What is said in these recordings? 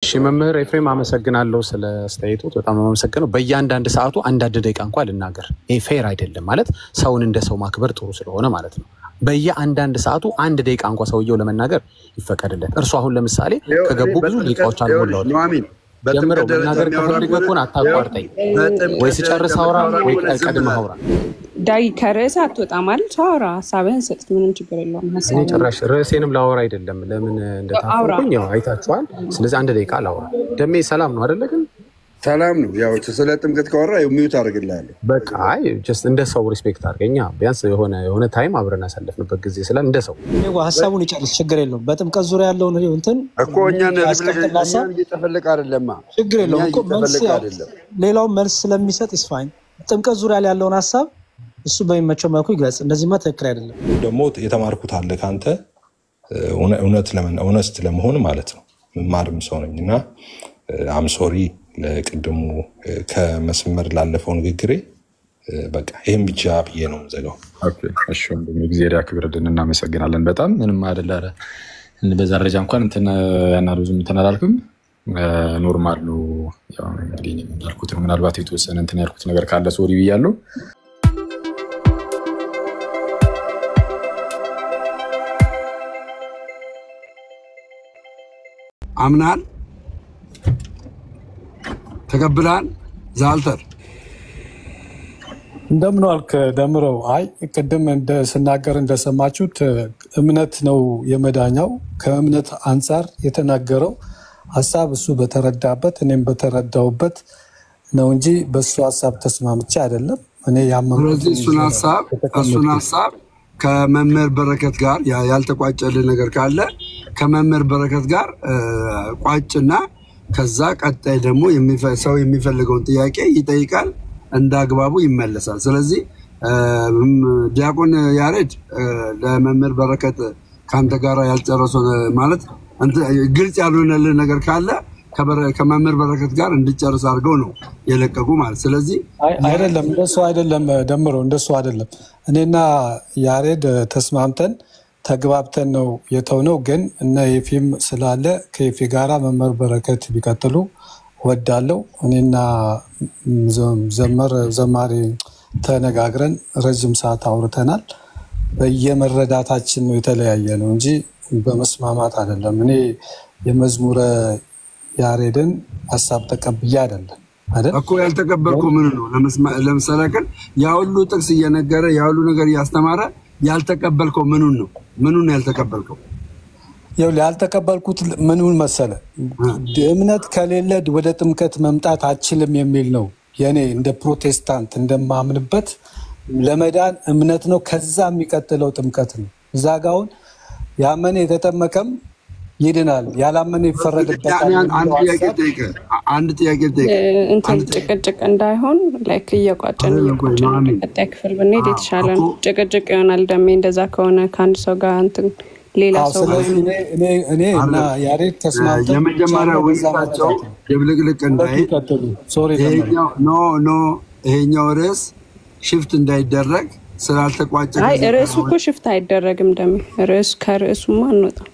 እሺ መምህር ኤፍሬም አመሰግናለሁ ስለ አስተያየቶት በጣም አመሰግናለሁ። በእያንዳንድ ሰዓቱ አንዳንድ ደቂቃ እንኳን ልናገር። ይሄ ፌር አይደለም ማለት ሰውን እንደ ሰው ማክበር ጥሩ ስለሆነ ማለት ነው። በየአንዳንድ ሰዓቱ አንድ ደቂቃ እንኳን ሰውየው ለመናገር ይፈቀድለት። እርሱ አሁን ለምሳሌ ከገቡ ብዙ ደቂቃዎች አልሞላውም። ጀምረው መናገር ከፈልገ ከሆነ አታቋርጠኝ። ወይ ሲጨርስ አውራ ወይ ቀድመህ አውራ። ዳይ ከርዕስ አትወጣም ማለት አውራ፣ ሀሳብህን ስጥ፣ ምንም ችግር የለውም። እኔ ጭራሽ ርዕሴንም ላወራ አይደለም ለምን እንደታፈኩኝ ያው አይታችኋል። ስለዚህ አንድ ደቂቃ ላወራ። ደሜ ሰላም ነው አይደለ? ግን ሰላም ነው። ያው ስለ ጥምቀት ካወራ ሚዩት አድርግልሃለሁ። በቃ አይ ጀስት እንደ ሰው ሪስፔክት አድርገኛ። ቢያንስ የሆነ ታይም አብረን ያሳለፍንበት ጊዜ ስለ እንደ ሰው ሀሳቡን ይጨርስ፣ ችግር የለውም። በጥምቀት ዙሪያ ያለውን እንትን እኮ እኛን እየተፈለቀ አይደለም፣ ችግር የለውም እኮ መልስ ሌላው መልስ ስለሚሰጥ ይስፋኝ። ጥምቀት ዙሪያ ላይ ያለውን ሀሳብ እሱ በሚመቸው መልኩ ይግለጽ። እንደዚህማ ትክክል አይደለም። ደግሞ የተማርኩት አለ ካንተ እውነት ለመሆን ማለት ነው። መማርም ሰው ነኝና አምሶሪ ለቅድሙ ከመስመር ላለፈው ንግግሬ በቃ ይሄን ብቻ ብዬ ነው ዘጋው። ኦኬ እሺ ወንድም እግዚአብሔር ያክብርልን፣ እናመሰግናለን በጣም ምንም አይደል። አረ በዛ ደረጃ እንኳን እንትን ያናሩዝም ተናላልኩም ኖርማል ነው። ያው እንግዲህ እንዳልኩት ነው። ምናልባት የተወሰነ እንትን ያልኩት ነገር ካለ ሶሪ ብያለሁ። አምናል ተቀብላን ዛልተር እንደምን ዋልክ ደምረው? አይ ቅድም ስናገር እንደሰማችሁት እምነት ነው የመዳኛው። ከእምነት አንጻር የተናገረው ሀሳብ እሱ በተረዳበት እኔም በተረዳውበት ነው እንጂ በሱ ሀሳብ ተስማምቼ አይደለም። እኔ ያመንኩት እሱን ሀሳብ ከመምህር በረከት ጋር ያልተቋጨልህ ነገር ካለ ከመምህር በረከት ጋር ቋጭና ከዛ ቀጣይ ደግሞ ሰው የሚፈልገውን ጥያቄ ይጠይቃል፣ እንዳግባቡ ይመለሳል። ስለዚህ ዲያቆን ያሬድ ለመምህር በረከት ካንተ ጋር ያልጨረሰው ማለት ግልጽ ያልሆነልህ ነገር ካለ ከመምህር በረከት ጋር እንድጨርስ አድርገው ነው የለቀቁ ማለት። ስለዚህ አይደለም እንደሱ አይደለም ደምረው፣ እንደሱ አይደለም። እኔና ያሬድ ተስማምተን ተግባብተን ነው የተውነው። ግን እነ ኤፊም ስላለ ከኤፊ ጋራ መምህር በረከት ቢቀጥሉ ወዳለው እኔና ዘማሪ ተነጋግረን ረጅም ሰዓት አውርተናል። በየመረዳታችን ነው የተለያየ ነው እንጂ በመስማማት አይደለም። እኔ የመዝሙረ ያሬድን ሀሳብ ተቀብዬ አይደለም አይደል እኮ ያልተቀበልከው ምን ነው? ለምሳሌ ግን ያ ሁሉ ጥቅስ እየነገረ ያ ሁሉ ነገር እያስተማረ ያልተቀበልከው ምኑን ነው? ምኑን ያልተቀበልከው? ያው ያልተቀበልኩት ምኑን መሰለ? እምነት ከሌለ ወደ ጥምቀት መምጣት አችልም የሚል ነው የኔ እንደ ፕሮቴስታንት እንደማምንበት። ለመዳን እምነት ነው፣ ከዛ የሚቀጥለው ጥምቀት ነው። እዛ ጋውን ያመነ የተጠመቀም ይድናል፣ ያላመነ ይፈረድበታል። አንድ ጥያቄ ጠይቀ እንትን ጭቅጭቅ እንዳይሆን ላይክ እየቋጨን ቀጣይ ክፍል ብንሄድ የተሻለ ነው። ጭቅጭቅ ይሆናል ደሜ። እንደዛ ከሆነ ከአንድ ሰው ጋር እንትን ሌላ ሰው እኔ እና ያሬድ ተስማምተን የመጀመሪያ ውይይታቸው የብልቅልቅ እንዳይሄድ ይሄኛው ርዕስ ሽፍት እንዳይደረግ ስላልተቋጨ አይ ርዕሱ እኮ ሽፍት አይደረግም ደሜ። ርዕሱ ከርዕሱማ አንወጣም።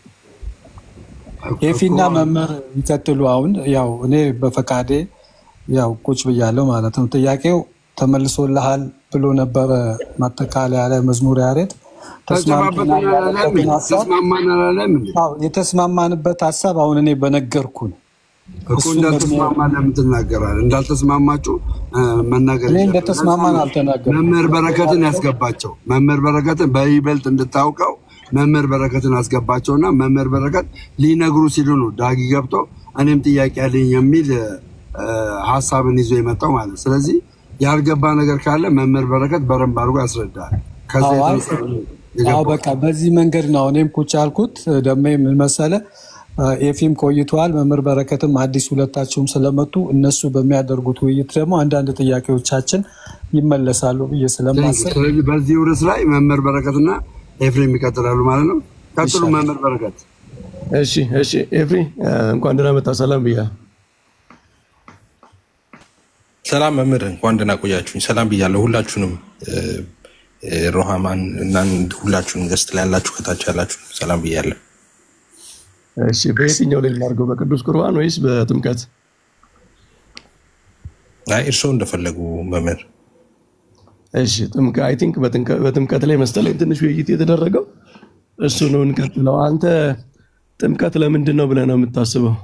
ኤፊና መምህር ይቀጥሉ። አሁን ያው እኔ በፈቃዴ ያው ቁጭ ብያለሁ ማለት ነው። ጥያቄው ተመልሶልሃል ብሎ ነበረ ማጠቃለያ ላይ መዝሙር ያሬድ የተስማማንበት ሀሳብ አሁን እኔ በነገርኩ ነው እኮ። እንዳልተስማማ ለምን ትናገራለህ? እንዳልተስማማችሁ መናገር እኔ እንደተስማማን አልተናገርኩም። መምህር በረከትን ያስገባቸው መምህር በረከትን በይበልጥ እንድታውቀው መምህር በረከትን አስገባቸውና መምህር በረከት ሊነግሩ ሲሉ ነው ዳጊ ገብቶ እኔም ጥያቄ ያለኝ የሚል ሐሳብን ይዞ የመጣው ማለት። ስለዚህ ያልገባ ነገር ካለ መምህር በረከት በረንብ አድርጎ ያስረዳል። አዎ በቃ በዚህ መንገድ ነው እኔም ቁጭ አልኩት። ደሜ ምን መሰለህ ኤፊም ቆይቷል፣ መምህር በረከትም አዲስ ሁለታቸውም ስለመጡ እነሱ በሚያደርጉት ውይይት ደግሞ አንዳንድ ጥያቄዎቻችን ይመለሳሉ ብዬ ስለማስብ ስለዚህ በዚህ ርዕስ ላይ መምህር በረከትና ኤፍሬም ይቀጥላሉ ማለት ነው። ቀጥሉ መምህር በረከት። እሺ ኤፍሬ እንኳን ደህና መጣ። ሰላም ብያ። ሰላም መምህር፣ እንኳን ደህና ቆያችሁኝ። ሰላም ብያለሁ ሁላችሁንም። ሮሃማን እና ሁላችሁንም ገስት ላይ ያላችሁ ከታች ያላችሁ ሰላም ብያለሁ። እሺ በየትኛው ላይ እናድርገው? በቅዱስ ቁርባን ወይስ በጥምቀት? አይ እርስዎ እንደፈለጉ መምህር። እሺ አይ ቲንክ በጥምቀት ላይ መሰለኝ ትንሽ ውይይት የተደረገው እሱ ነው። እንቀጥለው። አንተ ጥምቀት ለምንድን ነው ብለህ ነው የምታስበው?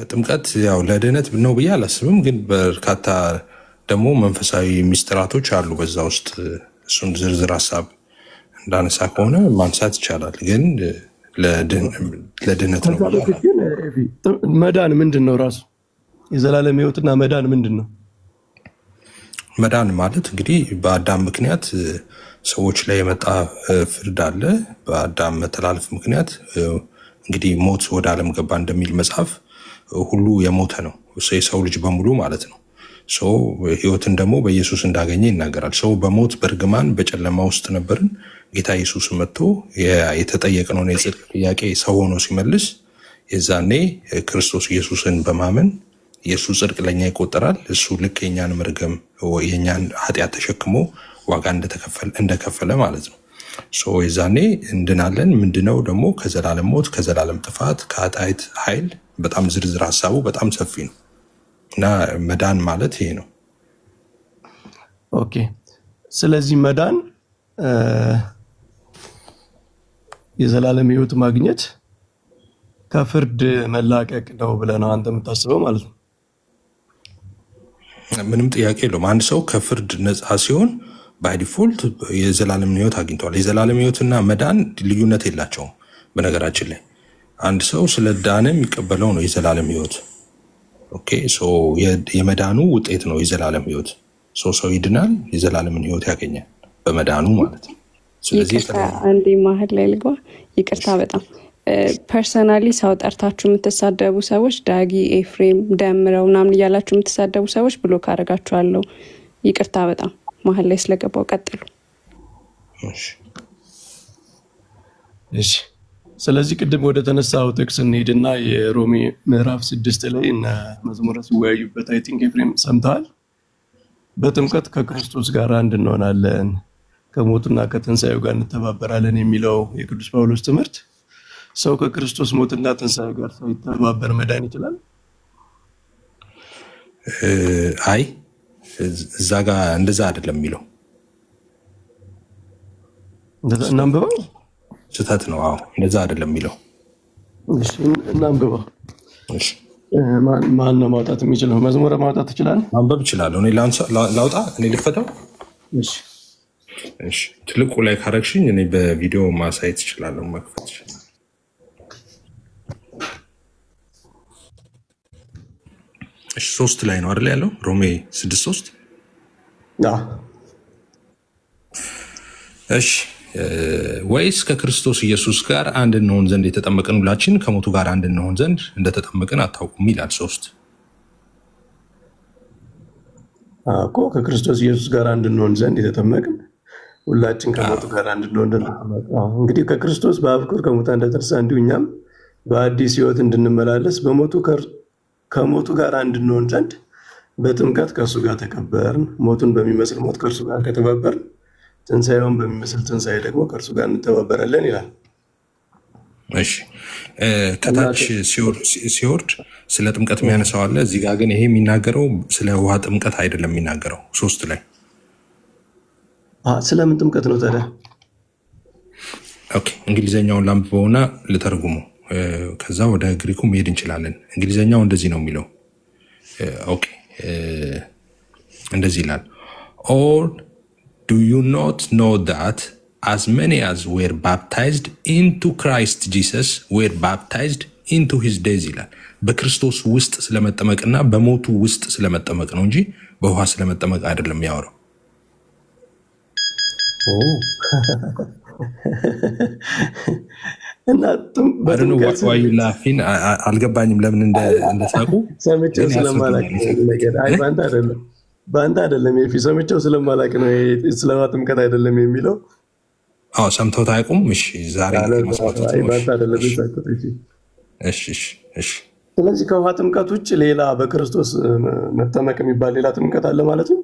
ጥምቀት ያው ለድህነት ነው ብዬ አላስብም፣ ግን በርካታ ደግሞ መንፈሳዊ ሚስጥራቶች አሉ በዛ ውስጥ። እሱን ዝርዝር ሀሳብ እንዳነሳ ከሆነ ማንሳት ይቻላል፣ ግን ለድህነት ነው። መዳን ምንድን ነው? ራሱ የዘላለም ሕይወትና መዳን ምንድን ነው? መዳን ማለት እንግዲህ በአዳም ምክንያት ሰዎች ላይ የመጣ ፍርድ አለ። በአዳም መተላለፍ ምክንያት እንግዲህ ሞት ወደ ዓለም ገባ እንደሚል መጽሐፍ ሁሉ የሞተ ነው የሰው ልጅ በሙሉ ማለት ነው። ሰው ሕይወትን ደግሞ በኢየሱስ እንዳገኘ ይናገራል። ሰው በሞት በእርግማን በጨለማ ውስጥ ነበርን። ጌታ ኢየሱስ መጥቶ የተጠየቅነውን የጽድቅ ጥያቄ ሰው ሆኖ ሲመልስ የዛኔ ክርስቶስ ኢየሱስን በማመን የእሱ ጽድቅ ለእኛ ይቆጠራል። እሱ ልክ የኛን መርገም የኛን ኃጢአት ተሸክሞ ዋጋ እንደከፈለ ማለት ነው። የዛኔ እንድናለን። ምንድነው ደግሞ ከዘላለም ሞት፣ ከዘላለም ጥፋት፣ ከኃጢአት ኃይል። በጣም ዝርዝር ሀሳቡ በጣም ሰፊ ነው እና መዳን ማለት ይሄ ነው። ኦኬ። ስለዚህ መዳን የዘላለም ሕይወት ማግኘት ከፍርድ መላቀቅ ነው ብለህ ነው አንተ የምታስበው ማለት ነው? ምንም ጥያቄ የለውም። አንድ ሰው ከፍርድ ነፃ ሲሆን ባይ ዲፎልት የዘላለም ሕይወት አግኝቷል። የዘላለም ሕይወትና መዳን ልዩነት የላቸውም። በነገራችን ላይ አንድ ሰው ስለ ዳነ የሚቀበለው ነው የዘላለም ሕይወት። ኦኬ ሶ የመዳኑ ውጤት ነው የዘላለም ሕይወት። ሰው ይድናል፣ የዘላለምን ሕይወት ያገኛል በመዳኑ ማለት ነው። ስለዚህ አንዴ መሀል ላይ ልግባ። ይቅርታ በጣም ፐርሰናሊ ሰው ጠርታችሁ የምትሳደቡ ሰዎች ዳጊ፣ ኤፍሬም፣ ደምረው ምናምን እያላችሁ የምትሳደቡ ሰዎች ብሎክ አደርጋችኋለሁ። ይቅርታ በጣም መሀል ላይ ስለገባው። ቀጥሉ። እሺ ስለዚህ ቅድም ወደ ተነሳው ጥቅስ እንሂድና የሮሜ ምዕራፍ 6 ላይ እና መዝሙረ ሲወያዩበት አይ ቲንክ ኤፍሬም ሰምተሃል። በጥምቀት ከክርስቶስ ጋር አንድ እንሆናለን፣ ከሞቱና ከትንሣኤው ጋር እንተባበራለን የሚለው የቅዱስ ጳውሎስ ትምህርት ሰው ከክርስቶስ ሞትና ትንሣኤ ጋር ሳይተባበር መዳን ይችላል? አይ እዛ ጋር እንደዛ አይደለም የሚለው። እናንብበው። ስህተት ነው። አዎ እንደዛ አይደለም የሚለው። እሺ እናንብበው። እሺ ማን ነው ማውጣት የሚችለው? መዝሙረ ማውጣት ይችላል? ማንበብ እችላለሁ። እኔ ላውጣ? እኔ ልፈተው? እሺ እሺ። ትልቁ ላይ ካረግሽኝ እኔ በቪዲዮ ማሳየት እችላለሁ፣ መክፈት እችላለሁ። እሺ 3 ላይ ነው አይደል ያለው? ሮሜ 6:3 እሺ። ወይስ ከክርስቶስ ኢየሱስ ጋር አንድ እንሆን ዘንድ የተጠመቅን ሁላችን ከሞቱ ጋር አንድ እንሆን ዘንድ እንደተጠመቅን አታውቁም ይላል 3 እኮ ከክርስቶስ ኢየሱስ ጋር አንድ እንሆን ዘንድ የተጠመቅን ሁላችን ከሞቱ ጋር አንድ እንሆን ዘንድ። እንግዲህ ከክርስቶስ በአብ ፍቅር ከሙታን እንደተነሳ እንዲሁ እኛም በአዲስ ሕይወት እንድንመላለስ ከሞቱ ጋር አንድ እንሆን ዘንድ በጥምቀት ከእሱ ጋር ተቀበርን። ሞቱን በሚመስል ሞት ከእርሱ ጋር ከተባበርን ትንሣኤውን በሚመስል ትንሣኤ ደግሞ ከእርሱ ጋር እንተባበራለን ይላል። እሺ ከታች ሲወርድ ስለ ጥምቀት የሚያነሳው አለ። እዚህ ጋር ግን ይሄ የሚናገረው ስለ ውሃ ጥምቀት አይደለም የሚናገረው 3 ላይ። ስለምን ጥምቀት ነው ታዲያ? ኦኬ እንግሊዘኛውን ላንብበውና ልተርጉመው፣ ከዛ ወደ ግሪኩ መሄድ እንችላለን። እንግሊዘኛው እንደዚህ ነው የሚለው። ኦኬ እንደዚህ ይላል ኦል Do you not know that as many as were baptized into Christ Jesus were baptized into his death ይላል። በክርስቶስ ውስጥ ስለመጠመቅና በሞቱ ውስጥ ስለመጠመቅ ነው እንጂ በውሃ ስለመጠመቅ አይደለም ያወራው። እና አልገባኝም ለምን እንደሳቁ። ሰምቼው ስለማላውቅ አይ ባንተ አይደለም በአንተ አይደለም ሰምቼው ስለማላውቅ ነው። ስለውሃ ጥምቀት አይደለም የሚለው። አዎ ሰምተውት አያውቁም። እሺ ዛሬ ባንተ አይደለም። እሺ ስለዚህ ከውሃ ጥምቀት ውጭ ሌላ በክርስቶስ መጠመቅ የሚባል ሌላ ጥምቀት አለ ማለት ነው?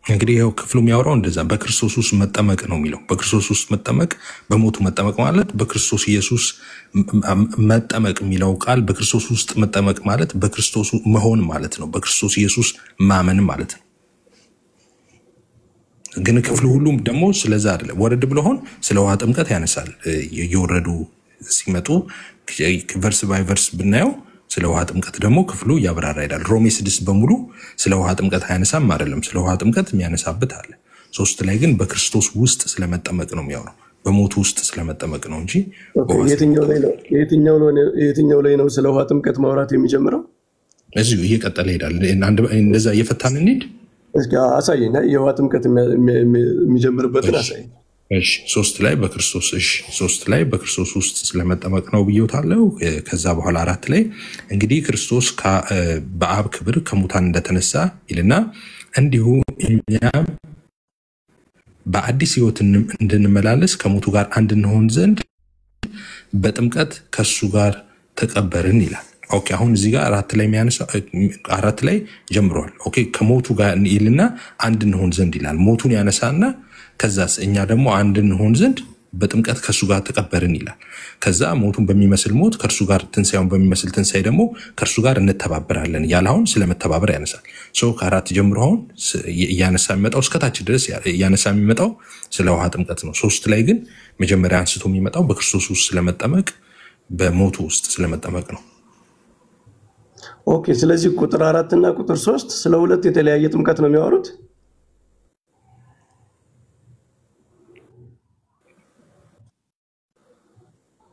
እንግዲህ ይኸው ክፍሉ የሚያወራው እንደዛ በክርስቶስ ውስጥ መጠመቅ ነው የሚለው። በክርስቶስ ውስጥ መጠመቅ፣ በሞቱ መጠመቅ ማለት በክርስቶስ ኢየሱስ መጠመቅ የሚለው ቃል በክርስቶስ ውስጥ መጠመቅ ማለት በክርስቶስ መሆን ማለት ነው። በክርስቶስ ኢየሱስ ማመን ማለት ነው። ግን ክፍሉ ሁሉም ደግሞ ስለዛ አይደለም። ወረድ ብሎ አሁን ስለ ውሃ ጥምቀት ያነሳል። እየወረዱ ሲመጡ ቨርስ ባይ ቨርስ ብናየው ስለ ውሃ ጥምቀት ደግሞ ክፍሉ እያብራራ ይሄዳል። ሮሜ 6 በሙሉ ስለ ውሃ ጥምቀት አያነሳም አይደለም። ስለ ውሃ ጥምቀት የሚያነሳበት አለ። 3 ላይ ግን በክርስቶስ ውስጥ ስለመጠመቅ ነው የሚያወራው። በሞቱ ውስጥ ስለመጠመቅ ነው እንጂ የትኛው ላይ ነው ስለ ውሃ ጥምቀት ማውራት የሚጀምረው? እዚሁ እየቀጠለ ይሄዳል። እንደዛ እየፈታን እንሂድ። እስኪ አሳየኝ። የውሃ ጥምቀት የሚጀምርበትን አሳየኝ። እሺ 3 ላይ በክርስቶስ 3 ላይ በክርስቶስ ውስጥ ስለመጠመቅ ነው ብዬታለው። ከዛ በኋላ 4 ላይ እንግዲህ ክርስቶስ በአብ ክብር ከሙታን እንደተነሳ ይልና እንዲሁ እኛም በአዲስ ሕይወት እንድንመላለስ ከሞቱ ጋር አንድ እንሆን ዘንድ በጥምቀት ከሱ ጋር ተቀበርን ይላል። ኦኬ አሁን እዚህ ጋር 4 ላይ የሚያነሳ 4 ላይ ጀምሯል። ኦኬ ከሞቱ ጋር ይልና አንድ እንሆን ዘንድ ይላል። ሞቱን ያነሳና ከዛስ እኛ ደግሞ አንድ እንሆን ዘንድ በጥምቀት ከሱ ጋር ተቀበርን ይላል። ከዛ ሞቱን በሚመስል ሞት ከእርሱ ጋር ትንሣኤውን በሚመስል ትንሣኤ ደግሞ ከእርሱ ጋር እንተባበራለን እያለ አሁን ስለመተባበር ያነሳል። ሰው ከ4 ጀምሮ አሁን እያነሳ የሚመጣው እስከታች ድረስ እያነሳ የሚመጣው ስለ ውሃ ጥምቀት ነው። 3 ላይ ግን መጀመሪያ አንስቶ የሚመጣው በክርስቶስ ውስጥ ስለመጠመቅ በሞቱ ውስጥ ስለመጠመቅ ነው። ኦኬ ስለዚህ ቁጥር 4 እና ቁጥር 3 ስለ ሁለት የተለያየ ጥምቀት ነው የሚያወሩት።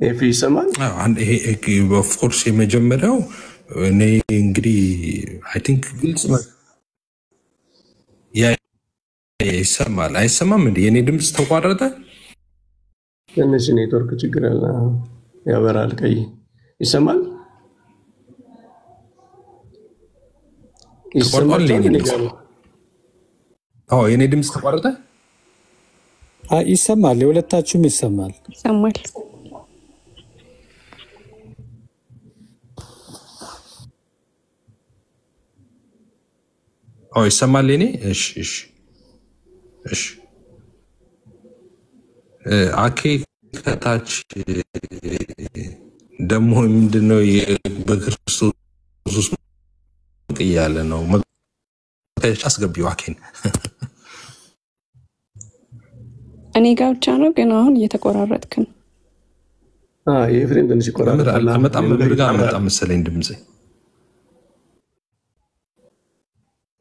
ኤፊ ይሰማል? ይሄ ኦፍ ኮርስ የመጀመሪያው እኔ እንግዲህ አይ ቲንክ ግልጽ ይሰማል አይሰማም እንዴ? የኔ ድምጽ ተቋረጠ? ትንሽ ኔትወርክ ችግር አለ። ያበራል ቀይ ይሰማል? ይሰማል? የኔ ድምጽ ተቋረጠ? ይሰማል። የሁለታችሁም ይሰማል። ይሰማል። ይሰማል የኔ? እሺ አኬ ከታች ደግሞ ምንድነው በክርስቶስ ውስጥ እያለ ነው አስገቢው አኬን። እኔ ጋር ብቻ ነው ግን አሁን እየተቆራረጥክ ነው። የኤፍሬም ትንሽ ይቆራረጣል። አልመጣም መሰለኝ ድምጼ።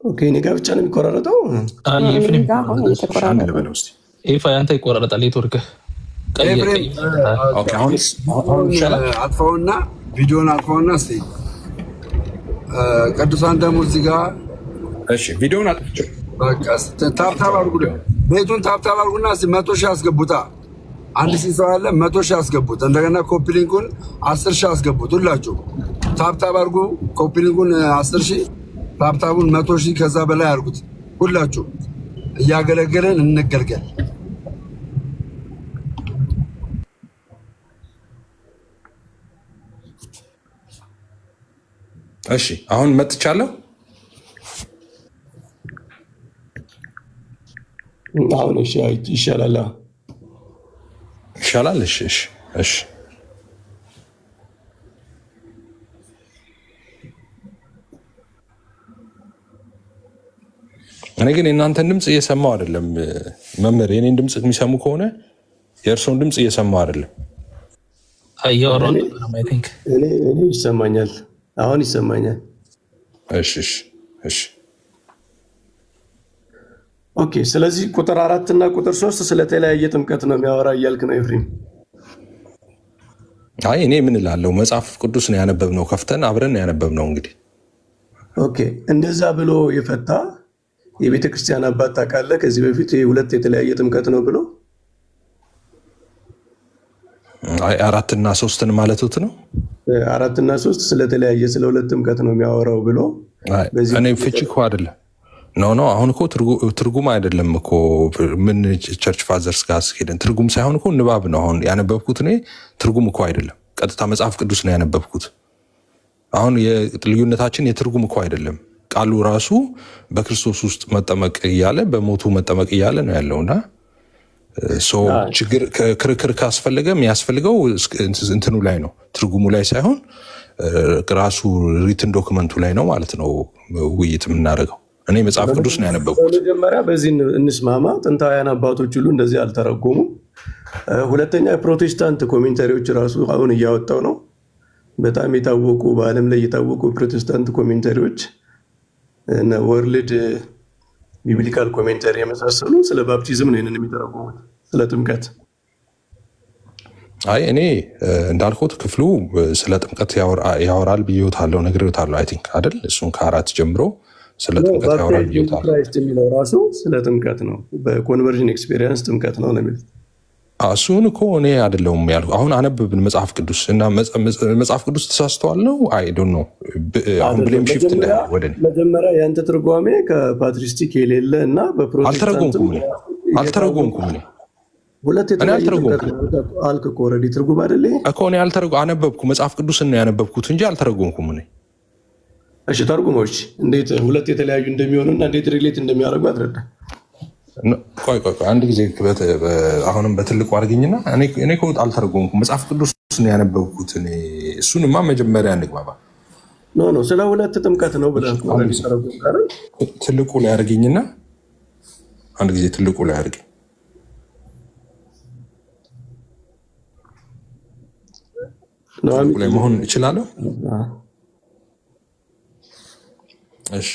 ኦኬ እኔ ጋር ብቻ ነው የሚቆራረጠው። ኤፋ ያንተ ይቆራረጣል ኔትወርክ። አጥፋውና ቪዲዮን አጥፋውና እስቲ ቅዱሳን ደግሞ እዚህ ጋር እሺ ቪዲዮን አጥፍቼው በቃ ታብታብ አድርጉ። ቤቱን ታብታብ አድርጉና እስቲ 100,000 አስገቡታ። 1,000 ሰው አለ 100,000 አስገቡት። እንደገና ኮፒ ሊንኩን 10,000 አስገቡት። ሁላችሁ ታብታብ አድርጉ። ኮፒ ሊንኩን 10,000 ታብታቡን 100,000 ከዛ በላይ አድርጉት። ሁላችሁ እያገለገለን እንገልገል። እሺ አሁን መጥቻለሁ። አሁን እሺ ይሻላል። ይሻላል። እሺ እኔ ግን የእናንተን ድምፅ እየሰማው አይደለም። መምህር የኔን ድምፅ የሚሰሙ ከሆነ የእርሶን ድምፅ እየሰማው አይደለም። እኔ ይሰማኛል። አሁን ይሰማኛል። እሺ ኦኬ ስለዚህ ቁጥር 4 እና ቁጥር 3 ስለተለያየ ጥምቀት ነው የሚያወራ እያልክ ነው ኤፍሬም? አይ እኔ ምን እላለሁ መጽሐፍ ቅዱስ ነው ያነበብነው፣ ከፍተን አብረን ያነበብነው። እንግዲህ ኦኬ እንደዛ ብሎ የፈታ የቤተ ክርስቲያን አባት ታውቃለህ? ከዚህ በፊት ሁለት የተለያየ ጥምቀት ነው ብሎ 4 እና 3 ማለቱት ነው። 4 እና 3 ስለተለያየ ስለ ሁለት ጥምቀት ነው የሚያወራው ብሎ እኔ ፍቺ እኮ አይደለም ኖ አሁን እኮ ትርጉም አይደለም እኮ ምን ቸርች ፋዘርስ ጋር ሄደን ትርጉም ሳይሆን እኮ ንባብ ነው አሁን ያነበብኩት። እኔ ትርጉም እኮ አይደለም ቀጥታ መጽሐፍ ቅዱስ ነው ያነበብኩት። አሁን የልዩነታችን የትርጉም እኮ አይደለም ቃሉ ራሱ በክርስቶስ ውስጥ መጠመቅ እያለ በሞቱ መጠመቅ እያለ ነው ያለውና ችግር ክርክር ካስፈለገ የሚያስፈልገው እንትኑ ላይ ነው ትርጉሙ ላይ ሳይሆን ራሱ ሪትን ዶክመንቱ ላይ ነው ማለት ነው ውይይት የምናደርገው። እኔ መጽሐፍ ቅዱስ ነው ያነበብኩት። መጀመሪያ በዚህ እንስማማ። ጥንታውያን አባቶች ሁሉ እንደዚህ አልተረጎሙም። ሁለተኛ ፕሮቴስታንት ኮሜንታሪዎች ራሱ አሁን እያወጣው ነው። በጣም የታወቁ በዓለም ላይ የታወቁ ፕሮቴስታንት ኮሜንታሪዎች እና ወርልድ ቢብሊካል ኮሜንታሪ የመሳሰሉ ስለ ባፕቲዝም ነው ይሄንን የሚተረጉሙት፣ ስለ ጥምቀት። አይ እኔ እንዳልኩት ክፍሉ ስለ ጥምቀት ያወራል ብዬታለሁ፣ ነግሬታለሁ። አይ ቲንክ አይደል እሱን ከ4 ጀምሮ ስለ ጥምቀት ያወራል ብዬታለሁ። ክራይስት የሚለው ራሱ ስለ ጥምቀት ነው፣ በኮንቨርዥን ኤክስፒሪየንስ ጥምቀት ነው የሚል እሱን እኮ እኔ አይደለሁም ያልኩ። አሁን አነበብን መጽሐፍ ቅዱስ እና መጽሐፍ ቅዱስ ተሳስተዋል ነው አይ ዶንት ኖ። አሁን ብሌም ሺፍት እንዳይሆን ወደ እኔ መጀመሪያ ያንተ ትርጓሜ ከፓትሪስቲክ የሌለ እና በፕሮቴስታንት አልተረጎምኩም እኔ ሁለት የተለያዩ አልክ እኮ ኦልሬዲ ትርጉም አይደለ እኮ እኔ አነበብኩ መጽሐፍ ቅዱስን ነው ያነበብኩት እንጂ አልተረጎምኩም እኔ። እሺ ተርጉሞች እንዴት ሁለት የተለያዩ እንደሚሆኑና እንዴት ሪሌት እንደሚያደርጉ አትረዳ። ቆይ አንድ ጊዜ አሁንም በትልቁ አድርገኝና እኔ እኮ አልተረጎምኩም መጽሐፍ ቅዱስ ነው ያነበብኩት እኔ። እሱንማ መጀመሪያ እንግባባ። ኖ ስለ ሁለት ጥምቀት ነው ብለህ ተረጎም ጋር ትልቁ ላይ አድርገኝና አንድ ጊዜ ትልቁ ላይ አድርገኝ። ላይ መሆን እችላለሁ። እሺ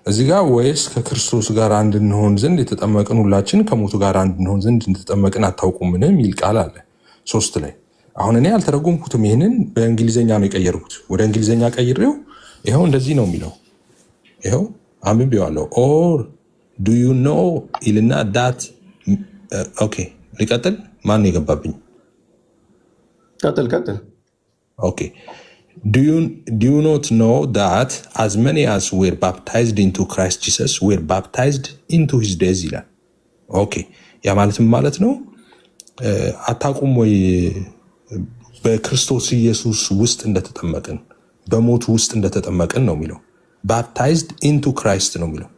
እዚህ ጋር ወይስ ከክርስቶስ ጋር አንድ እንሆን ዘንድ የተጠመቅን ሁላችን ከሞቱ ጋር አንድ እንሆን ዘንድ እንደተጠመቅን አታውቁምን የሚል ቃል አለ 3 ላይ። አሁን እኔ አልተረጎምኩትም፣ ይሄንን በእንግሊዘኛ ነው የቀየርኩት። ወደ እንግሊዘኛ ቀይሬው ይኸው እንደዚህ ነው የሚለው። ይኸው አንብቤዋለሁ። ኦር ዱ ዩ ኖ ይልና ዳት ኦኬ ሊቀጥል ማን የገባብኝ? ቀጥል Okay. Do you not know that as many as were baptized into Christ Jesus were baptized into his death ይላል። ኦኬ ያ ማለት ነው አታውቁም ወይ በክርስቶስ ኢየሱስ ውስጥ እንደተጠመቅን በሞቱ ውስጥ እንደተጠመቅን ነው የሚለው። baptized into Christ ነው የሚለው፣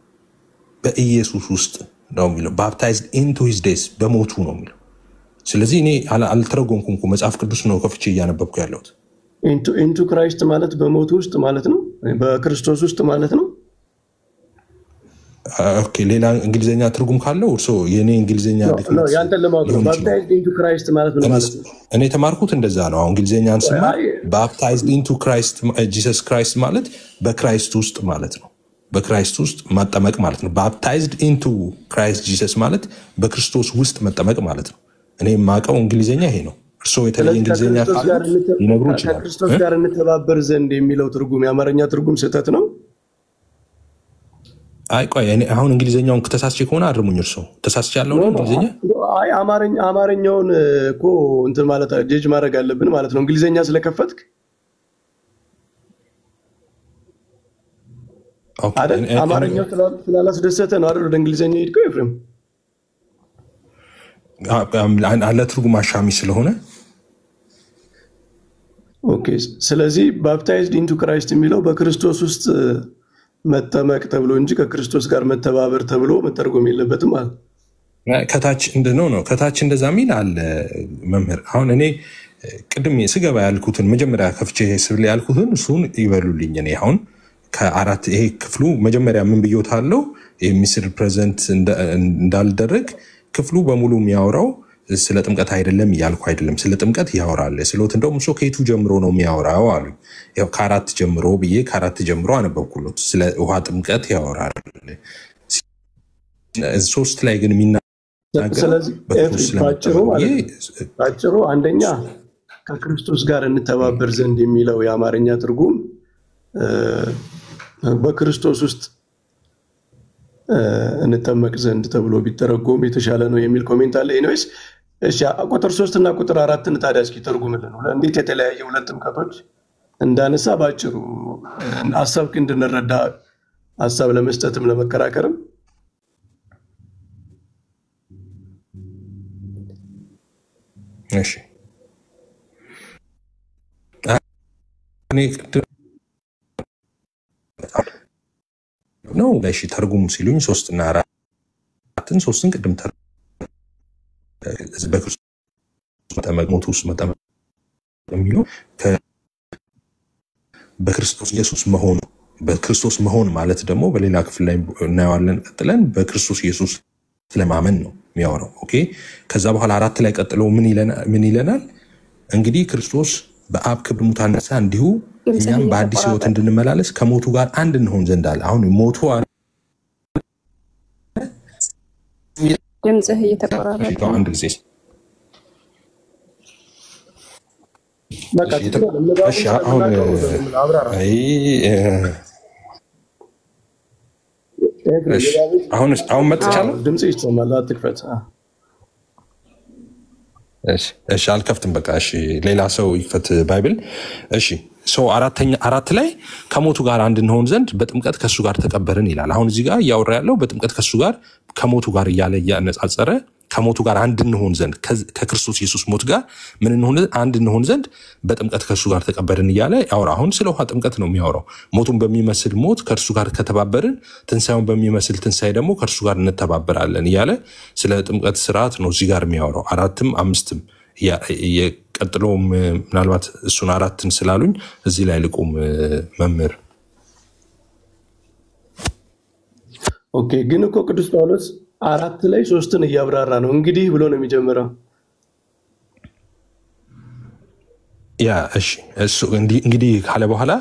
በኢየሱስ ውስጥ ነው የሚለው። baptized into his death በሞቱ ነው የሚለው። ስለዚህ እኔ አልተረጎምኩም፣ መጽሐፍ ቅዱስ ነው ከፍቼ እያነበብኩ ያለሁት። ኢንቱ ክራይስት ማለት በሞቱ ውስጥ ማለት ነው፣ በክርስቶስ ውስጥ ማለት ነው። ኦኬ ሌላ እንግሊዘኛ ትርጉም ካለው እርሶ የኔ እንግሊዘኛ ነው ያንተ ለማወቅ ነው። ባፕታይዝድ ኢንቱ ክራይስት ማለት ምን ማለት ነው? እኔ ተማርኩት እንደዛ ነው። አሁን እንግሊዘኛን ስማ ባፕታይዝድ ኢንቱ ክራይስት ጂሰስ ክራይስት ማለት በክራይስት ውስጥ ማለት ነው፣ በክራይስት ውስጥ መጠመቅ ማለት ነው። ባፕታይዝድ ኢንቱ ክራይስት ጂሰስ ማለት በክርስቶስ ውስጥ መጠመቅ ማለት ነው። እኔ የማውቀው እንግሊዘኛ ይሄ ነው። እርሶ የተለየ እንግሊዘኛ ይነግሩ ይችላል። ከክርስቶስ ጋር እንተባበር ዘንድ የሚለው ትርጉም የአማርኛ ትርጉም ስህተት ነው። አይ ቆይ እኔ አሁን እንግሊዘኛውን ተሳስቼ ከሆነ አድርሙኝ። እርሶ ተሳስቻለሁ ነው እንግሊዘኛ? አይ አማርኛውን እኮ እንትን ማለት ጀጅ ማድረግ አለብን ማለት ነው። እንግሊዘኛ ስለከፈትክ አይደል? አማርኛው ስላላስደሰተ ነው አይደል ወደ እንግሊዘኛ ሄድከው ኤፍሬም? አለ ትርጉም አሻሚ ስለሆነ ኦኬ። ስለዚህ ባፕታይዝድ ኢንቱ ክራይስት የሚለው በክርስቶስ ውስጥ መጠመቅ ተብሎ እንጂ ከክርስቶስ ጋር መተባበር ተብሎ መተርጎም የለበትም ማለት ከታች ነው ከታች እንደዛ ሚል አለ መምህር። አሁን እኔ ቅድም ስገባ ያልኩትን መጀመሪያ ከፍቼ ስብለ ያልኩትን እሱን ይበሉልኝ። እኔ አሁን ከ4 ይሄ ክፍሉ መጀመሪያ ምን ብዬታለሁ ሚስር ፕሬዘንት እንዳልደረግ ክፍሉ በሙሉ የሚያወራው ስለ ጥምቀት አይደለም እያልኩ አይደለም፣ ስለ ጥምቀት ያወራል። ስለዚህ እንደውም እሱ ከየቱ ጀምሮ ነው የሚያወራው አሉ። ያው ከ4 ጀምሮ ብዬ ከ4 ጀምሮ አነበብኩለት። ስለ ውሃ ጥምቀት ያወራል። 3 ላይ ግን ባጭሩ አንደኛ ከክርስቶስ ጋር እንተባበር ዘንድ የሚለው የአማርኛ ትርጉም በክርስቶስ ውስጥ እንጠመቅ ዘንድ ተብሎ ቢተረጎም የተሻለ ነው የሚል ኮሜንት አለ። ኤኒዌይስ እሺ ቁጥር 3 እና ቁጥር 4 ታዲያ እስኪ ተርጉምልን። እንዴት የተለያየ ሁለት ጥምቀቶች እንዳነሳ ባጭሩ ሐሳብክ እንድንረዳ ሐሳብ ለመስጠትም ለመከራከርም እሺ እኔ ነው? እሺ ተርጉሙ ሲሉኝ 3 እና 4ን 3ን ቅድም በክርስቶስ መጠመቅ ሞት ውስጥ መጠመቅ የሚለው በክርስቶስ ኢየሱስ መሆኑ በክርስቶስ መሆን ማለት ደግሞ በሌላ ክፍል ላይ እናየዋለን። ቀጥለን በክርስቶስ ኢየሱስ ስለማመን ነው የሚያወራው። ኦኬ ከዛ በኋላ 4 ላይ ቀጥሎ ምን ይለናል? እንግዲህ ክርስቶስ በአብ ክብር ሙታን ተነሳ፣ እንዲሁ እኛም በአዲስ ሕይወት እንድንመላለስ ከሞቱ ጋር አንድ እንሆን ዘንድ አለ። አሁን ሞቱ ድምጽህ እየተቆራረጠ አንድ ጊዜ አሁን መጥቻለሁ። ድምጽ ይሰማል። አትክፈት። እሺ አልከፍትም። በቃ እሺ ሌላ ሰው ይክፈት ባይብል። እሺ ሰው 4 ላይ ከሞቱ ጋር አንድ እንሆን ዘንድ በጥምቀት ከሱ ጋር ተቀበርን ይላል። አሁን እዚህ ጋር እያወራ ያለው በጥምቀት ከሱ ጋር ከሞቱ ጋር እያለ እያነጻጸረ ከሞቱ ጋር አንድ እንሆን ዘንድ ከክርስቶስ ኢየሱስ ሞት ጋር ምን እንሆን አንድ እንሆን ዘንድ በጥምቀት ከሱ ጋር ተቀበርን እያለ ያወራ። አሁን ስለ ውሃ ጥምቀት ነው የሚያወራው። ሞቱን በሚመስል ሞት ከእርሱ ጋር ከተባበርን ትንሳኤውን በሚመስል ትንሳኤ ደግሞ ከእርሱ ጋር እንተባበራለን እያለ ስለ ጥምቀት ስርዓት ነው እዚህ ጋር የሚያወራው። 4ም 5ም የቀጥሎ ምናልባት እሱን 4ን ስላሉኝ እዚህ ላይ ልቁም መምህር። ኦኬ ግን እኮ ቅዱስ ጳውሎስ 4 ላይ 3ን እያብራራ ነው እንግዲህ ብሎ ነው የሚጀምረው። ያ እሺ እሱ እንግዲህ ካለ በኋላ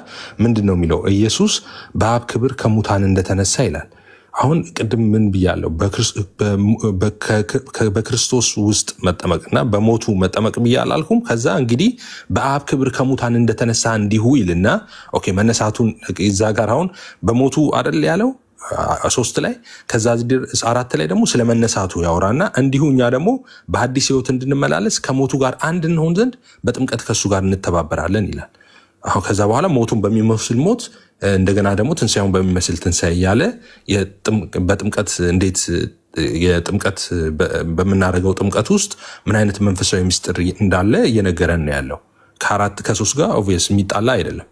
ምንድነው የሚለው? ኢየሱስ በአብ ክብር ከሙታን እንደተነሳ ይላል። አሁን ቅድም ምን ብያለሁ? በክርስቶስ ውስጥ መጠመቅና በሞቱ መጠመቅ ብያላልኩም። ከዛ እንግዲህ በአብ ክብር ከሙታን እንደተነሳ እንዲሁ ይልና ኦኬ መነሳቱን እዛ ጋር አሁን በሞቱ አይደል ያለው 3 ላይ ከዛ 4 ላይ ደግሞ ስለመነሳቱ ያወራና እንዲሁ እኛ ደግሞ በአዲስ ሕይወት እንድንመላለስ ከሞቱ ጋር አንድ እንሆን ዘንድ በጥምቀት ከሱ ጋር እንተባበራለን ይላል። አሁን ከዛ በኋላ ሞቱን በሚመስል ሞት እንደገና ደግሞ ትንሳኤውን በሚመስል ትንሳኤ እያለ በጥምቀት እንዴት የጥምቀት በምናደርገው ጥምቀት ውስጥ ምን አይነት መንፈሳዊ ምስጢር እንዳለ እየነገረን ነው ያለው። ከ3 ጋር ኦብቪየስ የሚጣላ አይደለም።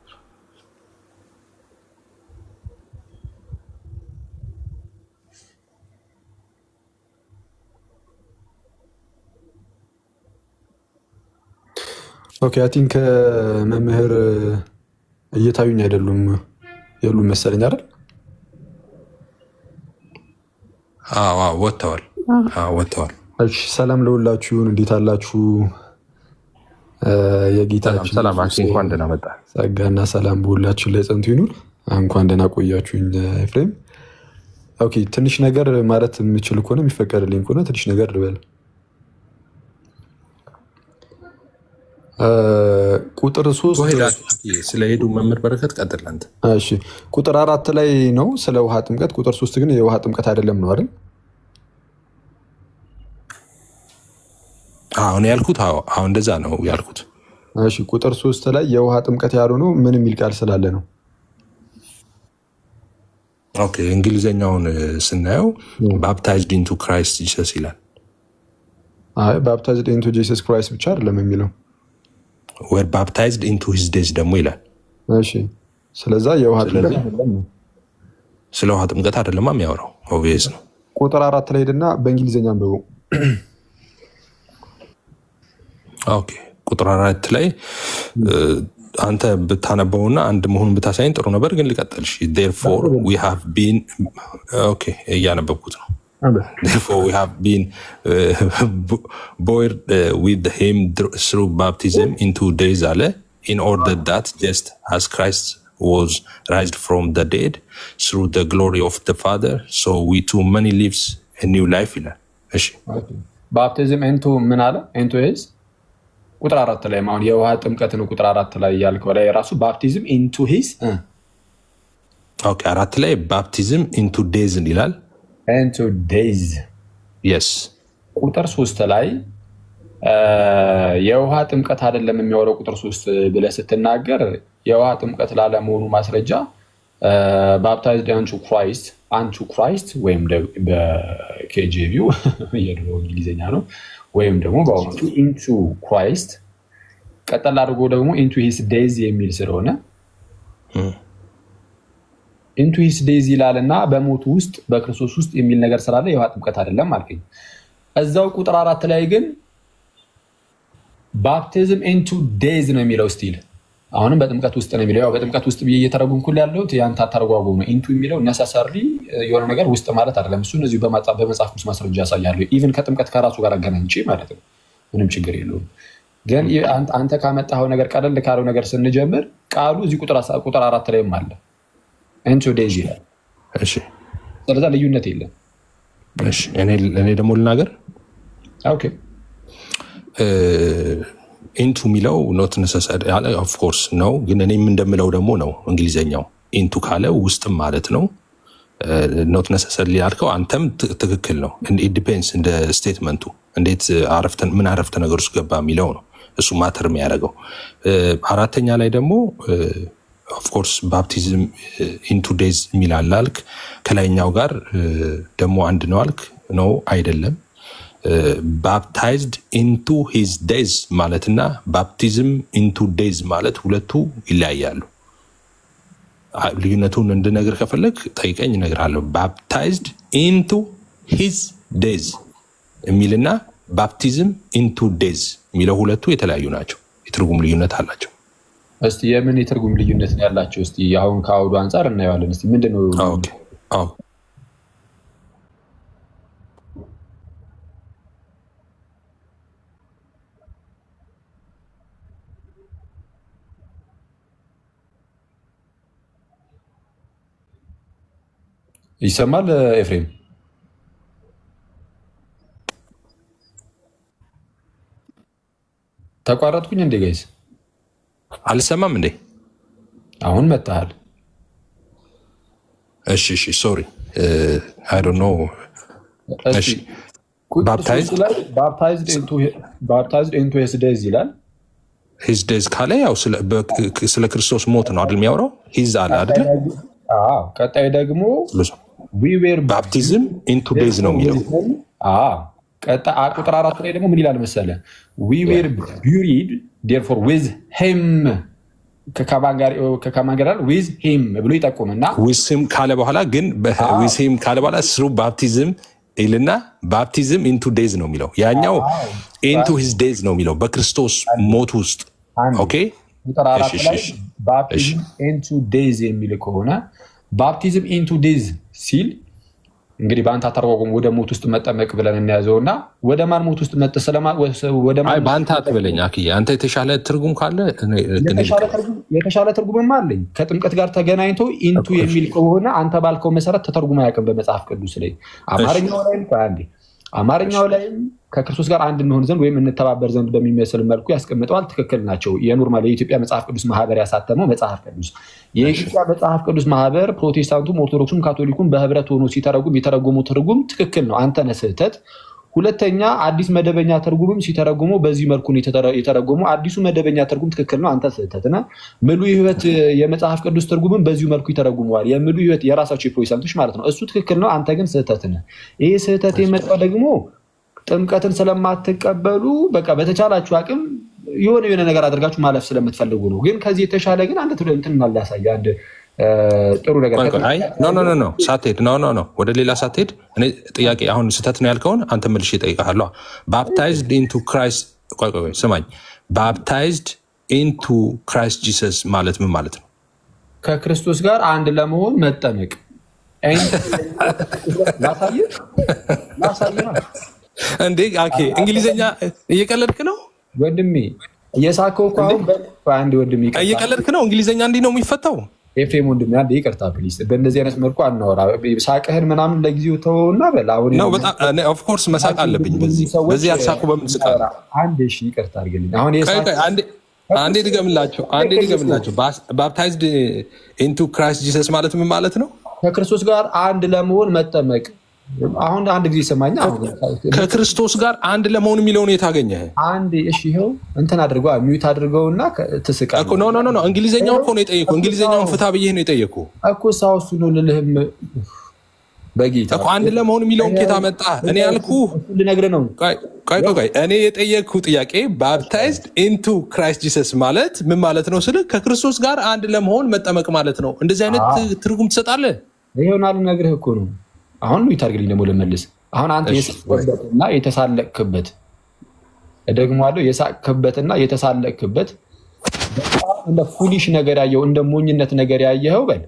ኦኬ አይ ቲንክ መምህር እየታዩኝ አይደሉም የሉም መሰለኝ አይደል? ወጥተዋል። እሺ ሰላም ለሁላችሁ፣ እንዴት አላችሁ? የጌታችን ሰላም እንኳን ደህና መጣ። ጸጋና ሰላም በሁላችሁ ላይ ጸንቶ ይኑር። እንኳን ደህና ቆያችሁኝ ኤፍሬም። ኦኬ ትንሽ ነገር ማለት የምችል ከሆነ የሚፈቀድልኝ ከሆነ ትንሽ ነገር ልበል። ቁጥር 3 ስለሄዱ መምህር በረከት ቀጥል አንተ። እሺ ቁጥር 4 ላይ ነው ስለ ውሃ ጥምቀት። ቁጥር 3 ግን የውሃ ጥምቀት አይደለም ነው አይደል? አሁን ያልኩት አሁን እንደዛ ነው ያልኩት። እሺ ቁጥር 3 ላይ የውሃ ጥምቀት ያልሆነው ምን የሚል ቃል ስላለ ነው? ኦኬ እንግሊዘኛውን ስናየው ባፕታይዝድ ኢንቱ ክራይስት ጂሰስ ይላል። አይ ባፕታይዝድ ኢንቱ ጂሰስ ክራይስት ብቻ አይደለም የሚለው ወር ባፕታይዝድ ኢንቱ ሂዝ ዴዝ ደግሞ ይላል። እሺ ስለዛ የውሃ ጥምቀት አይደለም ነው። ስለ ውሃ ጥምቀት አይደለም የሚያወራው ኦብቪየስ ነው። ቁጥር 4 ላይ ሄድና በእንግሊዘኛ አንብበው። ኦኬ ቁጥር 4 ላይ አንተ ብታነበውና አንድ መሆኑን ብታሳይን ጥሩ ነበር፣ ግን ልቀጥልሽ። therefore we have been ኦኬ እያነበብኩት ነው። Therefore we have been buried with him through baptism into death, in order that just as Christ was raised from the dead through the glory of the Father, so we too many lives a new life ይላል። እሺ ባፕቲዝም ኢንቱ ምን አለ? ኢንቱ ኢዝ ቁጥር 4 ላይ ማለት የውሃ ጥምቀት ነው። ቁጥር 4 ላይ ያልከው ላይ ራሱ ባፕቲዝም ኢንቱ ሂዝ ኦኬ 4 ላይ ባፕቲዝም ኢንቱ ዴዝ ይላል። into days yes ቁጥር 3 ላይ የውሃ ጥምቀት አይደለም የሚያወራው። ቁጥር 3 ብለህ ስትናገር የውሃ ጥምቀት ላለመሆኑ ማስረጃ baptized unto Christ ወይም በኬጂቪው የድሮ እንግሊዘኛ ነው፣ ወይም ደግሞ በአሁኑ into Christ ቀጥታ አድርጎ ደግሞ into his days የሚል ስለሆነ ኢንቱ ሂስ ዴይዝ ይላልና በሞቱ ውስጥ በክርስቶስ ውስጥ የሚል ነገር ስላለ የውሃ ጥምቀት አይደለም አልከኝ። እዛው ቁጥር 4 ላይ ግን ባፕቲዝም ኢንቱ ዴይዝ ነው የሚለው ስቲል አሁንም በጥምቀት ውስጥ ነው የሚለው። ያው በጥምቀት ውስጥ ብዬ እየተረጉምኩ ያለሁት ያንተ አተረጓጉም ነው። ኢንቱ የሚለው ነሰሰርሊ የሆነ ነገር ውስጥ ማለት አይደለም። እሱን እዚሁ በመጽሐፍ ቅዱስ ማስረጃ ያሳያለሁ። ኢቭን ከጥምቀት ከራሱ ጋር አገናኝቼ ማለት ነው። ምንም ችግር የለውም። ግን አንተ ካመጣኸው ነገር ቀለል ካለው ነገር ስንጀምር ቃሉ እዚህ ቁጥር 4 ላይም አለ ኢንቱ ዴይዝ ይላል። እሺ ስለዚህ ልዩነት የለም። እሺ እኔ ደግሞ ልናገር። ኦኬ ኢንቱ የሚለው ኖት ነሰሰሪ ኦፍ ኮርስ ነው፣ ግን እኔም እንደምለው ደግሞ ነው እንግሊዘኛው ኢንቱ ካለ ውስጥም ማለት ነው። ኖት ነሰሰሪ ያልከው አንተም ትክክል ነው። ኢት ዲፔንድስ እንደ ስቴትመንቱ እንዴት ምን አረፍተ ነገር ውስጥ ገባ የሚለው ነው እሱ ማተር የሚያደርገው። አራተኛ ላይ ደግሞ ኦፍ ኮርስ ባፕቲዝም ኢንቱ ዴይዝ የሚላል አልክ። ከላይኛው ጋር ደግሞ አንድ ነው አልክ። ነው አይደለም። ባፕታይዝድ ኢንቱ ሂዝ ዴይዝ ማለትና ባፕቲዝም ኢንቱ ዴይዝ ማለት ሁለቱ ይለያያሉ። ልዩነቱን እንድነግር ከፈለግ ጠይቀኝ እነግርሃለሁ። ባፕታይዝድ ኢንቱ ሂዝ ዴይዝ የሚልና ባፕቲዝም ኢንቱ ዴይዝ የሚለው ሁለቱ የተለያዩ ናቸው። የትርጉም ልዩነት አላቸው። እስቲ የምን የትርጉም ልዩነት ነው ያላቸው? እስቲ አሁን ከአውዱ አንፃር እናየዋለን። እስቲ ምንድነው? ኦኬ አዎ ይሰማል ኤፍሬም? ተቋረጥኩኝ እንዴ ጋይስ? አልሰማም እንዴ? አሁን መጣሃል። እሺ ሶሪ አይ ዶንት ኖ። እሺ ባፕታይዝድ ኢንቱ ሂዝ ዴይዝ ይላል። ሂዝ ዴይዝ ካለ ያው ስለ ክርስቶስ ሞት ነው አይደል የሚያወራው? ሂዝ አለ አይደል? ቀጣይ ደግሞ ባፕቲዝም ኢንቱ ዴይዝ ነው የሚለው። ቀጣይ ቁጥር 4 ላይ ደግሞ ምን ይላል መሰለ? we were buried therefore with him ከማን ጋር with him ብሎ ይጠቁምና with him ካለ በኋላ ግን with him ካለ በኋላ through baptism ይልና ባፕቲዝም ኢንቱ ዴይዝ ነው የሚለው። ያኛው ኢንቱ ሂዝ ዴይዝ ነው የሚለው በክርስቶስ ሞት ውስጥ። ኦኬ ቁጥር 4 ላይ ባፕቲዝም ኢንቱ ዴይዝ የሚል ከሆነ ባፕቲዝም ኢንቱ ዴይዝ ሲል እንግዲህ በአንተ አተረጓጎም ወደ ሞት ውስጥ መጠመቅ ብለን እናያዘውና ወደ ማን ሞት ውስጥ መጠ ወደ ማን? አይ በአንተ አትበለኝ አክዬ፣ አንተ የተሻለ ትርጉም ካለ የተሻለ ትርጉምማ አለኝ። ከጥምቀት ጋር ተገናኝቶ ኢንቱ የሚል ከሆነ አንተ ባልከው መሰረት ተተርጉሞ አያውቅም በመጽሐፍ ቅዱስ ላይ። አማርኛው ላይም ከክርስቶስ ጋር አንድ እንሆን ዘንድ ወይም እንተባበር ዘንድ በሚመስል መልኩ ያስቀምጠዋል። ትክክል ናቸው። የኖርማል የኢትዮጵያ መጽሐፍ ቅዱስ ማህበር ያሳተመው መጽሐፍ ቅዱስ የኢትዮጵያ መጽሐፍ ቅዱስ ማህበር ፕሮቴስታንቱም ኦርቶዶክሱም ካቶሊኩም በህብረት ሆኖ ሲተረጉም የተረጎመው ትርጉም ትክክል ነው። አንተ ነህ ስህተት። ሁለተኛ አዲስ መደበኛ ትርጉምም ሲተረጉሙ በዚህ መልኩ ነው የተረጎመው። አዲሱ መደበኛ ትርጉም ትክክል ነው፣ አንተ ስህተት ነህ። ሙሉ ህይወት የመጽሐፍ ቅዱስ ትርጉምም በዚሁ መልኩ ይተረጉመዋል። የሙሉ ህይወት የራሳቸው የፕሮቴስታንቶች ማለት ነው። እሱ ትክክል ነው፣ አንተ ግን ስህተት ነህ። ይሄ ስህተት የመጣው ደግሞ ጥምቀትን ስለማትቀበሉ በቃ በተቻላችሁ አቅም የሆነ ነገር አድርጋችሁ ማለፍ ስለምትፈልጉ ነው። ግን ከዚህ የተሻለ ግን አንተ እንትን ማላሳያ አንድ ጥሩ ነገር ኖ ሳትሄድ ኖ ወደ ሌላ ሳትሄድ እኔ ጥያቄ አሁን ስህተት ነው ያልከውን አንተ መልሼ እጠይቅሃለሁ። ባፕታይዝድ ኢንቱ ክራይስት ቆይ ስማኝ፣ ባፕታይዝድ ኢንቱ ክራይስት ጂሰስ ማለት ምን ማለት ነው? ከክርስቶስ ጋር አንድ ለመሆን መጠመቅ። ላሳየህ እንዴ? ኦኬ እንግሊዘኛ እየቀለድክ ነው ወንድሜ? እየሳከው እኮ አሁን በአንድ ወንድሜ እየቀለድክ ነው። እንግሊዘኛ እንዲህ ነው የሚፈታው? ኤፍሬም ወንድሜ አንዴ ይቅርታ ፕሊዝ። በእንደዚህ አይነት መልኩ አናወራ። ሳቅህን ምናምን ለጊዜው ተውና በል። አሁን ነው በጣም ኦፍ ኮርስ መሳቅ አለብኝ። በዚህ አሳቁ በምን ስቃለ? አንዴ እሺ ይቅርታ አድርግልኝ። አሁን አንዴ ድገምላቸው። ባፕታይዝድ ኢንቱ ክራይስት ጂሰስ ማለት ምን ማለት ነው? ከክርስቶስ ጋር አንድ ለመሆን መጠመቅ። አሁን አንድ ጊዜ ሰማኛ። ከክርስቶስ ጋር አንድ ለመሆን የሚለውን የታገኘህ አንዴ እሺ ይሄው እንትን አድርገው ሚዩት አድርገውና ትስቃለህ እኮ። ኖ እንግሊዘኛው እኮ ነው የጠየኩህ። እንግሊዘኛውን ፍታ ብዬ ነው የጠየኩህ እኮ። ሳውሱ ነው ልልህም በጌታ እኮ አንድ ለመሆን የሚለውን ኬታ መጣ። እኔ ያልኩህ ልነግርህ ነው። ቆይ እኔ የጠየቅኩህ ጥያቄ ባፕታይዝድ ኢንቱ ክራይስት ጂሰስ ማለት ምን ማለት ነው ስልህ ከክርስቶስ ጋር አንድ ለመሆን መጠመቅ ማለት ነው። እንደዚህ አይነት ትርጉም ትሰጣለህ? ይሄውና ልነግርህ እኮ ነው። አሁን ይታርግልኝ ደግሞ ልመልስ። አሁን አንተ የሳቅክበትና የተሳለቅክበት ደግሞ አለው የሳቅክበትና የተሳለቅክበት እንደ ፉሊሽ ነገር ያየው እንደ ሞኝነት ነገር ያየኸው በል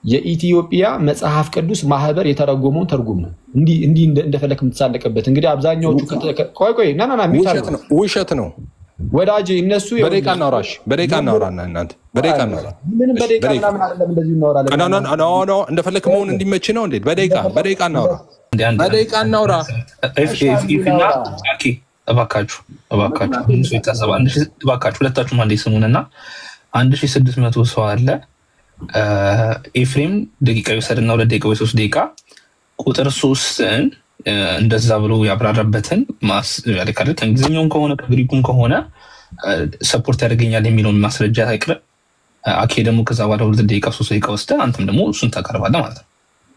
የኢትዮጵያ መጽሐፍ ቅዱስ ማህበር የተረጎመውን ተርጉም ነው። እንዲህ እንደፈለክ የምትሳለቅበት እንግዲህ አብዛኛዎቹ ቆይ ና ውሸት ነው ወዳጅ። እነሱ በደቂቃ እናውራና እናንተ በደቂቃ እናውራ። ምንም በደቂቃ ምናምን አይደለም እንደዚህ እናወራለን። ኖ እንደፈለክ መሆን እንዲመች ነው እንዴ? በደቂቃ እናውራ። እባካችሁ ሁለታችሁም አንዴ ስሙንና 1600 ሰው አለ። ኤፍሬም ደቂቃ ይወሰድና 2 ደቂቃ ወይ 3 ደቂቃ ቁጥር 3ን እንደዛ ብሎ ያብራራበትን ያለካለ ከእንግሊዝኛውም ከሆነ ከግሪኩም ከሆነ ሰፖርት ያደርገኛል የሚለውን ማስረጃ አይቅር። አኬ ደግሞ ከዛ በኋላ 2 ደቂቃ 3 ደቂቃ ወስደ አንተም ደግሞ እሱን ታቀርባለህ ማለት ነው።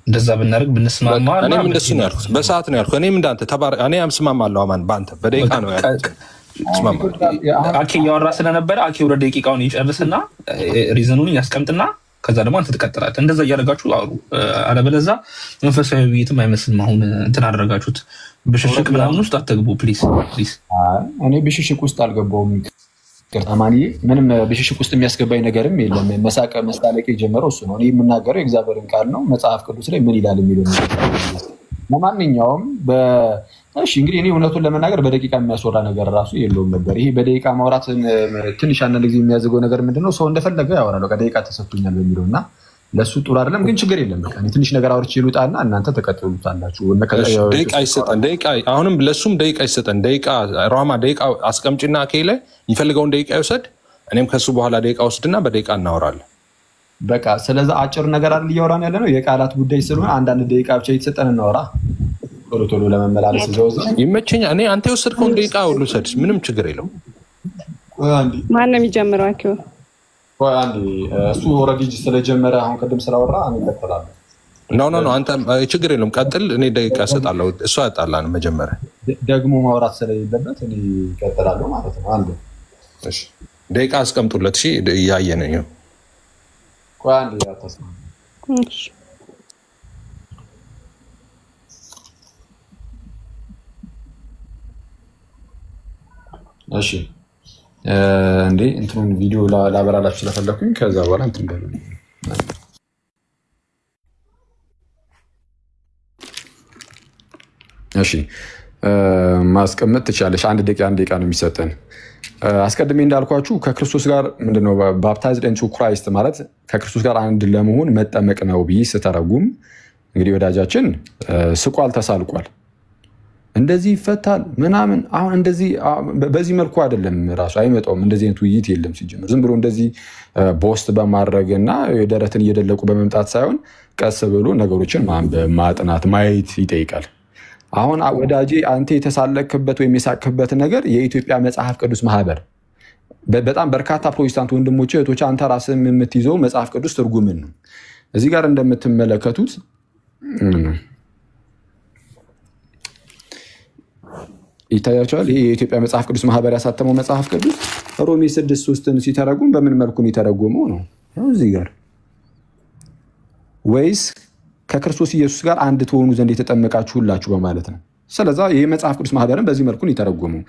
እንደዛ ብናደርግ ብንስማማ እኔም እንደሱ ነው ያልኩት። በሰዓት ነው ያልኩት። እኔም እንዳንተ እኔ አምስማማለሁ። አማን ባንተ በደቂቃ ነው ያልኩት። አኬ ያወራ ስለነበረ አኬ 2 ደቂቃውን ይጨርስና ሪዝኑን ያስቀምጥና ከዛ ደግሞ አንተ ትቀጥላለህ። እንደዛ እያደረጋችሁ አውሩ። አለበለዚያ መንፈሳዊ ውይይትም አይመስልም። አሁን እንትን አደረጋችሁት። ብሽሽቅ ምናምን ውስጥ አትግቡ ፕሊዝ። እኔ ብሽሽቅ ውስጥ አልገባሁም። አማኒ ምንም ብሽሽቅ ውስጥ የሚያስገባኝ ነገርም የለም። መሳለቅ የጀመረው እሱ ነው። እኔ የምናገረው የእግዚአብሔርን ቃል ነው። መጽሐፍ ቅዱስ ላይ ምን ይላል የሚለው ለማንኛውም እሺ እንግዲህ እኔ እውነቱን ለመናገር በደቂቃ የሚያስወራ ነገር ራሱ የለውም ነበር። ይሄ በደቂቃ ማውራት ትንሽ አንዳንድ ጊዜ የሚያዝገው ነገር ምንድነው? ሰው እንደፈለገ ያወራል። በቃ ደቂቃ ተሰጥቶኛል በሚለውና ለሱ ጥሩ አይደለም። ግን ችግር የለም። በቃ ትንሽ ነገር አውርቼ ይሉጣና እናንተ ተቀጥሉታላችሁ። ደቂቃ ይሰጠን። ደቂቃ አሁንም ለሱም ደቂቃ ይሰጠን። ደቂቃ ራማ ደቂቃ አስቀምጪና ከይለ ይፈልገውን ደቂቃ ይወሰድ። እኔም ከሱ በኋላ ደቂቃ ወስድና በደቂቃ እናወራለን። በቃ ስለዚህ አጭር ነገር አይደል እያወራን ያለ ነው። የቃላት ጉዳይ ስለሆነ አንዳንድ ደቂቃ ብቻ ይተሰጠን እናወራ። ቶሎ ለመመላለስ ዘውዝ ይመቸኛል። እኔ አንተ የወሰድከውን ደቂቃ ሁሉ ሰድ ምንም ችግር የለውም። ማን ነው የሚጀምረው? አኪው አንዴ እሱ ኦልሬዲ ስለጀመረ አሁን ቅድም ስላወራ እኔ እቀጥላለሁ። ኖ አንተ ችግር የለውም ቀጥል። እኔ ደቂቃ እሰጣለሁ። እሱ ያጣላን መጀመሪያ ደግሞ ማውራት ስለሌለበት እኔ እቀጥላለሁ ማለት ነው። አንዴ እሺ ደቂቃ አስቀምጡለት። እሺ እያየን ነው። ቆይ አንዴ ያተስማ እሺ እሺ እንዴ እንትኑን ቪዲዮ ላበራላችሁ ስለፈለኩኝ ከዛ በኋላ እንትን በሉ። እሺ ማስቀመጥ ትችላለሽ። 1 ደቂቃ ነው የሚሰጠን። አስቀድሜ እንዳልኳችሁ ከክርስቶስ ጋር ምንድነው ባፕታይዝድ ኢንቱ ክራይስት ማለት ከክርስቶስ ጋር አንድ ለመሆን መጠመቅ ነው ብዬ ስተረጉም እንግዲህ ወዳጃችን ስቋል፣ ተሳልቋል፣ እንደዚህ ይፈታል ምናምን። አሁን እንደዚህ በዚህ መልኩ አይደለም ራሱ አይመጣውም። እንደዚህ አይነት ውይይት የለም ሲጀምር። ዝም ብሎ እንደዚህ ቦስት በማድረግና የደረትን እየደለቁ በመምጣት ሳይሆን ቀስ ብሎ ነገሮችን ማንበብ፣ ማጥናት፣ ማየት ይጠይቃል። አሁን ወዳጄ አንተ የተሳለክበት ወይም የሳቅክበት ነገር የኢትዮጵያ መጽሐፍ ቅዱስ ማህበር በጣም በርካታ ፕሮቴስታንት ወንድሞቼ እህቶቼ አንተ ራስህ የምትይዘው መጽሐፍ ቅዱስ ትርጉምን ነው። እዚህ ጋር እንደምትመለከቱት ይታያቸዋል። ይሄ የኢትዮጵያ መጽሐፍ ቅዱስ ማህበር ያሳተመው መጽሐፍ ቅዱስ ሮሜ 6:3ን ሲተረጉም በምን መልኩ ነው የተረጎመው ነው እዚህ ጋር ወይስ ከክርስቶስ ኢየሱስ ጋር አንድ ትሆኑ ዘንድ የተጠመቃችሁ ሁላችሁ በማለት ነው። ስለዚህ ይሄ መጽሐፍ ቅዱስ ማህበርን በዚህ መልኩ ነው የተረጎመው።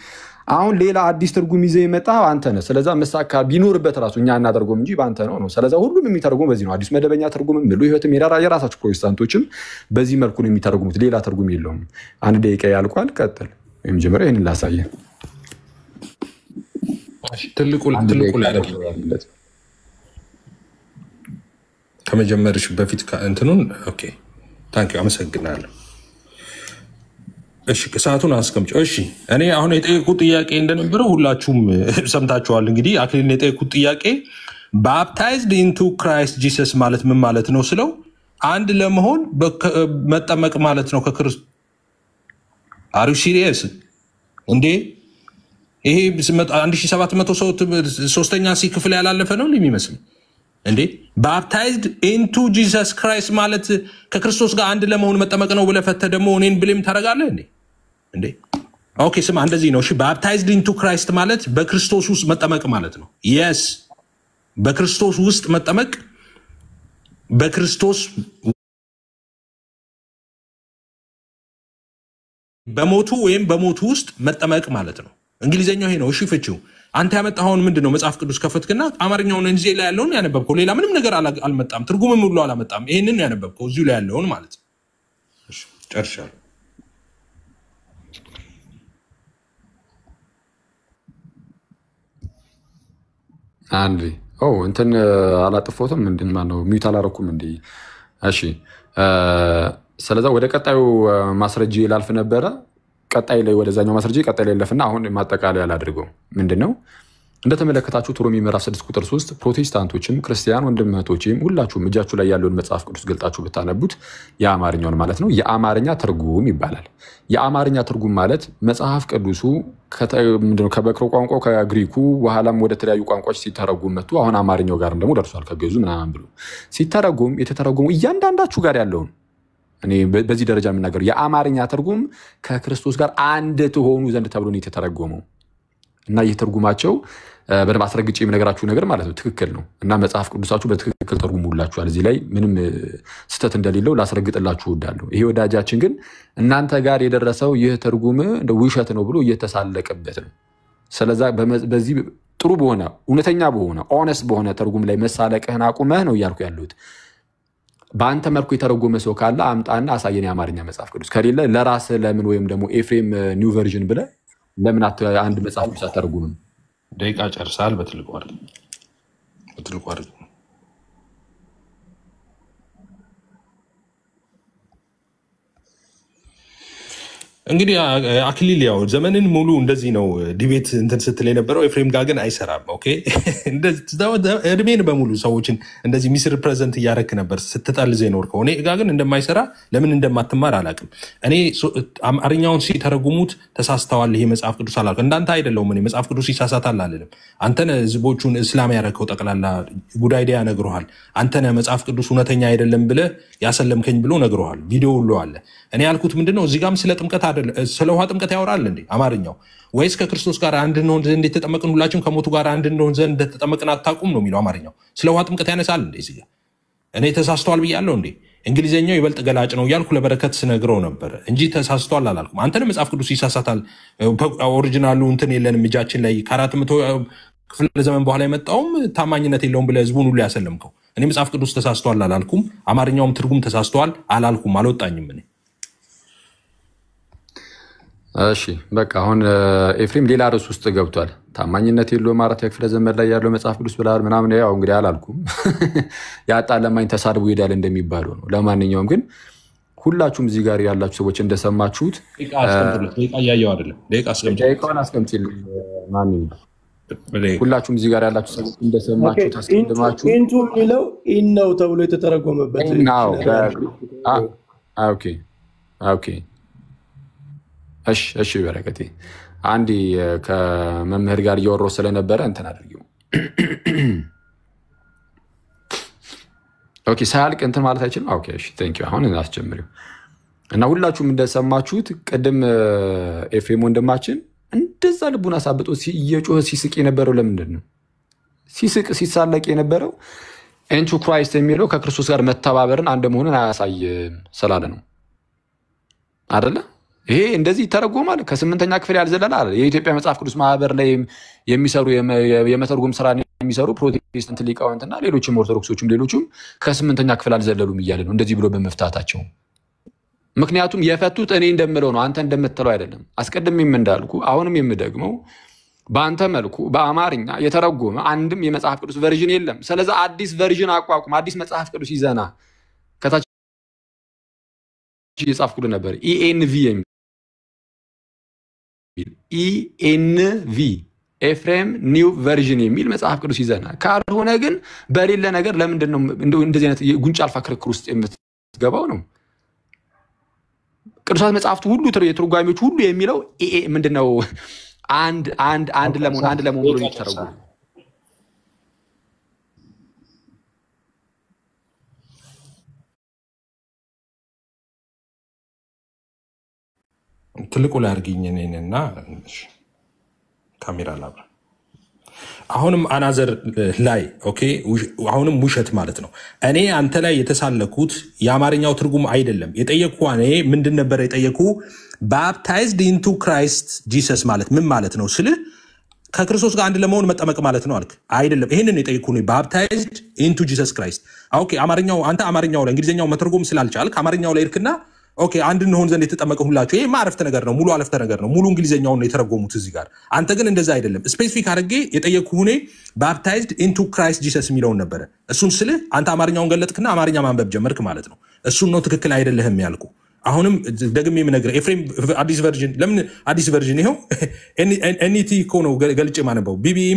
አሁን ሌላ አዲስ ትርጉም ይዘህ የመጣው አንተ ነህ። ስለዚህ መሳካ ቢኖርበት ራሱ እኛ እናደርገውም እንጂ በአንተ ነው። ስለዚህ ሁሉም የሚተረጎመው በዚህ ነው። አዲስ መደበኛ ትርጉም ምሉ ህይወትም የራሳችሁ ፕሮቴስታንቶችም በዚህ መልኩ ነው የሚተረጉሙት። ሌላ ትርጉም የለውም። 1 ደቂቃ ያልቋል። ቀጥል ወይም ጀምረ ይሄንን ላሳየህ። ትልቁ ላይ አይደለም ከመጀመርሽ በፊት እንትኑን ኦኬ ታንክ ዩ አመሰግናለሁ። እሺ ሰዓቱን አስቀምጪው። እሺ እኔ አሁን የጠየቁት ጥያቄ እንደነበረው ሁላችሁም ሰምታችኋል። እንግዲህ አክሊልን የጠየቁት ጥያቄ ባፕታይዝድ ኢንቱ ክራይስት ጂሰስ ማለት ምን ማለት ነው ስለው አንድ ለመሆን መጠመቅ ማለት ነው ከክርስቶስ። አር ዩ ሲሪየስ እንዴ? ይሄ 1700 ሰው 3ኛ ሲ ክፍል ያላለፈ ነው የሚመስል እንዴ ባፕታይዝድ ኢንቱ ጂሰስ ክራይስት ማለት ከክርስቶስ ጋር አንድ ለመሆን መጠመቅ ነው ብለህ ፈተህ ደግሞ እኔን ብሌም ታደርጋለህ እንዴ? ኦኬ ስማ፣ እንደዚህ ነው። እሺ ባፕታይዝድ ኢንቱ ክራይስት ማለት በክርስቶስ ውስጥ መጠመቅ ማለት ነው። የስ በክርስቶስ ውስጥ መጠመቅ በክርስቶስ በሞቱ ወይም በሞቱ ውስጥ መጠመቅ ማለት ነው። እንግሊዘኛው ይሄ ነው። እሺ ፍቺው አንተ ያመጣኸውን ምንድነው? መጽሐፍ ቅዱስ ከፈትክና አማርኛውን እንጂ ላይ ያለውን ያነበብከው ሌላ ምንም ነገር አልመጣም፣ ትርጉምም ሁሉ አላመጣም። ይሄንን ያነበብከው እዚሁ ላይ ያለውን ማለት ነው። እሺ ጨርሻለሁ። አንዴ እንትን አላጥፎትም ምንድን ማነው ሚውት አላረኩም እንዴ? እሺ ስለዛ ወደ ቀጣዩ ማስረጃ ላልፍ ነበረ። ቀጣይ ላይ ወደዛኛው ማስረጃ ቀጣይ ላይ ለፍና አሁን ማጠቃለያ ያላድርገው ምንድነው? እንደተመለከታችሁት ሮሜ ምዕራፍ 6 ቁጥር 3 ፕሮቴስታንቶችም ክርስቲያን ወንድም እህቶችም ሁላችሁም እጃችሁ ላይ ያለውን መጽሐፍ ቅዱስ ገልጣችሁ ብታነቡት የአማርኛውን ማለት ነው የአማርኛ ትርጉም ይባላል። የአማርኛ ትርጉም ማለት መጽሐፍ ቅዱሱ ምንድነው ከበክሮ ቋንቋ ከግሪኩ በኋላም ወደ ተለያዩ ቋንቋዎች ሲተረጉም መጥቶ አሁን አማርኛው ጋርም ደግሞ ደርሷል። ከገዙ ምናምን ብሎ ሲተረጉም የተተረጉሙ እያንዳንዳችሁ ጋር ያለውን እኔ በዚህ ደረጃ የምናገረው የአማርኛ ትርጉም ከክርስቶስ ጋር አንድ ትሆኑ ዘንድ ተብሎ ነው የተተረጎመው እና የተርጉማቸው በደንብ አስረግጬ የምነግራችሁ ነገር ማለት ነው ትክክል ነው እና መጽሐፍ ቅዱሳችሁ በትክክል ተርጉሙላችኋል። እዚህ ላይ ምንም ስህተት እንደሌለው ላስረግጥላችሁ እወዳለሁ። ይሄ ወዳጃችን ግን እናንተ ጋር የደረሰው ይህ ትርጉም እንደ ውሸት ነው ብሎ እየተሳለቀበት ነው። ስለዛ በዚህ ጥሩ በሆነ እውነተኛ በሆነ ኦነስት በሆነ ትርጉም ላይ መሳለቅህን አቁመህ ነው እያልኩ ያለሁት። በአንተ መልኩ የተረጎመ ሰው ካለ አምጣና አሳየን የአማርኛ መጽሐፍ ቅዱስ። ከሌለ ለራስህ ለምን ወይም ደግሞ ኤፍሬም ኒው ቨርዥን ብለህ ለምን አንድ መጽሐፍ ቅዱስ አተረጉምም? ደቂቃ ጨርሳል። በትልቁ አድርግ። እንግዲህ አክሊል ያው ዘመንን ሙሉ እንደዚህ ነው ዲቤት እንትን ስትል የነበረው። ኤፍሬም ጋር ግን አይሰራም። ኦኬ እድሜን በሙሉ ሰዎችን እንደዚህ ሚስ ሪፕሬዘንት እያደረክ ነበር ስትጠልዝ የኖርከው። እኔ ጋር ግን እንደማይሰራ ለምን እንደማትማር አላውቅም። እኔ አማርኛውን ሲተረጉሙት ተሳስተዋል ይሄ መጽሐፍ ቅዱስ አላልኩም። እንዳንተ አይደለሁም። እኔ መጽሐፍ ቅዱስ ይሳሳታል አልልም። አንተነ ህዝቦቹን እስላም ያደረከው ጠቅላላ ጉድ አይዲያ ነግሮሃል። አንተነ መጽሐፍ ቅዱስ እውነተኛ አይደለም ብለህ ያሰለምከኝ ብሎ ነግሮሃል። ቪዲዮ ሁሉ አለ። እኔ ያልኩት ምንድነው እዚህ ጋርም ስለ ጥምቀት ስለ ውሃ ጥምቀት ያወራል እንዴ አማርኛው? ወይስ ከክርስቶስ ጋር አንድ እንሆን ዘንድ የተጠመቅን ሁላችን ከሞቱ ጋር አንድ እንሆን ዘንድ እንደተጠመቅን አታውቁም ነው የሚለው አማርኛው። ስለ ውሃ ጥምቀት ያነሳል እንዴ? እዚህ እኔ ተሳስተዋል ብያለሁ እንዴ? እንግሊዝኛው ይበልጥ ገላጭ ነው እያልኩ ለበረከት ስነግረው ነበር እንጂ ተሳስተዋል አላልኩም። አንተንም መጽሐፍ ቅዱስ ይሳሳታል ኦሪጂናሉ እንትን የለንም እጃችን ላይ ከ400 ክፍለ ዘመን በኋላ የመጣውም ታማኝነት የለውም ብለህ ህዝቡን ሁሉ ያሰለምከው። እኔ መጽሐፍ ቅዱስ ተሳስተዋል አላልኩም። አማርኛውም ትርጉም ተሳስተዋል አላልኩም። አልወጣኝም እኔ። እሺ በቃ አሁን ኤፍሬም ሌላ ርዕስ ውስጥ ገብቷል። ታማኝነት የለውም አራት ክፍለ ዘመን ላይ ያለው መጽሐፍ ቅዱስ ብለሃል ምናምን። ያው እንግዲህ አላልኩም ያጣ ለማኝ ተሳድቦ ይሄዳል እንደሚባለው ነው። ለማንኛውም ግን ሁላችሁም እዚህ ጋር ያላችሁ ሰዎች እንደሰማችሁት ደቂቃውን አስቀምጪልኝ ማሚ። ሁላችሁም እዚህ ጋር ያላችሁ ሰዎች እንደሰማችሁት አስቀምጣችሁ ኢንቱ የሚለው ኢን ነው ተብሎ የተተረጎመበት ኦኬ እሺ በረከቴ አንዴ ከመምህር ጋር እያወራሁ ስለነበረ እንትን አድርጊው። ኦኬ ሳያልቅ እንትን ማለት አይችልም። ኦኬ እሺ ቴንክ ዩ። አሁን አስጀምሪው እና ሁላችሁም እንደሰማችሁት ቅድም ኤፍሬም ወንድማችን እንደዛ ልቡን አሳብጦ እየጮኸ ሲስቅ የነበረው ለምንድን ነው? ሲሳለቅ የነበረው ኢንቱ ክራይስት የሚለው ከክርስቶስ ጋር መተባበርን አንድ መሆንን አያሳይም ስላለ ነው አይደለ? ይሄ እንደዚህ ይተረጎማል። ከ8ኛ ክፍል ያልዘለለ አለ። የኢትዮጵያ መጽሐፍ ቅዱስ ማህበር ላይ የሚሰሩ የመተርጎም ስራ የሚሰሩ ፕሮቴስታንት ሊቃውንትና ሌሎችም ኦርቶዶክሶችም ሌሎችም ከ8ኛ ክፍል አልዘለሉም እያለ ነው እንደዚህ ብሎ በመፍታታቸው። ምክንያቱም የፈቱት እኔ እንደምለው ነው፣ አንተ እንደምትለው አይደለም። አስቀድሜም እንዳልኩ አሁንም የምደግመው በአንተ መልኩ በአማርኛ የተረጎመ አንድም የመጽሐፍ ቅዱስ ቨርዥን የለም። ስለዚህ አዲስ ቨርዥን አቋቁም፣ አዲስ መጽሐፍ ቅዱስ ይዘና ከታች የጻፍኩልህ ነበር ኢኤንቪ ኢኤንቪ ኤፍሬም ኒው ቨርዥን የሚል መጽሐፍ ቅዱስ ይዘና። ካልሆነ ግን በሌለ ነገር ለምንድን ነው እንደዚህ አይነት ጉንጭ አልፋ ክርክር ውስጥ የምትገባው ነው? ቅዱሳት መጽሐፍቱ ሁሉ የትርጓሜዎች ሁሉ የሚለው ምንድነው? አንድ ለመሆን ብሎ የሚተረጉም ትልቁ ላይ አድርጊኝ እኔንና ካሜራ ላብራ። አሁንም አናዘር ላይ ኦኬ፣ አሁንም ውሸት ማለት ነው። እኔ አንተ ላይ የተሳለኩት የአማርኛው ትርጉም አይደለም። የጠየቅኩ እኔ ምንድን ነበር የጠየቅኩ? ባፕታይዝድ ኢንቱ ክራይስት ጂሰስ ማለት ምን ማለት ነው ስልህ ከክርስቶስ ጋር አንድ ለመሆን መጠመቅ ማለት ነው አልክ። አይደለም፣ ይሄንን የጠየቅኩ ነው። ባፕታይዝድ ኢንቱ ጂሰስ ክራይስት። ኦኬ፣ አማርኛው አንተ አማርኛው ላይ እንግሊዝኛው መተርጎም ስላልቻልክ አማርኛው ላይ እርክና ኦኬ አንድ እንሆን ዘንድ የተጠመቀ ሁላችሁ። ይሄ ማረፍተ ነገር ነው፣ ሙሉ አለፍተ ነገር ነው። ሙሉ እንግሊዝኛውን ነው የተረጎሙት እዚህ ጋር። አንተ ግን እንደዛ አይደለም። ስፔሲፊክ አድርጌ የጠየቅኩህ እኔ ባፕታይዝድ ኢንቱ ክራይስት ጂሰስ የሚለውን ነበረ። እሱን ስልህ አንተ አማርኛውን ገለጥክና አማርኛ ማንበብ ጀመርክ ማለት ነው። እሱን ነው ትክክል አይደለህም ያልኩ። አሁንም ደግሜ የምነግርህ ኤፍሬም አዲስ ቨርዥን፣ ለምን አዲስ ቨርዥን? ይኸው ኤንቲ እኮ ነው ገልጬ ማነበው። ቢቢኢ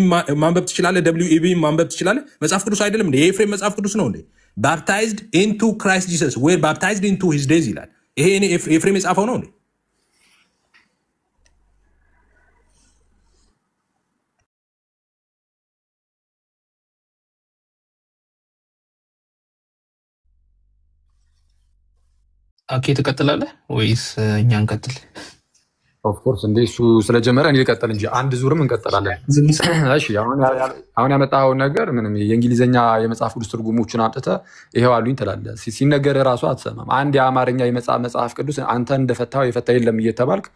ማንበብ ትችላለህ፣ ደብሊው ኢቢ ማንበብ ትችላለህ። መጽሐፍ ቅዱስ አይደለም እንዴ? የኤፍሬም መጽሐፍ ቅዱስ ነው እንዴ? ባፕታይዝድ ኢንቱ ክራይስት ጂሰስ ዌር ባፕታይዝድ ኢንቱ ሂዝ ዴዝ ይላል። ይሄ እኔ ኤፍሬም የጻፈው ነው እንዴ? አኬ ትቀጥላለህ ወይስ እኛ እንቀጥል? ኦፍኮርስ እንደ እሱ ስለጀመረ እኔ ልቀጥል እንጂ አንድ ዙርም እንቀጥላለን። እሺ አሁን ያመጣኸውን ነገር ምንም የእንግሊዝኛ የመጽሐፍ ቅዱስ ትርጉሞችን አምጥተህ ይሄው አሉኝ ትላለህ። ሲነገር ራሱ አትሰማም። አንድ የአማርኛ መጽሐፍ ቅዱስ አንተ እንደፈታው የፈታ የለም እየተባልክ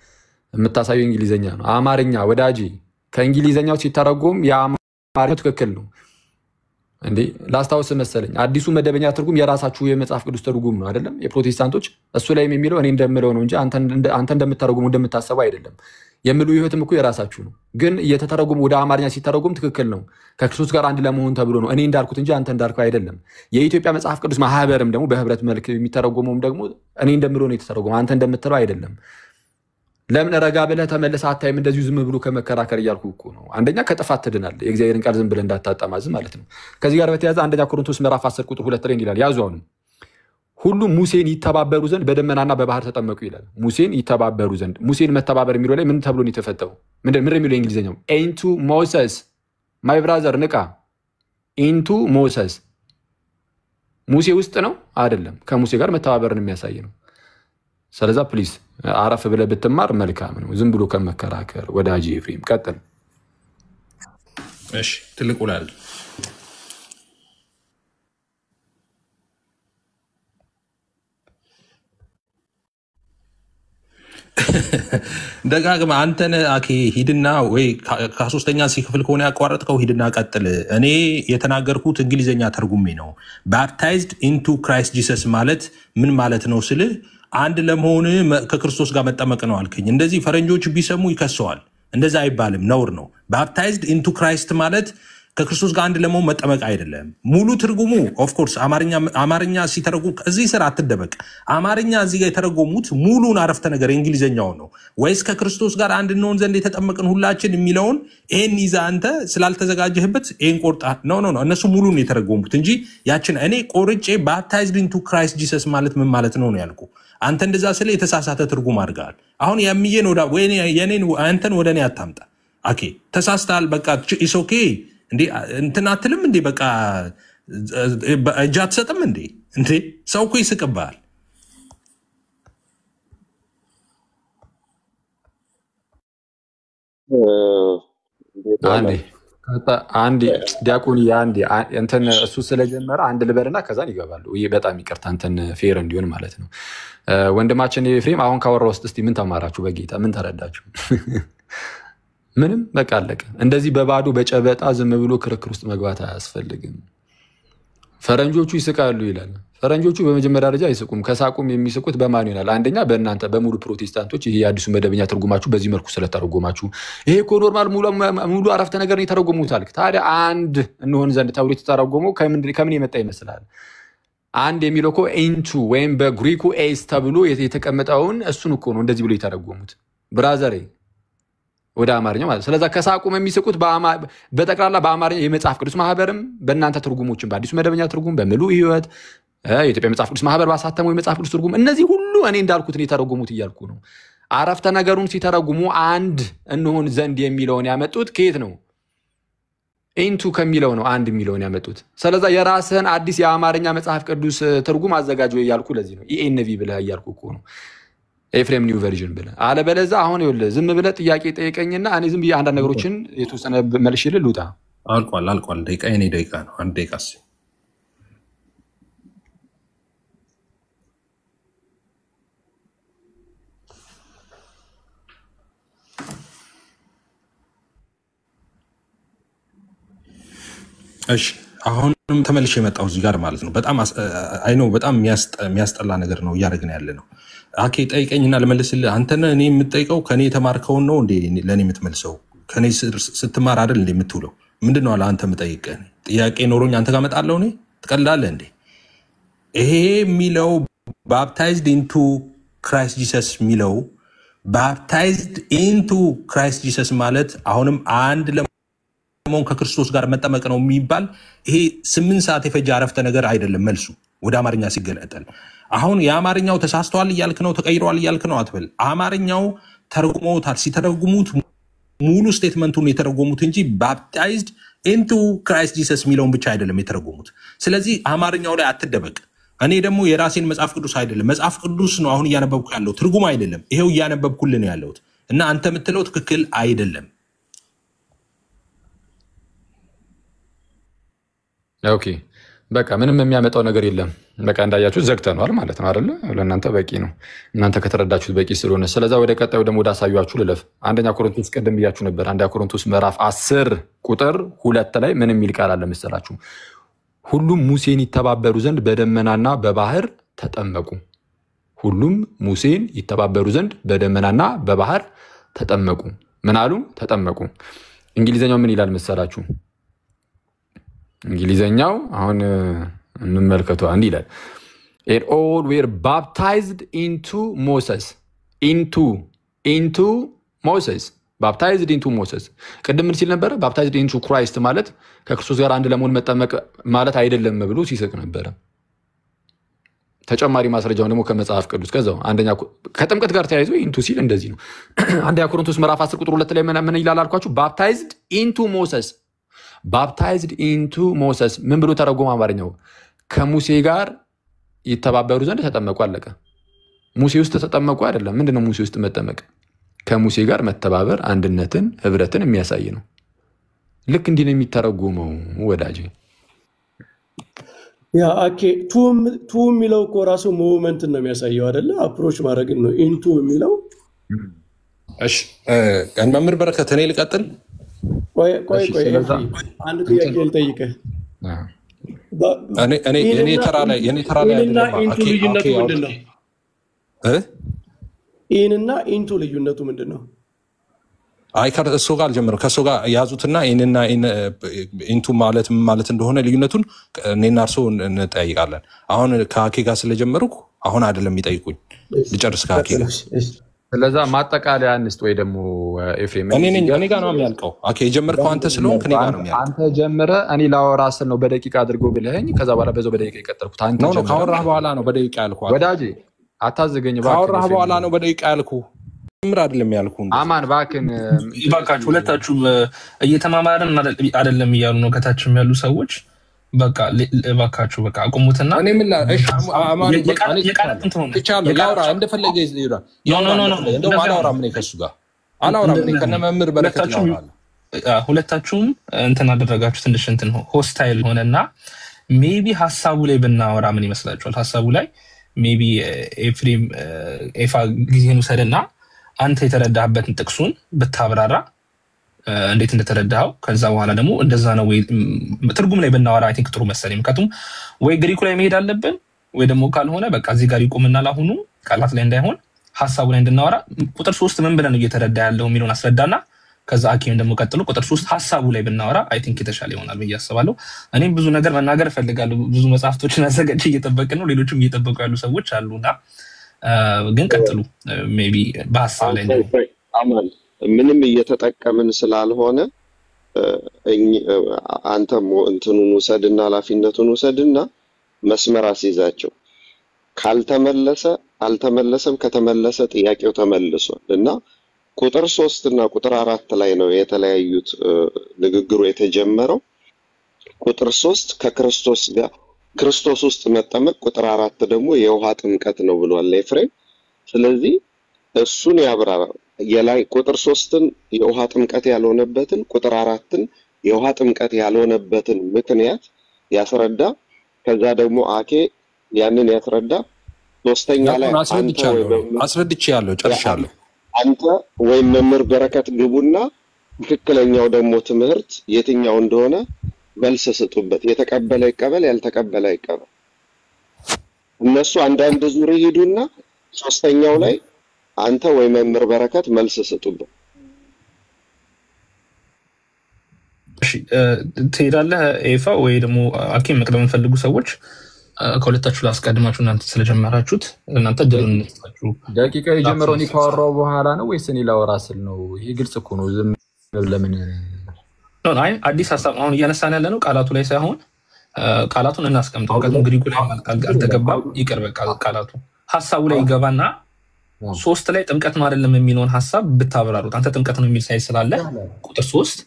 የምታሳየው እንግሊዝኛ ነው። አማርኛ ወዳጄ ከእንግሊዝኛው ሲተረጎም የአማርኛው ትክክል ነው እንዴ? ላስታውስ መሰለኝ አዲሱ መደበኛ ትርጉም የራሳችሁ የመጽሐፍ ቅዱስ ትርጉም ነው አይደለም? የፕሮቴስታንቶች እሱ ላይም የሚለው እኔ እንደምለው ነው እንጂ አንተ እንደምታረጉሙ እንደምታሰበው አይደለም። የሚሉ ህይወትም እኮ የራሳችሁ ነው። ግን እየተተረጎሙ ወደ አማርኛ ሲተረጎም ትክክል ነው። ከክርስቶስ ጋር አንድ ለመሆን ተብሎ ነው እኔ እንዳልኩት እንጂ አንተ እንዳልከው አይደለም። የኢትዮጵያ መጽሐፍ ቅዱስ ማህበርም ደግሞ በህብረት መልክ የሚተረጎመውም ደግሞ እኔ እንደምለው ነው የተተረጎመው፣ አንተ እንደምትለው አይደለም። ለምን ረጋ ብለህ ተመለሰ አታይም? እንደዚሁ ዝም ብሎ ከመከራከር እያልኩ እኮ ነው። አንደኛ ከጥፋት ትድናለህ፣ የእግዚአብሔርን ቃል ዝም ብለህ እንዳታጣማዝ ማለት ነው። ከዚህ ጋር በተያያዘ አንደኛ ቆሮንቶስ ምዕራፍ 10 ቁጥር 2 ላይ ይላል፣ ያዙ አሁን ሁሉም ሙሴን ይተባበሩ ዘንድ በደመናና በባህር ተጠመቁ ይላል። ሙሴን ይተባበሩ ዘንድ፣ ሙሴን መተባበር የሚለው ላይ ምን ተብሎ ነው የተፈጠው? ምን የሚለው እንግሊዝኛው? ኢንቱ ሞሰስ ማይ ብራዘር ንቃ። ኢንቱ ሞሰስ ሙሴ ውስጥ ነው አይደለም፣ ከሙሴ ጋር መተባበርን የሚያሳይ ነው። ስለዛ ፕሊዝ አረፍ ብለህ ብትማር መልካም ነው፣ ዝም ብሎ ከመከራከር። ወዳጅ ኤፍሬም ቀጥል። እሺ ትልቁ ላይ ደጋግማ አንተን አኬ ሂድና ወይ ከሶስተኛ ሲክፍል ከሆነ ያቋረጥከው ሂድና ቀጥል። እኔ የተናገርኩት እንግሊዝኛ ተርጉሜ ነው። ባፕታይዝድ ኢንቱ ክራይስት ጂሰስ ማለት ምን ማለት ነው ስልህ አንድ ለመሆን ከክርስቶስ ጋር መጠመቅ ነው አልከኝ። እንደዚህ ፈረንጆች ቢሰሙ ይከሰዋል። እንደዛ አይባልም፣ ነውር ነው። ባፕታይዝድ ኢንቱ ክራይስት ማለት ከክርስቶስ ጋር አንድ ለመሆን መጠመቅ አይደለም። ሙሉ ትርጉሙ ኦፍኮርስ አማርኛ ሲተረጉም እዚህ ስራ አትደበቅ። አማርኛ እዚህ ጋር የተረጎሙት ሙሉን አረፍተ ነገር የእንግሊዝኛውን ነው። ወይስ ከክርስቶስ ጋር አንድ እንሆን ዘንድ የተጠመቅን ሁላችን የሚለውን ይህን ይዛ አንተ ስላልተዘጋጀህበት ይህን ቆርጣ ነው። እነሱ ሙሉን የተረጎሙት እንጂ ያችን እኔ ቆርጬ ባፕታይዝድ ኢንቱ ክራይስት ጂሰስ ማለት ምን ማለት ነው ያልኩ። አንተ እንደዛ ስለ የተሳሳተ ትርጉም አድርገሃል። አሁን ያምዬን አንተን ወደ እኔ አታምጣ። ኦኬ ተሳስተሃል፣ በቃ ኢስ ኦኬ እንዴ እንትን አትልም እንዴ? በቃ እጅ አትሰጥም እንዴ? እንዴ ሰው እኮ ይስቅብሃል። አንዴ ዲያቆን እንትን እሱ ስለጀመረ አንድ ልበልና ከዛን ይገባሉ። በጣም ይቅርታ እንትን ፌር እንዲሆን ማለት ነው። ወንድማችን ኤፍሬም አሁን ካወራ ውስጥ እስቲ ምን ተማራችሁ? በጌታ ምን ተረዳችሁ? ምንም በቃ አለቀ። እንደዚህ በባዶ በጨበጣ ዝም ብሎ ክርክር ውስጥ መግባት አያስፈልግም። ፈረንጆቹ ይስቃሉ ይላል። ፈረንጆቹ በመጀመሪያ ደረጃ አይስቁም። ከሳቁም የሚስቁት በማን ይሆናል? አንደኛ በእናንተ በሙሉ ፕሮቴስታንቶች፣ ይሄ የአዲሱ መደበኛ ትርጉማችሁ በዚህ መልኩ ስለተረጎማችሁ፣ ይሄ እኮ ኖርማል ሙሉ አረፍተ ነገር ነው የተረጎሙታል። ታዲያ አንድ እንሆን ዘንድ ተብሎ የተተረጎመው ከምን የመጣ ይመስላል? አንድ የሚለው እኮ ኢንቱ ወይም በግሪኩ ኤስ ተብሎ የተቀመጠውን እሱን እኮ ነው እንደዚህ ብሎ የተረጎሙት ብራዘሬ ወደ አማርኛ ማለት። ስለዛ ከሳቁም የሚስቁት በጠቅላላ በአማርኛ የመጽሐፍ ቅዱስ ማህበርም በእናንተ ትርጉሞችን በአዲሱ መደበኛ ትርጉም በምሉ ህይወት የኢትዮጵያ መጽሐፍ ቅዱስ ማህበር ባሳተመው የመጽሐፍ ቅዱስ ትርጉም እነዚህ ሁሉ እኔ እንዳልኩት ነው የተረጎሙት እያልኩ ነው። አረፍተ ነገሩን ሲተረጉሙ አንድ እንሆን ዘንድ የሚለውን ያመጡት ከየት ነው? ኢንቱ ከሚለው ነው አንድ የሚለውን ያመጡት። ስለዛ የራስህን አዲስ የአማርኛ መጽሐፍ ቅዱስ ትርጉም አዘጋጅ እያልኩ ለዚህ ነው ኢኤንቪ ብለህ እያልኩ እኮ ነው። ኤፍሬም ኒው ቨርዥን ብለህ አለበለዚያ አሁን ይኸውልህ ዝም ብለህ ጥያቄ ጠይቀኝና እኔ ዝም ብዬ አንዳንድ ነገሮችን የተወሰነ መልሼልህ ልውጣ። አልቋል። ደቂቃ የኔ ደቂቃ ነው። አንድ ደቂቃ እሺ አሁንም ተመልሼ የመጣው እዚህ ጋር ማለት ነው። በጣም በጣም የሚያስጠላ ነገር ነው እያደረግን ያለ ነው። አኬ ጠይቀኝና ልመልስልህ። አንተን እኔ የምጠይቀው ከኔ የተማርከውን ነው እንዴ ለኔ የምትመልሰው? ከኔ ስትማር አይደል እንዴ የምትውለው? ምንድነው አለ አንተ የምጠይቀኝ ጥያቄ ኖሮኝ አንተ ጋር መጣለው እኔ ትቀልዳለህ እንዴ? ይሄ የሚለው ባፕታይዝድ ኢንቱ ክራይስት ጂሰስ የሚለው ባፕታይዝድ ኢንቱ ክራይስት ጂሰስ ማለት አሁንም አንድ ለመሆን ከክርስቶስ ጋር መጠመቅ ነው የሚባል ይሄ 8 ሰዓት የፈጀ አረፍተ ነገር አይደለም። መልሱ ወደ አማርኛ ሲገለጠል አሁን የአማርኛው ተሳስተዋል እያልክ ነው ተቀይሯል እያልክ ነው አትበል። አማርኛው ተርጉሞታል። ሲተረጉሙት ሙሉ ስቴትመንቱን የተረጎሙት እንጂ ባፕታይዝድ ኢንቱ ክራይስት ጂሰስ የሚለውን ብቻ አይደለም የተረጎሙት። ስለዚህ አማርኛው ላይ አትደበቅ። እኔ ደግሞ የራሴን መጽሐፍ ቅዱስ አይደለም መጽሐፍ ቅዱስ ነው አሁን እያነበብኩ ያለው ትርጉም አይደለም። ይሄው እያነበብኩልህ ነው ያለሁት እና አንተ የምትለው ትክክል አይደለም። ኦኬ በቃ ምንም የሚያመጣው ነገር የለም። በቃ እንዳያችሁ ዘግተናል ማለት ነው አይደለ? ለእናንተ በቂ ነው። እናንተ ከተረዳችሁት በቂ ስለሆነ ስለዛ ወደ ቀጣዩ ደግሞ ወደ አሳያችሁ ልለፍ። አንደኛ ቆሮንቶስ ቀደም ብያችሁ ነበር። አንደኛ ቆሮንቶስ ምዕራፍ 10 ቁጥር 2 ላይ ምን የሚል ቃል አለ መሰላችሁ? ሁሉም ሙሴን ይተባበሩ ዘንድ በደመናና በባህር ተጠመቁ። ሁሉም ሙሴን ይተባበሩ ዘንድ በደመናና በባህር ተጠመቁ። ምን አሉ? ተጠመቁ። እንግሊዘኛው ምን ይላል መሰላችሁ? እንግሊዘኛው አሁን እንመልከቱ። አንድ ይላል and all were baptized into Moses into Moses baptized into Moses። ቅድም ምን ሲል ነበር? baptized into Christ ማለት ከክርስቶስ ጋር አንድ ለመሆን መጠመቅ ማለት አይደለም ብሎ ሲሰቅ ነበር። ተጨማሪ ማስረጃውን ደግሞ ከመጽሐፍ ቅዱስ ከዛው አንደኛ ከጥምቀት ጋር ተያይዞ ኢንቱ ሲል እንደዚህ ነው። አንደኛ ቆሮንቶስ ምዕራፍ 10 ቁጥር 2 ላይ ምን ይላል አልኳችሁ? baptized into Moses baptized into Moses ምን ብሎ ተረጎመ አማርኛው? ከሙሴ ጋር ይተባበሩ ዘንድ ተጠመቁ አለቀ። ሙሴ ውስጥ ተጠመቁ አይደለም። ምንድነው ሙሴ ውስጥ መጠመቅ? ከሙሴ ጋር መተባበር አንድነትን ህብረትን የሚያሳይ ነው። ልክ እንዲህ ነው የሚተረጎመው ወዳጄ። ያ ኦኬ ቱ የሚለው እኮ ራሱ ሙቭመንት ነው የሚያሳየው አይደለ? አፕሮች ማድረግ ነው ኢንቱ የሚለው። እሺ መምህር በረከት እኔ ልቀጥል። ቆይ አንድ ጥያቄ ልጠይቅህ። እኔ ተራ ላይ እና ኢንቱ ልዩነቱ ምንድነው? ኢንና ኢንቱ ልዩነቱ ምንድነው? አይ ከእሱ ጋር አልጀምርም። ከእሱ ጋር ያዙትና ኢንና ኢንቱ ማለት እንደሆነ ልዩነቱን እኔና እርሶ እንጠያይቃለን። አሁን ከአኬ ጋር ስለጀመርኩ አሁን አይደለም የሚጠይቁኝ። ልጨርስ ከአኬ ጋር። ስለዛ ማጠቃለያ አንስት ወይ ደግሞ ኤፍሬም እኔ ጋር ነው የሚያልቀው። አኬ የጀመርከው አንተ ስለሆንክ እኔ ጋር ነው የሚያልቀው። አንተ ጀምረህ እኔ ላወራ ስል ነው በደቂቃ አድርጎ ብለኸኝ ከዛ በኋላ በዛው በደቂቃ ይቀጥልኩት። አንተ ነው ካወራህ በኋላ ነው በደቂቃ ያልኩህ። ወዳጄ አታዘገኝ ባክ። ካወራህ በኋላ ነው በደቂቃ ያልኩህ። ምር አይደለም ያልኩህ። አማን ባክን ይባካችሁ። ሁለታችሁ እየተማማርን አይደለም እያሉ ነው ከታችም ያሉ ሰዎች። በቃ ባካችሁ በቃ አቁሙትና እኔ ምን እሺ አማን ይቻላል ያወራ እንደፈለገ ይይራል። እንደው አላወራም እኔ ከሱ ጋር አላወራም እኔ ከነ መምህር በረከት ነው። ሁለታችሁም እንትን አደረጋችሁ ትንሽ እንትን ሆስታይል ሆነና ሜቢ ሐሳቡ ላይ ብናወራ ምን ይመስላችኋል? ሐሳቡ ላይ ሜቢ ኤፍሬም ኤፋ ጊዜን ውሰድና አንተ የተረዳህበትን ጥቅሱን ብታብራራ እንዴት እንደተረዳኸው ከዛ በኋላ ደግሞ እንደዛ ነው ወይ ትርጉም ላይ ብናወራ አይ ቲንክ ጥሩ መሰለኝ። ምክንያቱም ወይ ግሪኩ ላይ መሄድ አለብን ወይ ደግሞ ካልሆነ በቃ እዚህ ጋር ይቆምና ለአሁኑ ቃላት ላይ እንዳይሆን ሐሳቡ ላይ እንድናወራ ቁጥር 3 ምን ብለን እየተረዳ ያለው የሚለውን አስረዳና ከዛ አኬም ደግሞ ቀጥሎ ቁጥር 3 ሐሳቡ ላይ ብናወራ አይ ቲንክ የተሻለ ይሆናል ብዬ አስባለሁ። እኔም ብዙ ነገር መናገር እፈልጋለሁ። ብዙ መጽሐፍቶችን አዘጋጅ እየጠበቅን ነው። ሌሎችም እየጠበቁ ያሉ ሰዎች አሉና ግን ቀጥሉ ሜቢ በሐሳብ ላይ ነው። አማን ምንም እየተጠቀምን ስላልሆነ አንተም እንትኑን ውሰድና ኃላፊነቱን ውሰድና መስመር አስይዛቸው። ካልተመለሰ አልተመለሰም፣ ከተመለሰ ጥያቄው ተመልሷል እና ቁጥር 3 እና ቁጥር 4 ላይ ነው የተለያዩት ንግግሩ የተጀመረው። ቁጥር 3 ከክርስቶስ ጋር ክርስቶስ ውስጥ መጠመቅ፣ ቁጥር 4 ደግሞ የውሃ ጥምቀት ነው ብሏል ኤፍሬም። ስለዚህ እሱን ያብራራ። የላይ ቁጥር 3ን የውሃ ጥምቀት ያልሆነበትን ቁጥር 4ን የውሃ ጥምቀት ያልሆነበትን ምክንያት ያስረዳ። ከዛ ደግሞ አኬ ያንን ያስረዳ። ሶስተኛ ላይ አስረድቻለሁ፣ ጨርሻለሁ። አንተ ወይም መምህር በረከት ግቡና ትክክለኛው ደግሞ ትምህርት የትኛው እንደሆነ መልስ ስጡበት። የተቀበለ ይቀበል፣ ያልተቀበለ ይቀበል። እነሱ አንዳንድ ዙር ይሄዱና ሶስተኛው ላይ አንተ ወይ መምህር በረከት መልስ ስጡበት። እሺ ትሄዳለህ ኤፋ ወይ ደግሞ አኪም መቅደም ፈልጉ ሰዎች ከሁለታችሁ ላስቀድማችሁ እናንተ ስለጀመራችሁት እናንተ ድል እንስጣችሁ። ደቂቃ የጀመረው እኔ ካወራው በኋላ ነው ወይስ እኔ ላወራ ስል ነው? ይሄ ግልጽ እኮ ነው። ዝም ለምን ነው? አይ አዲስ ሀሳብ አሁን እያነሳን ያለ ነው ቃላቱ ላይ ሳይሆን ቃላቱን እናስቀምጠው። እንግዲህ ጉዳይ አልተገባም፣ ይቅር በቃ ቃላቱ ሀሳቡ ላይ ይገባና 3 ላይ ጥምቀት ነው አይደለም የሚለውን ሀሳብ ብታብራሩት። አንተ ጥምቀት ነው የሚል ሳይዝ ስላለ ቁጥር 3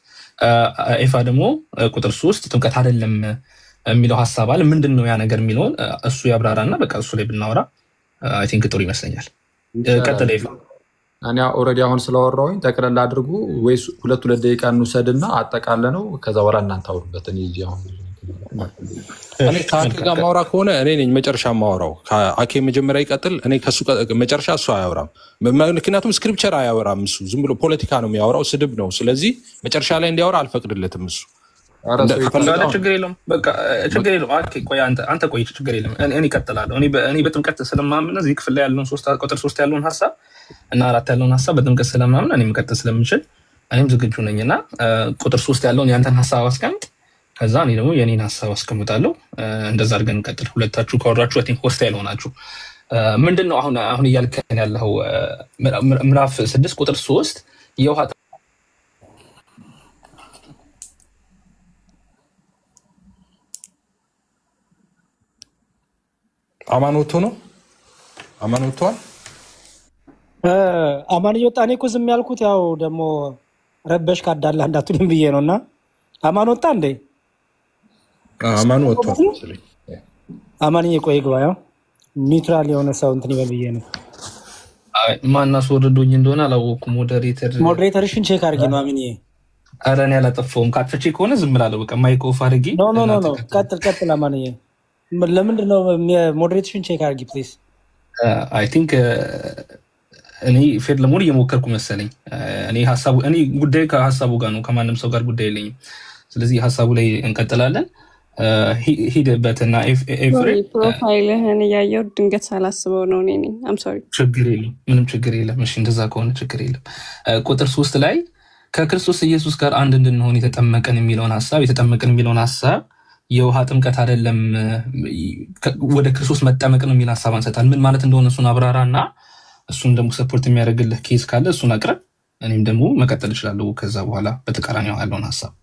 ኤፋ ደግሞ ቁጥር 3 ጥምቀት አይደለም የሚለው ሀሳብ አለ። ምንድነው ያ ነገር የሚለውን እሱ ያብራራና በቃ እሱ ላይ ብናወራ አይ ቲንክ ጥሩ ይመስለኛል። ቀጥል ኤፋ። እኔ ኦልሬዲ አሁን ስለወራሁኝ ጠቅለል አድርጉ ወይስ 2 ደቂቃ እንውሰድና አጠቃለ ነው ከዛ በኋላ እናንተ አውሩበት። እኔ እዚህ አሁን እኔ ከአኬ ጋር ማውራ ከሆነ እኔ ነኝ መጨረሻ ማውራው። አኬ መጀመሪያ ይቀጥል፣ እኔ ከሱ መጨረሻ እሱ አያወራም። ምክንያቱም ስክሪፕቸር አያወራም እሱ ዝም ብሎ ፖለቲካ ነው የሚያወራው፣ ስድብ ነው። ስለዚህ መጨረሻ ላይ እንዲያወራ አልፈቅድለትም። እሱ ችግር የለውም በቃ ችግር የለውም። አኬ ቆይ አንተ ቆይ ችግር የለም። እኔ እቀጥላለሁ። እኔ በጥምቀት ስለማምን እዚህ ክፍል ላይ ያለውን ቁጥር 3 ያለውን ሀሳብ እና 4 ያለውን ሀሳብ በጥምቀት ስለማምን እኔ መቀጠል ስለምችል እኔም ዝግጁ ነኝና ቁጥር 3 ያለውን ያንተን ሀሳብ አስቀምጥ፣ ከዛ እኔ ደግሞ የኔን ሀሳብ አስቀምጣለሁ። እንደዛ አድርገን እንቀጥል። ሁለታችሁ ካወራችሁ አይ ቲንክ ሆስታይል ሆናችሁ ምንድነው አሁን እያልከን ያለው ምዕራፍ 6 ቁጥር 3 የውሃ አማን ወጥቶ ነው? አማን ወጥቷል? አማን እየወጣ እኔ እኮ ዝም ያልኩት ያው ደግሞ ረበሽ ካዳላ እንዳትሉኝ ብዬ ነውና አማን ወጣ እንዴ? አማን ወጥቷል መሰለኝ። አማን እየቆየ ግባ ያው ኒውትራል የሆነ ሰው እንትን ይበል ብዬ ነው። አይ ማን አስወርዶኝ እንደሆነ አላወኩም። ሞዴሬተርሽን ቼክ አድርጊ ነው አሚን። ኧረ እኔ አላጠፋሁም። ካጥፍቼ ከሆነ ዝም እላለሁ። በቃ ማይክ ኦፍ አድርጊ። ኖ ቀጥል አማን። ለምንድን ነው ሞዴሬሽን ቼክ አድርጊ ፕሊዝ። አይ ቲንክ እኔ ፌር ለመሆን እየሞከርኩ መሰለኝ። እኔ ጉዳዩ ከሀሳቡ ጋር ነው፣ ከማንም ሰው ጋር ጉዳይ የለኝም። ስለዚህ ሀሳቡ ላይ እንቀጥላለን። ሂድበትና ፕሮፋይልህን እያየሁ ድንገት ሳላስበው ነው። እኔ አም ሶሪ። ችግር የለም፣ ምንም ችግር የለም። እሺ እንደዛ ከሆነ ችግር የለም። ቁጥር 3 ላይ ከክርስቶስ ኢየሱስ ጋር አንድ እንድንሆን የተጠመቀን የሚለውን ሀሳብ የውሃ ጥምቀት አይደለም ወደ ክርስቶስ መጠመቅ ነው የሚል ሀሳብ አንሰጣል። ምን ማለት እንደሆነ እሱን አብራራና እሱን ደግሞ ሰፖርት የሚያደርግልህ ኬስ ካለ እሱን አቅርብ። እኔም ደግሞ መቀጠል እችላለሁ ከዛ በኋላ በተቃራኒው ያለውን ሀሳብ።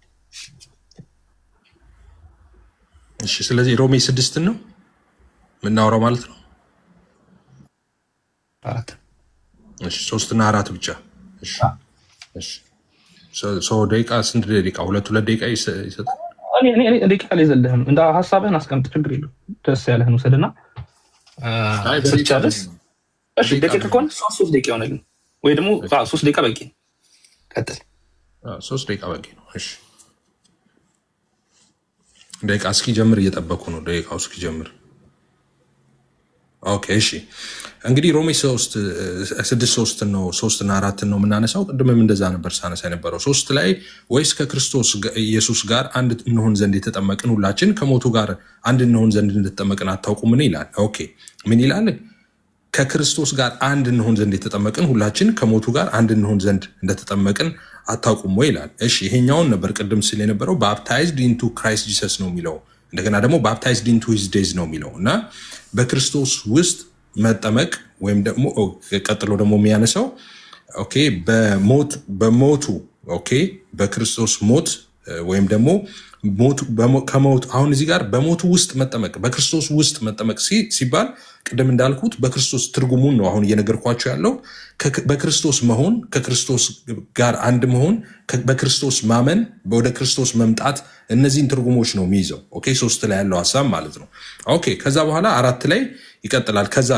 እሺ ስለዚህ ሮሜ 6 ነው የምናወራው ማለት ነው። 4 እሺ 3 እና 4 ብቻ። እሺ ሰው ደቂቃ ስንት ደቂቃ? 2 ደቂቃ ይሰጣል። እኔ ደቂቃ ላይ ዘለህም እንደ ሀሳብህን አስቀምጥ፣ ችግር የለውም። ደስ ያለህን ውሰድና ስጨርስ እሺ ደቂቃ ከሆነ 3 ደቂቃ ይሆናል ወይ ደግሞ 3 ደቂቃ በቂ። ቀጥል። 3 ደቂቃ በቂ ነው። እሺ ደቂቃ እስኪጀምር እየጠበኩ ነው። ደቂቃው እስኪጀምር። ኦኬ እሺ እንግዲህ ሮሜ 6 ነው 3 እና 4 ነው የምናነሳው። ቅድምም እንደዛ ነበር ሳነሳ የነበረው። 3 ላይ ወይስ ከክርስቶስ ኢየሱስ ጋር አንድ እንሆን ዘንድ የተጠመቅን ሁላችን ከሞቱ ጋር አንድ እንሆን ዘንድ እንደተጠመቅን አታውቁምን ይላል። ኦኬ ምን ይላል? ከክርስቶስ ጋር አንድ እንሆን ዘንድ የተጠመቅን ሁላችን ከሞቱ ጋር አንድ እንሆን ዘንድ እንደተጠመቅን አታውቁም ወይ ይላል። እሺ ይሄኛውን ነበር ቅድም ሲል የነበረው ባፕታይዝድ ኢንቱ ክራይስት ጂሰስ ነው የሚለው። እንደገና ደግሞ ባፕታይዝድ ኢንቱ ሂዝ ዴዝ ነው የሚለው እና በክርስቶስ ውስጥ መጠመቅ ወይም ደግሞ ቀጥሎ ደግሞ የሚያነሳው ኦኬ በሞቱ ኦኬ በክርስቶስ ሞት ወይም ደግሞ ከሞት አሁን እዚህ ጋር በሞቱ ውስጥ መጠመቅ በክርስቶስ ውስጥ መጠመቅ ሲባል ቅድም እንዳልኩት በክርስቶስ ትርጉሙን ነው አሁን እየነገርኳቸው ያለው። በክርስቶስ መሆን፣ ከክርስቶስ ጋር አንድ መሆን፣ በክርስቶስ ማመን፣ ወደ ክርስቶስ መምጣት፣ እነዚህን ትርጉሞች ነው የሚይዘው። ኦኬ 3 ላይ ያለው ሐሳብ ማለት ነው። ኦኬ ከዛ በኋላ 4 ላይ ይቀጥላል። ከዛ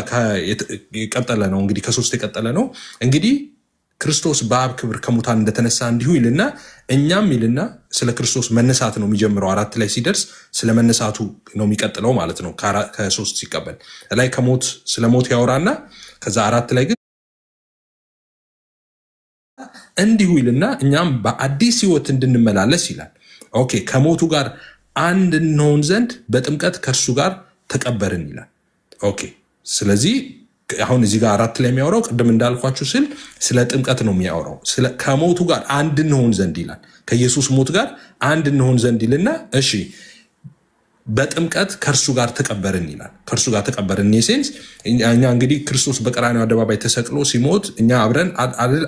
የቀጠለ ነው እንግዲህ ከ3 የቀጠለ ነው እንግዲህ ክርስቶስ በአብ ክብር ከሙታን እንደተነሳ እንዲሁ ይልና እኛም ይልና ስለ ክርስቶስ መነሳት ነው የሚጀምረው። 4 ላይ ሲደርስ ስለ መነሳቱ ነው የሚቀጥለው ማለት ነው። ከ3 ሲቀበል ላይ ከሞት ስለ ሞት ያወራና ከዛ 4 ላይ ግን እንዲሁ ይልና እኛም በአዲስ ሕይወት እንድንመላለስ ይላል። ኦኬ ከሞቱ ጋር አንድ እንሆን ዘንድ በጥምቀት ከእርሱ ጋር ተቀበርን ይላል። ኦኬ ስለዚህ አሁን እዚህ ጋር 4 ላይ የሚያወራው ቅድም እንዳልኳችሁ ስለ ጥምቀት ነው የሚያወራው። ከሞቱ ጋር አንድ እንሆን ዘንድ ይላል። ከኢየሱስ ሞት ጋር አንድ እንሆን ዘንድ ይልና እሺ በጥምቀት ከእርሱ ጋር ተቀበርን ይላል። ከእርሱ ጋር ተቀበርን ሴንስ እኛ እንግዲህ ክርስቶስ በቀራንዮ አደባባይ ተሰቅሎ ሲሞት እኛ አብረን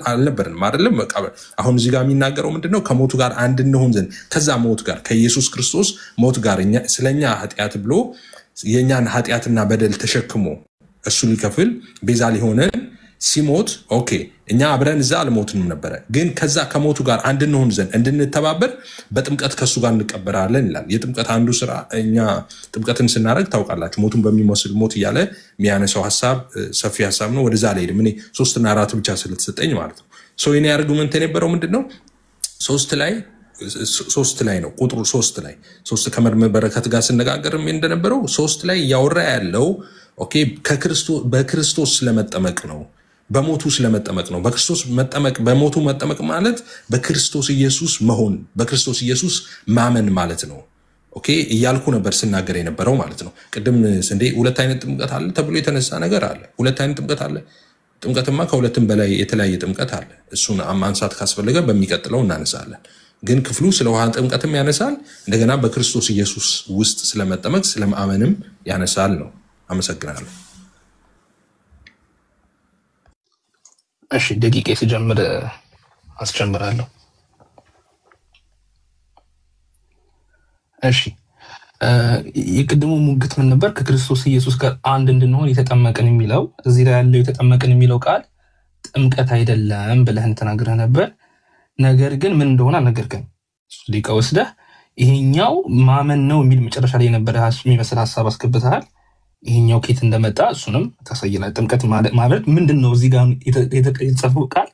አልነበርንም አይደለም መቃብር። አሁን እዚህ ጋር የሚናገረው ምንድነው? ከሞቱ ጋር አንድ እንሆን ዘንድ ከዛ ሞት ጋር ከኢየሱስ ክርስቶስ ሞት ጋር ስለኛ ኃጢአት ብሎ የኛን ኃጢአትና በደል ተሸክሞ እሱ ሊከፍል ቤዛ ሊሆነን ሲሞት ኦኬ እኛ አብረን እዛ አልሞትንም ነበረ፣ ግን ከዛ ከሞቱ ጋር አንድ እንሆን ዘንድ እንድንተባበር በጥምቀት ከሱ ጋር እንቀበራለን ይላል። የጥምቀት አንዱ ስራ እኛ ጥምቀትን ስናደርግ ታውቃላችሁ ሞቱን በሚመስል ሞት እያለ የሚያነሳው ሐሳብ ሰፊ ሐሳብ ነው። ወደዛ ላይ ምን 3 እና 4 ብቻ ስለተሰጠኝ ማለት ነው። ሶ የኔ አርጉመንት የነበረው ምንድነው? 3 ላይ ነው ቁጥሩ 3 ላይ 3 ከመርመር በረከት ጋር ስነጋገር እንደነበረው 3 ላይ ያወራ ያለው ኦኬ በክርስቶስ ስለመጠመቅ ነው፣ በሞቱ ስለመጠመቅ ነው። በክርስቶስ መጠመቅ በሞቱ መጠመቅ ማለት በክርስቶስ ኢየሱስ መሆን፣ በክርስቶስ ኢየሱስ ማመን ማለት ነው። ኦኬ እያልኩ ነበር ስናገር የነበረው ማለት ነው። ቅድም እንዴ 2 አይነት ጥምቀት አለ ተብሎ የተነሳ ነገር አለ። 2 አይነት ጥምቀት አለ። ጥምቀትማ ከ2ም በላይ የተለያየ ጥምቀት አለ። እሱን ማንሳት ካስፈለገ በሚቀጥለው እናነሳለን። ግን ክፍሉ ስለ ውሃ ጥምቀትም ያነሳል፣ እንደገና በክርስቶስ ኢየሱስ ውስጥ ስለመጠመቅ ስለማመንም ያነሳል ነው። አመሰግናለሁ። እሺ ደቂቄ ሲጀምር አስጀምራለሁ። እሺ የቅድሙ ሙግት ምን ነበር? ከክርስቶስ ኢየሱስ ጋር አንድ እንድንሆን የተጠመቅን የሚለው እዚህ ላይ ያለው የተጠመቅን የሚለው ቃል ጥምቀት አይደለም ብለህን ተናግረህ ነበር። ነገር ግን ምን እንደሆነ አልነገርከን። ደቂቃ ወስደህ ይሄኛው ማመን ነው የሚል መጨረሻ ላይ የነበረ የሚመስል ሐሳብ አስገብተሃል። ይሄኛው ከየት እንደመጣ እሱንም ታሳየናለህ። ጥምቀት ማለት ምንድነው? እዚህ ጋር የተጻፈው ቃል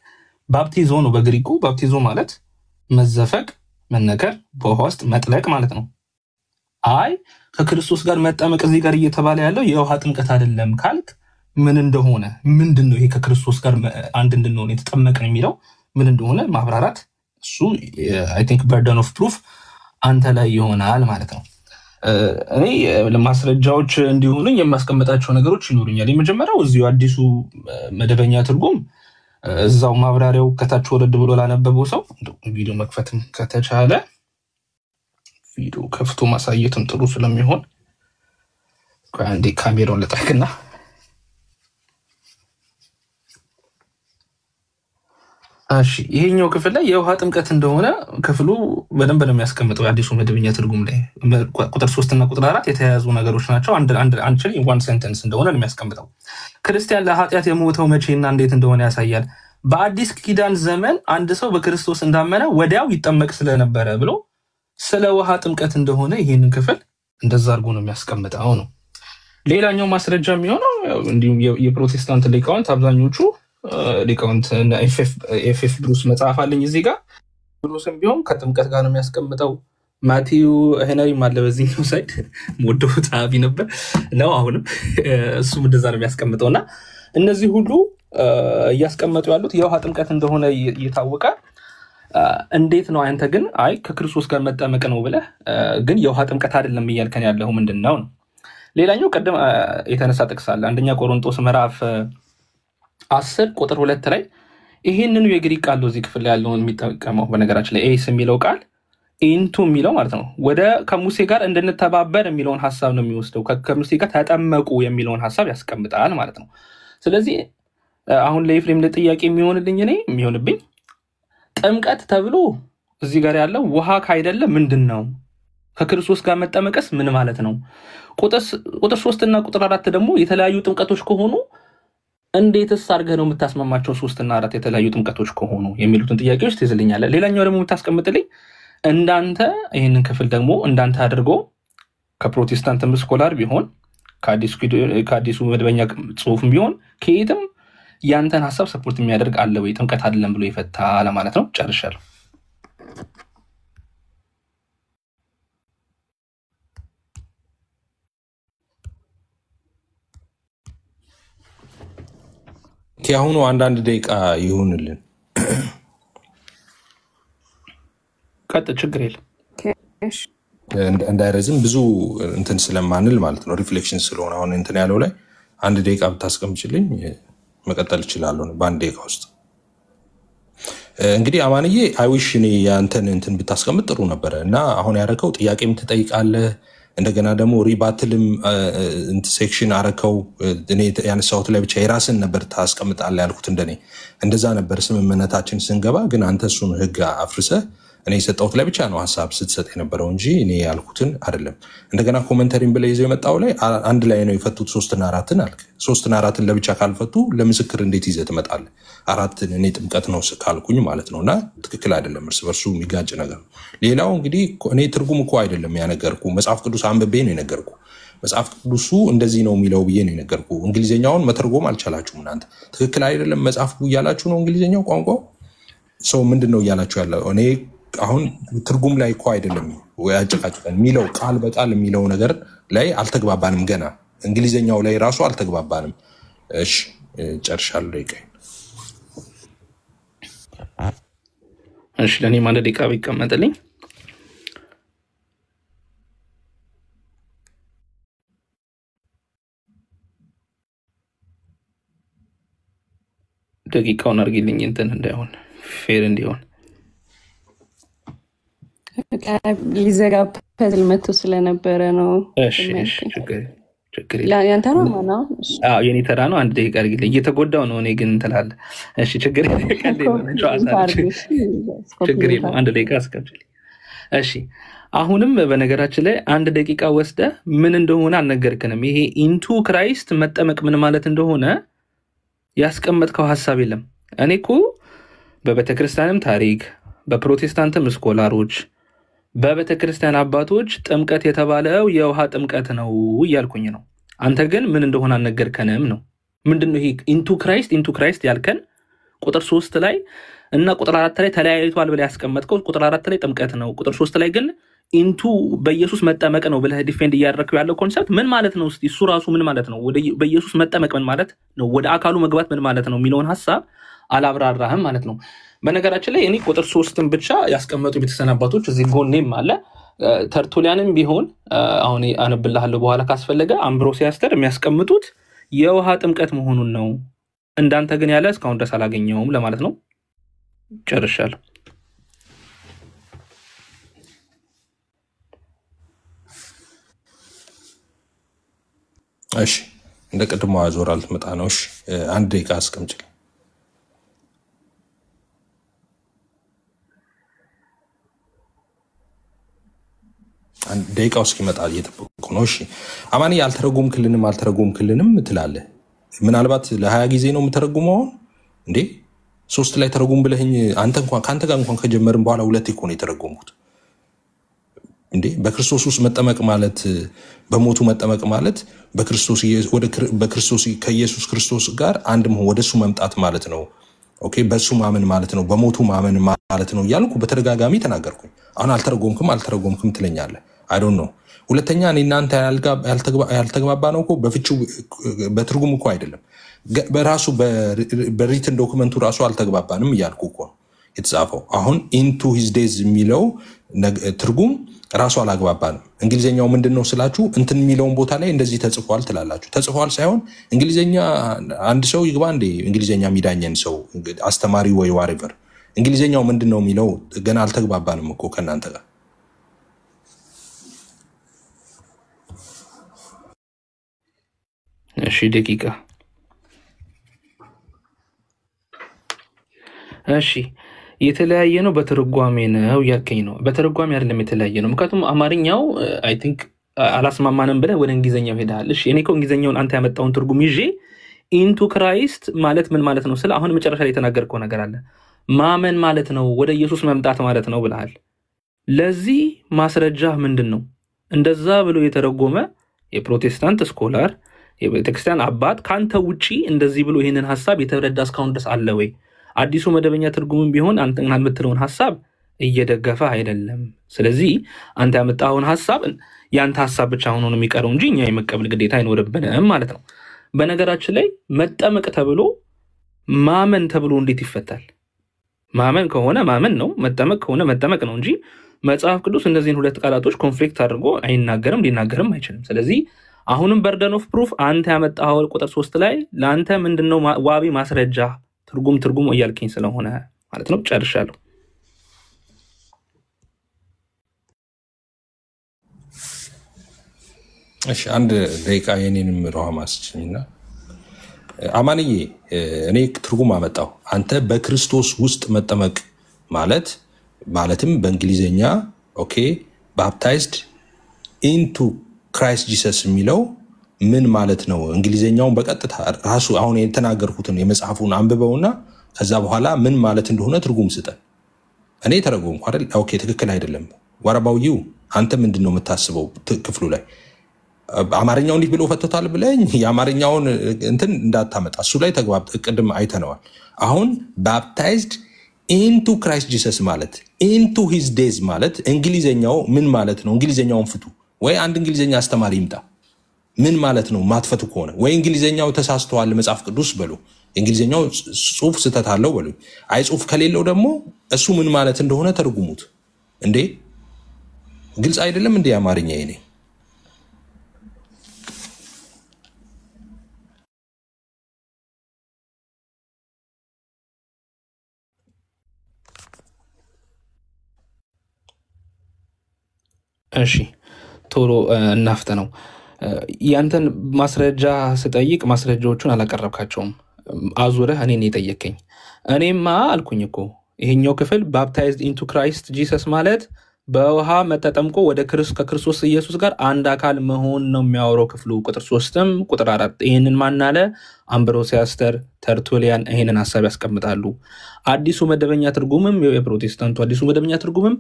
ባፕቲዞ ነው በግሪኩ። ባፕቲዞ ማለት መዘፈቅ፣ መነከር፣ በውሃ ውስጥ መጥለቅ ማለት ነው። አይ ከክርስቶስ ጋር መጠመቅ እዚህ ጋር እየተባለ ያለው የውሃ ጥምቀት አይደለም ካልክ ምን እንደሆነ ምንድነው? ይሄ ከክርስቶስ ጋር አንድ እንድንሆን የተጠመቅን የሚለው ምን እንደሆነ ማብራራት፣ እሱ አይ ቲንክ በርደን ኦፍ ፕሩፍ አንተ ላይ ይሆናል ማለት ነው። እኔ ለማስረጃዎች እንዲሆኑኝ የማስቀምጣቸው ነገሮች ይኖሩኛል። የመጀመሪያው እዚሁ አዲሱ መደበኛ ትርጉም እዛው ማብራሪያው ከታች ወረድ ብሎ ላነበበው ሰው ቪዲዮ መክፈትም ከተቻለ ቪዲዮ ከፍቶ ማሳየትም ጥሩ ስለሚሆን አንዴ ካሜራውን ልጠቅና እሺ ይሄኛው ክፍል ላይ የውሃ ጥምቀት እንደሆነ ክፍሉ በደንብ ነው የሚያስቀምጠው። የአዲሱ መደበኛ ትርጉም ላይ ቁጥር 3 እና ቁጥር 4 የተያያዙ ነገሮች ናቸው። አንድ ዋን ሴንተንስ እንደሆነ ነው የሚያስቀምጠው። ክርስቲያን ለኃጢአት የሞተው መቼና እንዴት እንደሆነ ያሳያል። በአዲስ ኪዳን ዘመን አንድ ሰው በክርስቶስ እንዳመነ ወዲያው ይጠመቅ ስለነበረ ብሎ ስለ ውሃ ጥምቀት እንደሆነ ይሄንን ክፍል እንደዛ አድርጎ ነው የሚያስቀምጠው ነው። ሌላኛው ማስረጃ የሚሆነው እንዲሁም የፕሮቴስታንት ሊቃውንት አብዛኞቹ ሊቃውንት ኤፍኤፍ ብሩስ መጽሐፍ አለኝ እዚህ ጋር ብሩስም ቢሆን ከጥምቀት ጋር ነው የሚያስቀምጠው። ማቲው ሄነሪ ማለ በዚህኛው ሳይድ ሞደው ጻፊ ነበር ነው አሁንም እሱም እንደዛ ነው የሚያስቀምጠውና እነዚህ ሁሉ እያስቀመጡ ያሉት የውሃ ጥምቀት እንደሆነ እየታወቀ እንዴት ነው አንተ ግን አይ ከክርስቶስ ጋር መጠመቅ ነው ብለህ ግን የውሃ ጥምቀት አይደለም እያልከን ያለው ምንድነው? ሌላኛው ቀደም የተነሳ ጥቅስ አለ አንደኛ ቆሮንቶስ ምዕራፍ 10 ቁጥር 2 ላይ ይሄንኑ የግሪክ ቃል ነው እዚህ ክፍል ያለውን የሚጠቀመው። በነገራችን ላይ ኤስ የሚለው ቃል ኢንቱ የሚለው ማለት ነው ወደ ከሙሴ ጋር እንድንተባበር የሚለውን ሐሳብ ነው የሚወስደው። ከሙሴ ጋር ተጠመቁ የሚለውን ሐሳብ ያስቀምጣል ማለት ነው። ስለዚህ አሁን ለኤፍሬም ለጥያቄ የሚሆንብኝ ጥምቀት ተብሎ እዚህ ጋር ያለው ውሃ ካይደለ ምንድነው? ከክርስቶስ ጋር መጠመቅስ ምን ማለት ነው? ቁጥር 3 እና ቁጥር 4 ደግሞ የተለያዩ ጥምቀቶች ከሆኑ እንዴትስ አድርገህ ነው የምታስማማቸው? 3 እና 4 የተለያዩ ጥምቀቶች ከሆኑ የሚሉትን ጥያቄዎች ትይዝልኛለህ። ሌላኛው ደግሞ የምታስቀምጥልኝ እንዳንተ ይህንን ክፍል ደግሞ እንዳንተ አድርጎ ከፕሮቴስታንትም ስኮላር ቢሆን ከአዲሱ መደበኛ ጽሁፍም ቢሆን ከየትም ያንተን ሀሳብ ሰፖርት የሚያደርግ አለ ወይ? ጥምቀት አይደለም ብሎ ይፈታ ለማለት ነው። ጨርሻለሁ። አሁኑ አንዳንድ ደቂቃ ይሁንልን። ቀጥ ችግር የለም እንዳይረዝም ብዙ እንትን ስለማንል ማለት ነው። ሪፍሌክሽን ስለሆነ አሁን እንትን ያለው ላይ አንድ ደቂቃ ብታስቀምጭልኝ መቀጠል እችላለሁ በአንድ ደቂቃ ውስጥ። እንግዲህ አማንዬ አይዊሽ እኔ ያንተን እንትን ብታስቀምጥ ጥሩ ነበረ እና አሁን ያደረከው ጥያቄም ትጠይቃለህ እንደገና ደግሞ ሪባትልም ሴክሽን አረከው። እኔ ያነሳሁት ላይ ብቻ የራስን ነበር ታስቀምጣለህ ያልኩት እንደዛ ነበር ስምምነታችን ስንገባ። ግን አንተ እሱን ህግ አፍርሰህ እኔ የሰጠሁት ላይ ብቻ ነው ሀሳብ ስትሰጥ የነበረው እንጂ እኔ ያልኩትን አይደለም። እንደገና ኮመንተሪን ብለህ ይዘው የመጣው ላይ አንድ ላይ ነው የፈቱት 3 እና 4ን አልክ። 3 እና 4ን ለብቻ ካልፈቱ ለምስክር እንዴት ይዘህ ትመጣለህ? 4ን እኔ ጥምቀት ነው ካልኩኝ ማለት ነው። እና ትክክል አይደለም፣ እርስ በርሱ የሚጋጭ ነገር ነው። ሌላው እንግዲህ እኔ ትርጉም እኮ አይደለም ያነገርኩ፣ መጽሐፍ ቅዱስ አንብቤ ነው የነገርኩ። መጽሐፍ ቅዱሱ እንደዚህ ነው የሚለው ብዬ ነው የነገርኩ። እንግሊዝኛውን መተርጎም አልቻላችሁም እናንተ። ትክክል አይደለም መጽሐፉ እያላችሁ ነው እንግሊዝኛው ቋንቋው ሰው ምንድን ነው እያላችሁ ያለው? እኔ አሁን ትርጉም ላይ እኮ አይደለም ወይ አጨቃጭቀን የሚለው ቃል በቃል የሚለው ነገር ላይ አልተግባባንም። ገና እንግሊዝኛው ላይ ራሱ አልተግባባንም። እሺ ጨርሻለሁ። ደቂቃ እሺ፣ ለእኔም አንድ ደቂቃ ቢቀመጥልኝ። ደቂቃውን አድርጊልኝ እንትን እንዳይሆን ፌር እንዲሆን። ሊዘጋ ፐዝል መቶ ስለነበረ ነው። ያንተ ነው ማናው? የኔ ተራ ነው። አንድ ደቂቃ አድርጊልኝ። እየተጎዳው ነው እኔ ግን ትላለህ። እሺ ችግር የለም። አንድ ደቂቃ አስቀምጪልኝ። እሺ አሁንም በነገራችን ላይ አንድ ደቂቃ ወስደ ምን እንደሆነ አልነገርክንም። ይሄ ኢንቱ ክራይስት መጠመቅ ምን ማለት እንደሆነ ያስቀመጥከው ሀሳብ የለም። እኔ እኮ በቤተክርስቲያንም ታሪክ በፕሮቴስታንትም ስኮላሮች በቤተክርስቲያን አባቶች ጥምቀት የተባለው የውሃ ጥምቀት ነው እያልኩኝ ነው። አንተ ግን ምን እንደሆነ አልነገርከንም ነው። ምንድነው ይሄ ኢንቱ ክራይስት ያልከን? ቁጥር 3 ላይ እና ቁጥር 4 ላይ ተለያይቷል ብለህ ያስቀመጥከው ቁጥር 4 ላይ ጥምቀት ነው፣ ቁጥር 3 ላይ ግን ኢንቱ በኢየሱስ መጠመቅ ነው ብለህ ዲፌንድ እያደረግከው ያለው ኮንሰፕት ምን ማለት ነው? እስቲ እሱ ራሱ ምን ማለት ነው? በኢየሱስ መጠመቅ ምን ማለት ነው? ወደ አካሉ መግባት ምን ማለት ነው የሚለውን ሀሳብ አላብራራህም ማለት ነው። በነገራችን ላይ እኔ ቁጥር 3ን ብቻ ያስቀመጡ ቤተክርስቲያን አባቶች እዚህ ጎኔም አለ። ተርቱሊያንም ቢሆን አሁን አነብልሃለሁ በኋላ ካስፈለገ አምብሮሲያስተር የሚያስቀምጡት የውሃ ጥምቀት መሆኑን ነው። እንዳንተ ግን ያለ እስካሁን ድረስ አላገኘውም ለማለት ነው። ጨርሻለሁ። እሺ እንደ ቅድሞ አዞር አልትመጣ ነው። እሺ አንድ ደቂቃ አስቀምጪልኝ። አንድ ደቂቃው እስኪመጣ እየጠበቁ ነው። እሺ አማኒ አልተረጎምክልንም ትላለህ። ምናልባት ለ20 ጊዜ ነው የምተረጉመው እንዴ? 3 ላይ ተረጉም ብለህኝ ከአንተ ጋር እንኳን ከጀመርን በኋላ 2 እኮ ነው የተረጎምኩት እንዴ። በክርስቶስ ውስጥ መጠመቅ ማለት በሞቱ መጠመቅ ማለት በክርስቶስ ከኢየሱስ ክርስቶስ ጋር አንድ መሆን ወደሱ መምጣት ማለት ነው። ኦኬ በሱ ማመን ማለት ነው፣ በሞቱ ማመን ማለት ነው እያልኩ በተደጋጋሚ ተናገርኩኝ። አሁን አልተረጎምክም ትለኛለህ። አይ ዶንት ኖ። ሁለተኛ እኔ እናንተ ያልተግባባ ነው እኮ በፍቺው በትርጉም እኮ አይደለም፣ በራሱ በሪትን ዶክመንቱ ራሱ አልተግባባንም እያልኩ እኮ ነው የተጻፈው። አሁን ኢንቱ ሂዝ ዴዝ የሚለው ትርጉም ራሱ አላግባባንም። እንግሊዝኛው ምንድነው ስላችሁ እንትን የሚለውን ቦታ ላይ እንደዚህ ተጽፏል ትላላችሁ። ተጽፏል ሳይሆን እንግሊዝኛ አንድ ሰው ይግባ እንዴ እንግሊዝኛ የሚዳኘን ሰው አስተማሪ ወይ ዋሬቨር እንግሊዝኛው ምንድነው የሚለው ገና አልተግባባንም እኮ ከእናንተ ጋር። እሺ ደቂቃ። እሺ የተለያየ ነው በትርጓሜ ነው ያልከኝ ነው። በትርጓሜ አይደለም የተለያየ ነው። ምክንያቱም አማርኛው አይ ቲንክ አላስማማንም ብለህ ወደ እንግሊዘኛው ሄደሃል። እሺ እኔ እኮ እንግሊዘኛውን አንተ ያመጣውን ትርጉም ይዤ ኢንቱ ክራይስት ማለት ምን ማለት ነው ስለ አሁን መጨረሻ ላይ የተናገርከው ነገር አለ። ማመን ማለት ነው ወደ ኢየሱስ መምጣት ማለት ነው ብለሃል። ለዚህ ማስረጃ ምንድን ነው? እንደዛ ብሎ የተረጎመ የፕሮቴስታንት ስኮላር የቤተክርስቲያን አባት ካንተ ውጪ እንደዚህ ብሎ ይሄንን ሐሳብ የተረዳ እስካሁን ድረስ አለ ወይ? አዲሱ መደበኛ ትርጉምም ቢሆን አንተ የምትለውን ሐሳብ እየደገፈ አይደለም። ስለዚህ አንተ ያመጣውን ሐሳብ ያንተ ሐሳብ ብቻ ሆኖ ነው የሚቀረው እንጂ እኛ የመቀበል ግዴታ አይኖርብንም ማለት ነው። በነገራችን ላይ መጠመቅ ተብሎ ማመን ተብሎ እንዴት ይፈታል? ማመን ከሆነ ማመን ነው፣ መጠመቅ ከሆነ መጠመቅ ነው እንጂ መጽሐፍ ቅዱስ እነዚህን ሁለት ቃላቶች ኮንፍሊክት አድርጎ አይናገርም፣ ሊናገርም አይችልም። ስለዚህ አሁንም በርደን ኦፍ ፕሩፍ አንተ ያመጣው ቁጥር 3 ላይ ለአንተ ምንድነው ዋቢ ማስረጃ ትርጉም እያልከኝ ስለሆነ ማለት ነው። ጨርሻለሁ። እሺ አንድ ደቂቃ የኔንም ሮሃ ማስችኝና አማንዬ እኔ ትርጉም አመጣው። አንተ በክርስቶስ ውስጥ መጠመቅ ማለትም በእንግሊዘኛ ኦኬ ባፕታይዝድ ኢንቱ ክራይስት ጂሰስ የሚለው ምን ማለት ነው? እንግሊዘኛውን በቀጥታ ራሱ አሁን የተናገርኩትን የመጽሐፉን አንብበውና ከዛ በኋላ ምን ማለት እንደሆነ ትርጉም ስጠን። እኔ ተረጎምኩ አይደል? ኦኬ ትክክል አይደለም። ወራባውዩ አንተ ምንድነው የምታስበው? ክፍሉ ላይ አማርኛው እንዲህ ብሎ ፈተታል ብለኝ የአማርኛውን እንትን እንዳታመጣ። እሱ ላይ ተግባብ ቅድም አይተነዋል። አሁን ባፕታይዝድ ኢንቱ ክራይስት ጂሰስ ማለት ኢንቱ ሂዝ ዴዝ ማለት እንግሊዘኛው ምን ማለት ነው? እንግሊዘኛውን ፍቱ ወይ አንድ እንግሊዘኛ አስተማሪ ይምጣ። ምን ማለት ነው? ማትፈቱ ከሆነ ወይ እንግሊዘኛው ተሳስተዋል መጽሐፍ ቅዱስ በሉ፣ እንግሊዘኛው ጽሁፍ ስህተት አለው በሉ። አይ ጽሁፍ ከሌለው ደግሞ እሱ ምን ማለት እንደሆነ ተርጉሙት። እንዴ ግልጽ አይደለም እንዴ አማርኛ? ይኔ እሺ ቶሎ እናፍተ ነው። ያንተን ማስረጃ ስጠይቅ ማስረጃዎቹን አላቀረብካቸውም። አዙረህ እኔን የጠየቀኝ እኔማ አልኩኝ እኮ ይሄኛው ክፍል ባፕታይዝድ ኢንቱ ክራይስት ጂሰስ ማለት በውሃ መተጠምቆ ወደ ከክርስቶስ ኢየሱስ ጋር አንድ አካል መሆን ነው የሚያወራው ክፍሉ። ቁጥር 3ም ቁጥር 4 ይሄንን ማናለ አምብሮሲያስተር ተርቱሊያን ይሄንን ሐሳብ ያስቀምጣሉ። አዲሱ መደበኛ ትርጉምም የፕሮቴስታንቱ አዲሱ መደበኛ ትርጉምም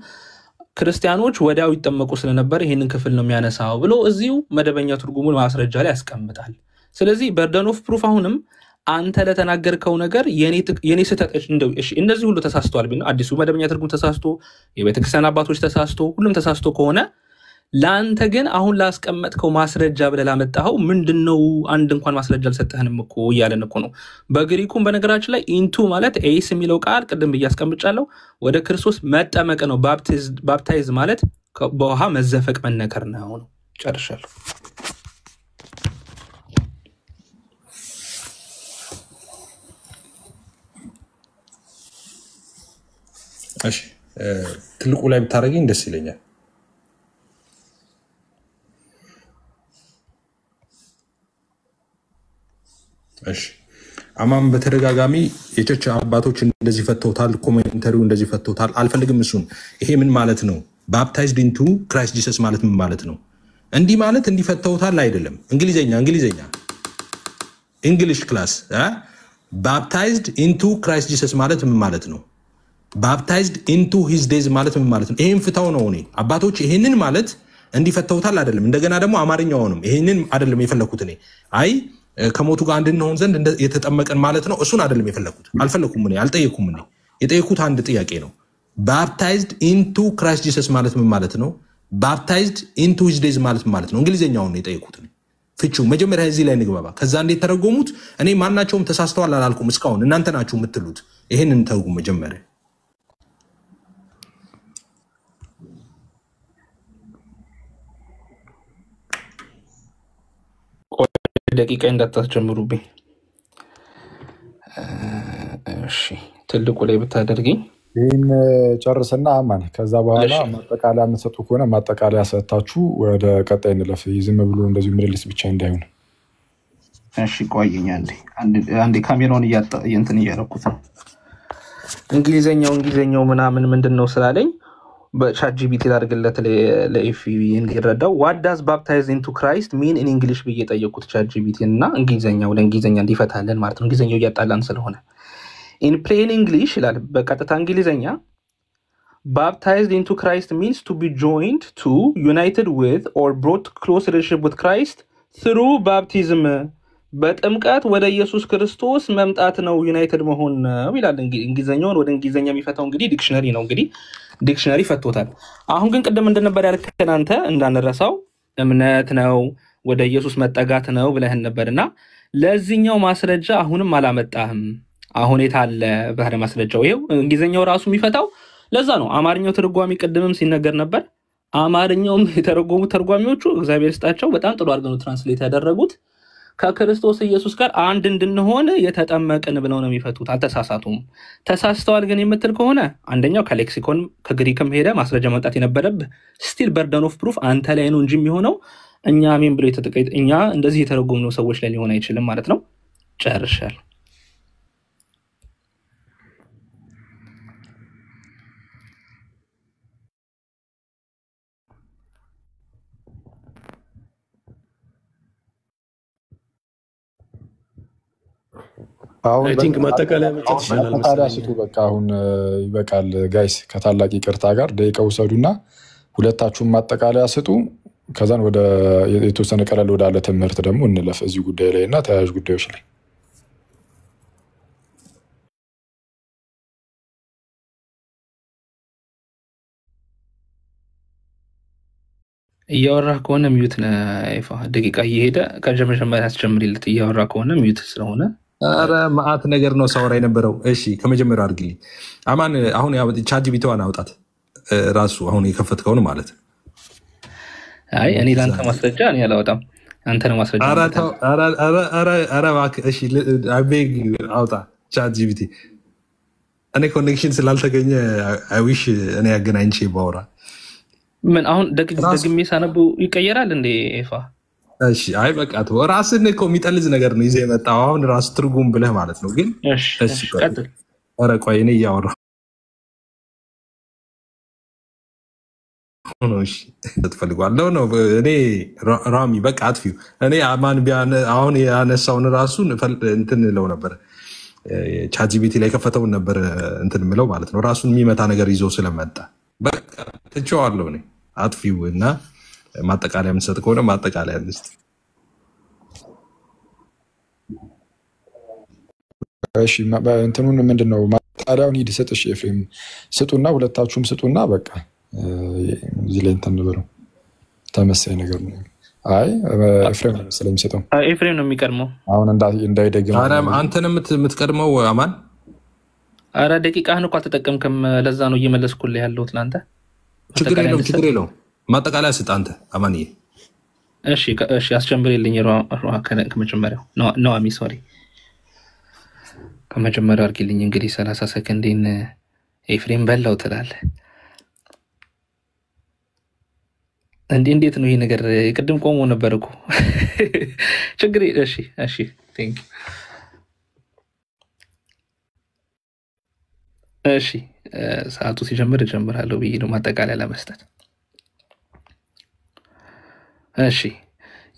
ክርስቲያኖች ወዲያው ይጠመቁ ስለነበር ይሄንን ክፍል ነው የሚያነሳው ብሎ እዚሁ መደበኛ ትርጉሙን ማስረጃ ላይ ያስቀምጣል። ስለዚህ በርደን ኦፍ ፕሩፍ አሁንም አንተ ለተናገርከው ነገር የኔ ስህተት እንደዚህ ሁሉ ተሳስተዋል ቢል አዲሱ መደበኛ ትርጉም ተሳስቶ የቤተክርስቲያን አባቶች ተሳስቶ ሁሉም ተሳስቶ ከሆነ ለአንተ ግን አሁን ላስቀመጥከው ማስረጃ ብለህ ላመጣኸው ምንድነው? አንድ እንኳን ማስረጃ አልሰጠህንም እኮ እያለን እኮ ነው። በግሪኩም በነገራችን ላይ ኢንቱ ማለት ኤስ የሚለው ቃል ቅድም ብያስቀምጫለሁ ወደ ክርስቶስ መጠመቅ ነው። ባፕታይዝ ማለት በውሃ መዘፈቅ መነከር ነው። ጨርሻለሁ። እሺ ትልቁ ላይ ብታረጊኝ ደስ ይለኛል። እሺ አማም በተደጋጋሚ የቸርች አባቶች እንደዚህ ፈተውታል፣ ኮሜንተሪው እንደዚህ ፈተውታል። አልፈልግም እሱን። ይሄ ምን ማለት ነው? ባፕታይዝድ ኢንቱ ክራይስት ጂሰስ ማለት ምን ማለት ነው? እንዲህ ማለት እንዲፈተውታል አይደለም። እንግሊዘኛ እንግሊሽ ክላስ ባፕታይዝድ ኢንቱ ክራይስት ጂሰስ ማለት ምን ማለት ነው? ባፕታይዝድ ኢንቱ ሂዝ ዴዝ ማለት ምን ማለት ነው? ይሄን ፍታው ነው። እኔ አባቶች ይሄንን ማለት እንዲፈተውታል አይደለም። እንደገና ደግሞ አማርኛውንም ይሄንን አይደለም የፈለኩት እኔ አይ ከሞቱ ጋር አንድ እንሆን ዘንድ የተጠመቀን ማለት ነው። እሱን አይደለም የፈለኩት። አልፈለኩም እኔ አልጠየኩም። እኔ የጠየኩት አንድ ጥያቄ ነው። ባፕታይዝድ ኢንቱ ክራይስት ጂሰስ ማለት ምን ማለት ነው? ባፕታይዝድ ኢንቱ ሂዝ ዴዝ ማለት ምን ማለት ነው? እንግሊዘኛውን የጠየኩት እኔ። ፍቺው መጀመሪያ እዚህ ላይ እንግባባ። ከዛ እንዴት ተረጎሙት? እኔ ማናቸውም ተሳስተዋል አላልኩም እስካሁን። እናንተ ናችሁ የምትሉት። ይሄንን ተርጉም መጀመሪያ። ደቂቃ እንዳታስጀምሩብኝ። እሺ ትልቁ ላይ ብታደርገኝ ይህን ጨርስና አማን ከዛ በኋላ ማጠቃለያ የምትሰጡ ከሆነ ማጠቃለያ ሰጥታችሁ ወደ ቀጣይ እንለፍ። ዝም ብሎ እንደዚሁ ምልልስ ብቻ እንዳይሆን። እሺ ቆይኝ አንዴ ካሜራውን እንትን እያደረኩት ነው። እንግሊዘኛው ምናምን ምንድነው ስላለኝ በቻት ጂፒቲ ላድርግለት ለኤፍቢ እንዲረዳው what does baptized into Christ mean in English ብዬ ጠየቁት ቻት ጂፒቲ እና እንግሊዘኛው ለእንግሊዘኛ እንዲፈታልን ማለት ነው። እንግሊዘኛው እያጣላን ስለሆነ in plain English ይላል በቀጥታ እንግሊዘኛ baptized into Christ means to be joined to, united with, or brought close relationship with Christ through baptism. በጥምቀት ወደ ኢየሱስ ክርስቶስ መምጣት ነው ዩናይትድ መሆን ነው ይላል። እንግሊዘኛውን ወደ እንግሊዘኛ የሚፈታው እንግዲህ ዲክሽነሪ ነው። እንግዲህ ዲክሽነሪ ፈቶታል። አሁን ግን ቅድም እንደነበር ያልከን አንተ እንዳንረሳው እምነት ነው ወደ ኢየሱስ መጠጋት ነው ብለህን ነበርና ለዚህኛው ማስረጃ አሁንም አላመጣህም። አሁን የታለ ባህረ ማስረጃው? ይሄው እንግሊዘኛው ራሱ የሚፈታው ለዛ ነው። አማርኛው ተርጓሚ ቅድምም ሲነገር ነበር። አማርኛውም የተረጎሙ ተርጓሚዎቹ እግዚአብሔር ይስጣቸው በጣም ጥሩ አድርገው ትራንስሌት ያደረጉት ከክርስቶስ ኢየሱስ ጋር አንድ እንድንሆን የተጠመቅን ብለው ነው የሚፈቱት። አልተሳሳቱም። ተሳስተዋል ግን የምትል ከሆነ አንደኛው ከሌክሲኮን ከግሪክም ሄደ ማስረጃ ማምጣት የነበረብህ ስቲል በርደን ኦፍ ፕሩፍ አንተ ላይ ነው እንጂ የሚሆነው እኛ አሜን ብሎ የተጠቀይ እኛ እንደዚህ የተረጎምነው ሰዎች ላይ ሊሆን አይችልም ማለት ነው። ጨርሻለሁ። አሁን ቲንክ ማጠቃለያ መስጠት ይችላል መሰለኝ። በቃ አሁን ይበቃል ጋይስ። ከታላቅ ይቅርታ ጋር ደቂቃ ውሰዱና ሁለታችሁም ማጠቃለያ ስጡ። ከዛን ወደ የተወሰነ ቀለል ወዳለ ትምህርት ደግሞ እንለፍ እዚህ ጉዳይ ላይ እና ተያያዥ ጉዳዮች ላይ። እያወራህ ከሆነ ሚዩት ነህ አይፋ። ደቂቃ እየሄደ ከመጀመሪያ አስጀምሪለት። እያወራህ ከሆነ ሚዩት ስለሆነ ኧረ መዓት ነገር ነው ሳወራ የነበረው። እሺ ከመጀመሪያው አድርግልኝ አማን። አሁን ቻት ጂፒቲዋን አውጣት ራሱ አሁን የከፈትከውን ማለት ነው። አይ እኔ ላንተ ማስረጃ እኔ አላወጣም፣ አንተ ነው ማስረጃ። ኧረ እባክህ እሺ አቤግ አውጣ ቻት ጂፒቲ። እኔ ኮኔክሽን ስላልተገኘ አይ ዊሽ እኔ ያገናኝቼ ባወራ። ምን አሁን ደግሜ ሳነበው ይቀየራል እንዴ ኤፋ? እሺ አይ በቃ ተው። ራስን እኮ የሚጠልዝ ነገር ነው ይዘህ የመጣው አሁን ራስ ትርጉም ብለህ ማለት ነው። ግን እሺ ቀጥል። ኧረ ቆይ እኔ እያወራሁ ነው። እሺ ትፈልጓለሁ ነው እኔ ራሚ በቃ አጥፊው። እኔ አማን ቢያን አሁን ያነሳውን ራሱን እንትን ለው ነበር ቻት ጂፒቲ ላይ ከፈተውን ነበር እንትን ምለው ማለት ነው። ራሱን የሚመታ ነገር ይዞ ስለመጣ በቃ ትቼዋለሁ እኔ አጥፊው። እና ማጠቃለያ የምንሰጥ ከሆነ ማጠቃለያ እንስጥ። እሺ እንትኑን ምንድነው ማጠቃለያውን ሂድ ስጥ። እሺ ኤፍሬም ስጡና ሁለታችሁም ስጡና በቃ እዚህ ላይ እንትን ብለው ተመሳሳይ ነገር ነው። አይ ኤፍሬም ስለሚሰጠው ኤፍሬም ነው የሚቀድመው አሁን እንዳይደግም። ኧረ አንተንም የምትቀድመው አማን። ኧረ ደቂቃህን እኮ አልተጠቀምክም። ለዛ ነው እየመለስኩልህ ያለሁት ለአንተ። ችግር የለውም ማጠቃለያ ስጥ አንተ አማንዬ። እሺ አስጀምሪልኝ። ከመጀመሪያው ነው አሚ ሶሪ ከመጀመሪያው አድርጊልኝ። እንግዲህ 30 ሰከንድን ኤፍሬም በላው ትላለህ እንዴት ነው ይሄ ነገር? ቅድም ቆሞ ነበር እኮ ችግር። እሺ ቴንክ ዩ። እሺ ሰዓቱ ሲጀምር እጀምራለሁ ብዬ ነው ማጠቃለያ ለመስጠት። እሺ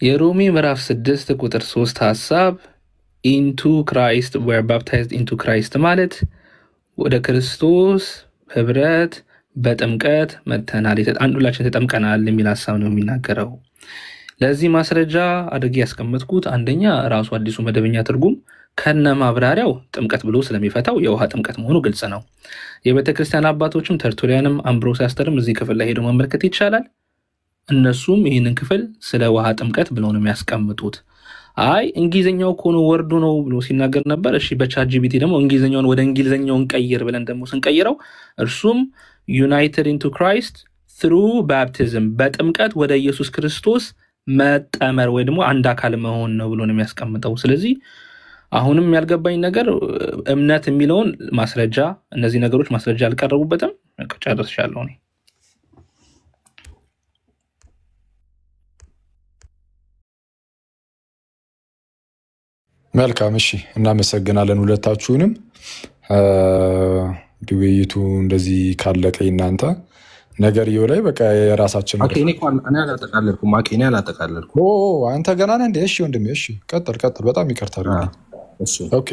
የሮሜ ምዕራፍ 6 ቁጥር 3 ሐሳብ ኢንቱ ክራይስት ዌር ባፕታይዝድ ኢንቱ ክራይስት ማለት ወደ ክርስቶስ ህብረት በጥምቀት መተናል፣ ሁላችን ተጠምቀናል የሚል ሐሳብ ነው የሚናገረው። ለዚህ ማስረጃ አድርጌ ያስቀመጥኩት አንደኛ ራሱ አዲሱ መደበኛ ትርጉም ከነ ማብራሪያው ጥምቀት ብሎ ስለሚፈታው የውሃ ጥምቀት መሆኑ ግልጽ ነው። የቤተክርስቲያን አባቶችም ተርቱሊያንም አምብሮሲያስተርም እዚህ ክፍል ላይ ሄዶ መመልከት ይቻላል። እነሱም ይህንን ክፍል ስለ ውሃ ጥምቀት ብለው ነው የሚያስቀምጡት። አይ እንግሊዘኛው እኮ ነው ወርዱ ነው ብሎ ሲናገር ነበር። እሺ በቻት ጂፒቲ ደግሞ እንግሊዘኛውን ወደ እንግሊዘኛው እንቀይር ብለን ደግሞ ስንቀይረው እርሱም ዩናይትድ ኢንቱ ክራይስት ትሩ ባፕቲዝም በጥምቀት ወደ ኢየሱስ ክርስቶስ መጠመር ወይ ደግሞ አንድ አካል መሆን ነው ብሎ ነው የሚያስቀምጠው። ስለዚህ አሁንም ያልገባኝ ነገር እምነት የሚለውን ማስረጃ፣ እነዚህ ነገሮች ማስረጃ አልቀረቡበትም። ጨርሻለሁ እኔ። መልካም እሺ፣ እናመሰግናለን ሁለታችሁንም። እንግዲህ ውይይቱ እንደዚህ ካለቀ እናንተ ነገርየው ላይ በቃ የራሳችን እኔ አላጠቃለልኩም። እኔ አላጠቃለልኩም። አንተ ገና ነህ እንዴ? እሺ ወንድሜ፣ እሺ ቀጥል። በጣም ይቅርታ አድርግልኝ። ኦኬ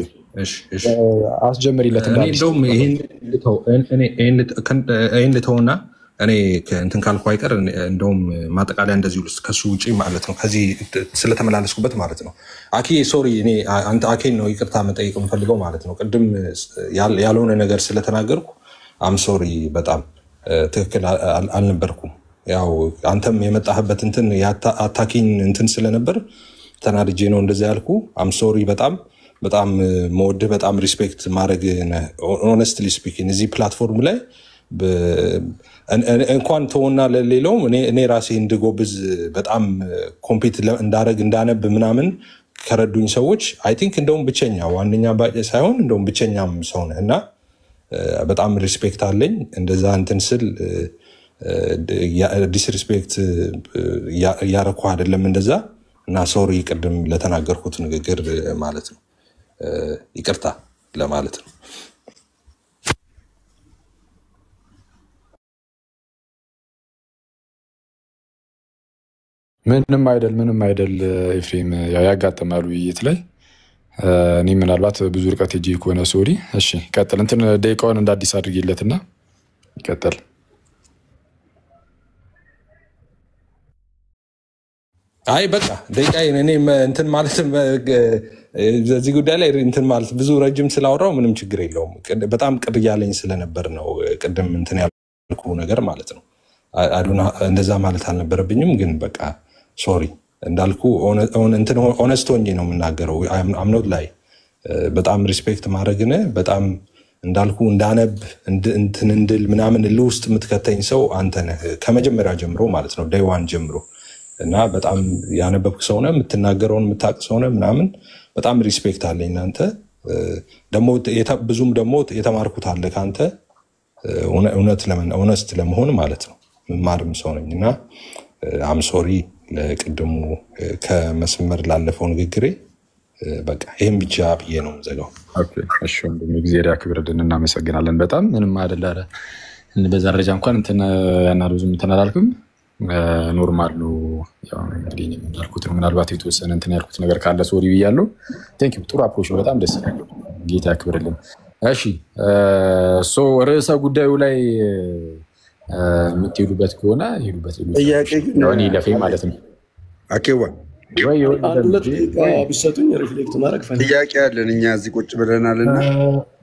አስጀምሪለት። እንደውም ይህን ልተውና እኔ እንትን ካልኩ አይቀር እንደውም ማጠቃለያ እንደዚህ ውስጥ ከሱ ውጭ ማለት ነው ከዚህ ስለተመላለስኩበት ማለት ነው። አኬ ሶሪ፣ እኔ አንተ አኬን ነው ይቅርታ መጠየቅ የምፈልገው ማለት ነው። ቅድም ያልሆነ ነገር ስለተናገርኩ አም ሶሪ፣ በጣም ትክክል አልነበርኩም። ያው አንተም የመጣህበት እንትን አታኪን እንትን ስለነበር ተናድጄ ነው እንደዛ ያልኩ። አም ሶሪ፣ በጣም መወድህ፣ በጣም ሪስፔክት ማድረግ ሆነስትሊ ስፒኪንግ እዚህ ፕላትፎርም ላይ እንኳን ተወና ለሌለው እኔ ራሴ እንድጎብዝ በጣም ኮምፒት እንዳረግ እንዳነብ ምናምን ከረዱኝ ሰዎች አይ ቲንክ እንደውም ብቸኛ ዋነኛ ባጭ ሳይሆን እንደውም ብቸኛም ሰው ነህ እና በጣም ሪስፔክት አለኝ። እንደዛ እንትን ስል ዲስሪስፔክት እያረኩ አይደለም እንደዛ እና ሶሪ ቅድም ለተናገርኩት ንግግር ማለት ነው ይቅርታ ለማለት ነው። ምንም አይደል ኤፍሬም፣ ያጋጥማል ውይይት ላይ እኔ ምናልባት ብዙ ርቀት ሄጄ ከሆነ ሶሪ። እሺ ቀጥል። እንትን ደቂቃውን እንደ አዲስ አድርጌለትና ይቀጥል። አይ በቃ ደቂቃ እኔ እንትን ማለት በዚህ ጉዳይ ላይ እንትን ማለት ብዙ ረጅም ስላወራው ምንም ችግር የለውም። በጣም ቅር እያለኝ ስለነበር ነው ቅድም እንትን ያልኩ ነገር ማለት ነው። እንደዛ ማለት አልነበረብኝም፣ ግን በቃ ሶሪ እንዳልኩ እንትን ኦነስት ሆኜ ነው የምናገረው። አምኖት ላይ በጣም ሪስፔክት ማድረግን በጣም እንዳልኩ እንዳነብ እንትን እንድል ምናምን ውስጥ የምትከተኝ ሰው አንተ ነህ ከመጀመሪያ ጀምሮ ማለት ነው ዴይ ዋን ጀምሮ እና በጣም ያነበብክ ሰው ነህ፣ የምትናገረውን የምታውቅ ሰው ነህ ምናምን በጣም ሪስፔክት አለኝ እናንተ ደግሞ ብዙም ደግሞ የተማርኩት አለ ከአንተ እውነት ለመሆን ማለት ነው መማርም ሰው ነኝ እና አም ሶሪ ለቅድሙ ከመስመር ላለፈው ንግግሬ በቃ ይሄን ብቻ ብዬ ነው ዘጋው። ኦኬ እሺ ወንድሜ እግዚአብሔር ያክብርልን፣ እናመሰግናለን በጣም ምንም አይደል። አረ በዛ ደረጃ እንኳን እንትን ያናሩዝም እንትን አላልኩም፣ ኖርማል ነው። ያው እንግዲህ እኔ እንዳልኩት ነው። ምናልባት የተወሰነ እንትን ያልኩት ነገር ካለ ሶሪ ብያለሁ። ቴንክ ዩ። ጥሩ አፕሮች ነው፣ በጣም ደስ ይላል። ጌታ ያክብርልን። እሺ ሶ ርዕሰ ጉዳዩ ላይ የምትሄዱበት ከሆነ ሄዱበት። እኔ ለፌ ማለት ነው አኬዋ ቢሰጡኝ ሪፍሌክት ማድረግ ፈልግ ጥያቄ ያለን እኛ እዚህ ቁጭ ብለናልና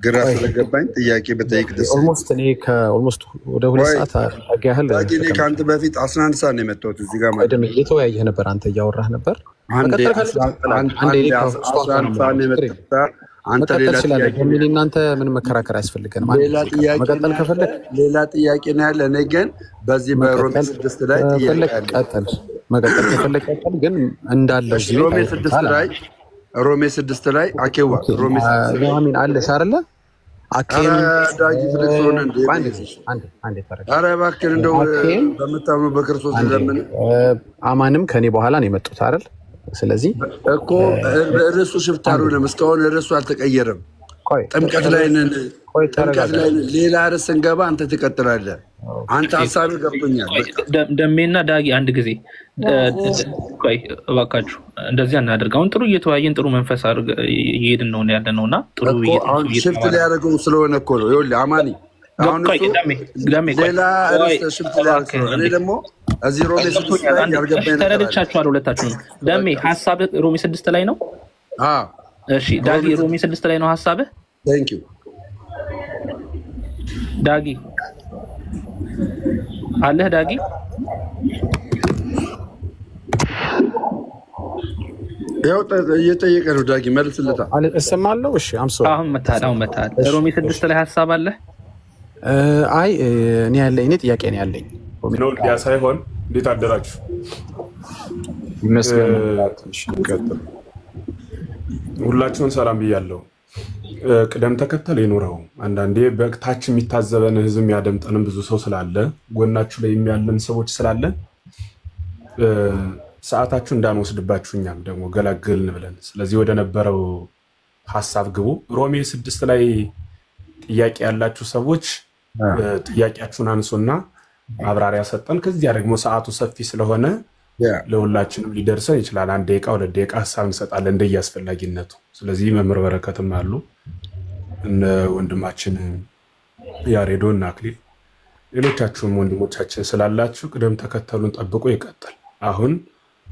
ግራ ስለገባኝ ጥያቄ በጠይቅ ደስ ኦልሞስት እኔ ከኦልሞስት ወደ 2 ሰዓት ያህል እኔ ከአንተ በፊት 11 ሰዓት ነው የመጣሁት እዚህ ጋር ማለት ነው። እየተወያየህ ነበር፣ አንተ እያወራህ ነበር። አንተ እናንተ ምን መከራከር ያስፈልገን ማለት መቀጠል ከፈለክ ሌላ ጥያቄ ነው ያለ። እኔ ግን በዚህ በሮሜ 6 ላይ ጥያቄ ቀጥል፣ መቀጠል ከፈለክ ቀጥል። ግን እንዳለ ሮሜ 6 ላይ አኬዋ ሮሜ 6 አሜን አለሽ አይደለ? አኬም ዳጊ ፍለክስ ሆነ እንደ አንዴ ታረጋ። ኧረ እባክህ እንደው በመታመኑ በክርስቶስ ለምን አማንም ከኔ በኋላ ነው የመጡት አይደል? ስለዚህ እኮ ርዕሱ ሽፍታሩ ነው። እስካሁን ርዕሱ አልተቀየረም። ጥምቀት ላይ ሌላ ርዕስ እንገባ፣ አንተ ትቀጥላለህ። አንተ ሀሳብ ገብቶኛል። ደሜና ዳጊ አንድ ጊዜ ቆይ እባካችሁ፣ እንደዚህ እናደርግ። አሁን ጥሩ እየተወያየን ጥሩ መንፈስ እየሄድን ነው ያለ ነውና ጥሩ ሽፍት ሊያደርገው ስለሆነ እኮ ነው። ይኸውልህ አማኒ አሁን ሌላ ርዕስ ሽፍት ሊያደርግ እኔ ደግሞ እዚህ ሮሜ 6 ላይ ያልገባኝ ተረድቻችኋለሁ ሁለታችሁም። ደሜ ሀሳብ ሮሜ 6 ላይ ነው። እሺ ዳጊ ሮሜ 6 ላይ ነው ሀሳብህ? ቴንክ ዩ ዳጊ አለህ? ዳጊ ያው እየጠየቀ ነው ዳጊ መልስልታ። እሰማለሁ። እሺ አሁን መታል ሮሜ 6 ላይ ሀሳብ አለ? አይ እኔ ጥያቄ ነው ያለኝ ነው ያ ሳይሆን እንዴት አደራችሁ? ሁላችሁን ሰላም ብያለሁ። ቅደም ተከተል ይኖረው። አንዳንዴ በታች የሚታዘበን ህዝብ የሚያደምጠንም ብዙ ሰው ስላለ ጎናችሁ ላይ የሚያለን ሰዎች ስላለ ሰዓታችሁ እንዳንወስድባችሁ እኛም ደግሞ ገላገልን ብለን ስለዚህ ወደ ነበረው ሐሳብ ግቡ። ሮሜ 6 ላይ ጥያቄ ያላችሁ ሰዎች ጥያቄያችሁን አንሱና ማብራሪያ ሰጠን። ከዚያ ደግሞ ሰዓቱ ሰፊ ስለሆነ ለሁላችንም ሊደርሰን ይችላል። 1 ደቂቃ 2 ደቂቃ ሀሳብ እንሰጣለን እንደየአስፈላጊነቱ። ስለዚህ መምህር በረከትም አሉ እነ ወንድማችን ያሬዶ እና አክሊል ሌሎቻችሁም ወንድሞቻችን ስላላችሁ ቅደም ተከተሉን ጠብቆ ይቀጥል። አሁን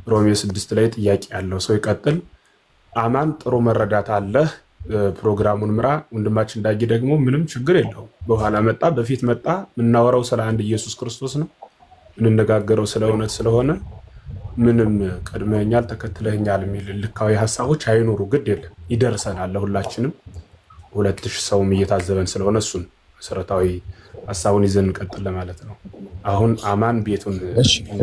ሮሜ 6 ላይ ጥያቄ ያለው ሰው ይቀጥል። አማን ጥሩ መረዳት አለ ፕሮግራሙን ምራ። ወንድማችን ዳጊ ደግሞ ምንም ችግር የለውም። በኋላ መጣ በፊት መጣ ምናወራው ስለ አንድ ኢየሱስ ክርስቶስ ነው። እንነጋገረው ስለ እውነት ስለሆነ ምንም ቀድመኛል ተከትለኛል የሚል ልካዊ ሐሳቦች አይኖሩ። ግድ የለም ይደርሰናል ለሁላችንም። 2000 ሰውም እየታዘበን ስለሆነ እሱን መሰረታዊ ሐሳቡን ይዘን እንቀጥል ለማለት ነው። አሁን አማን ቤቱን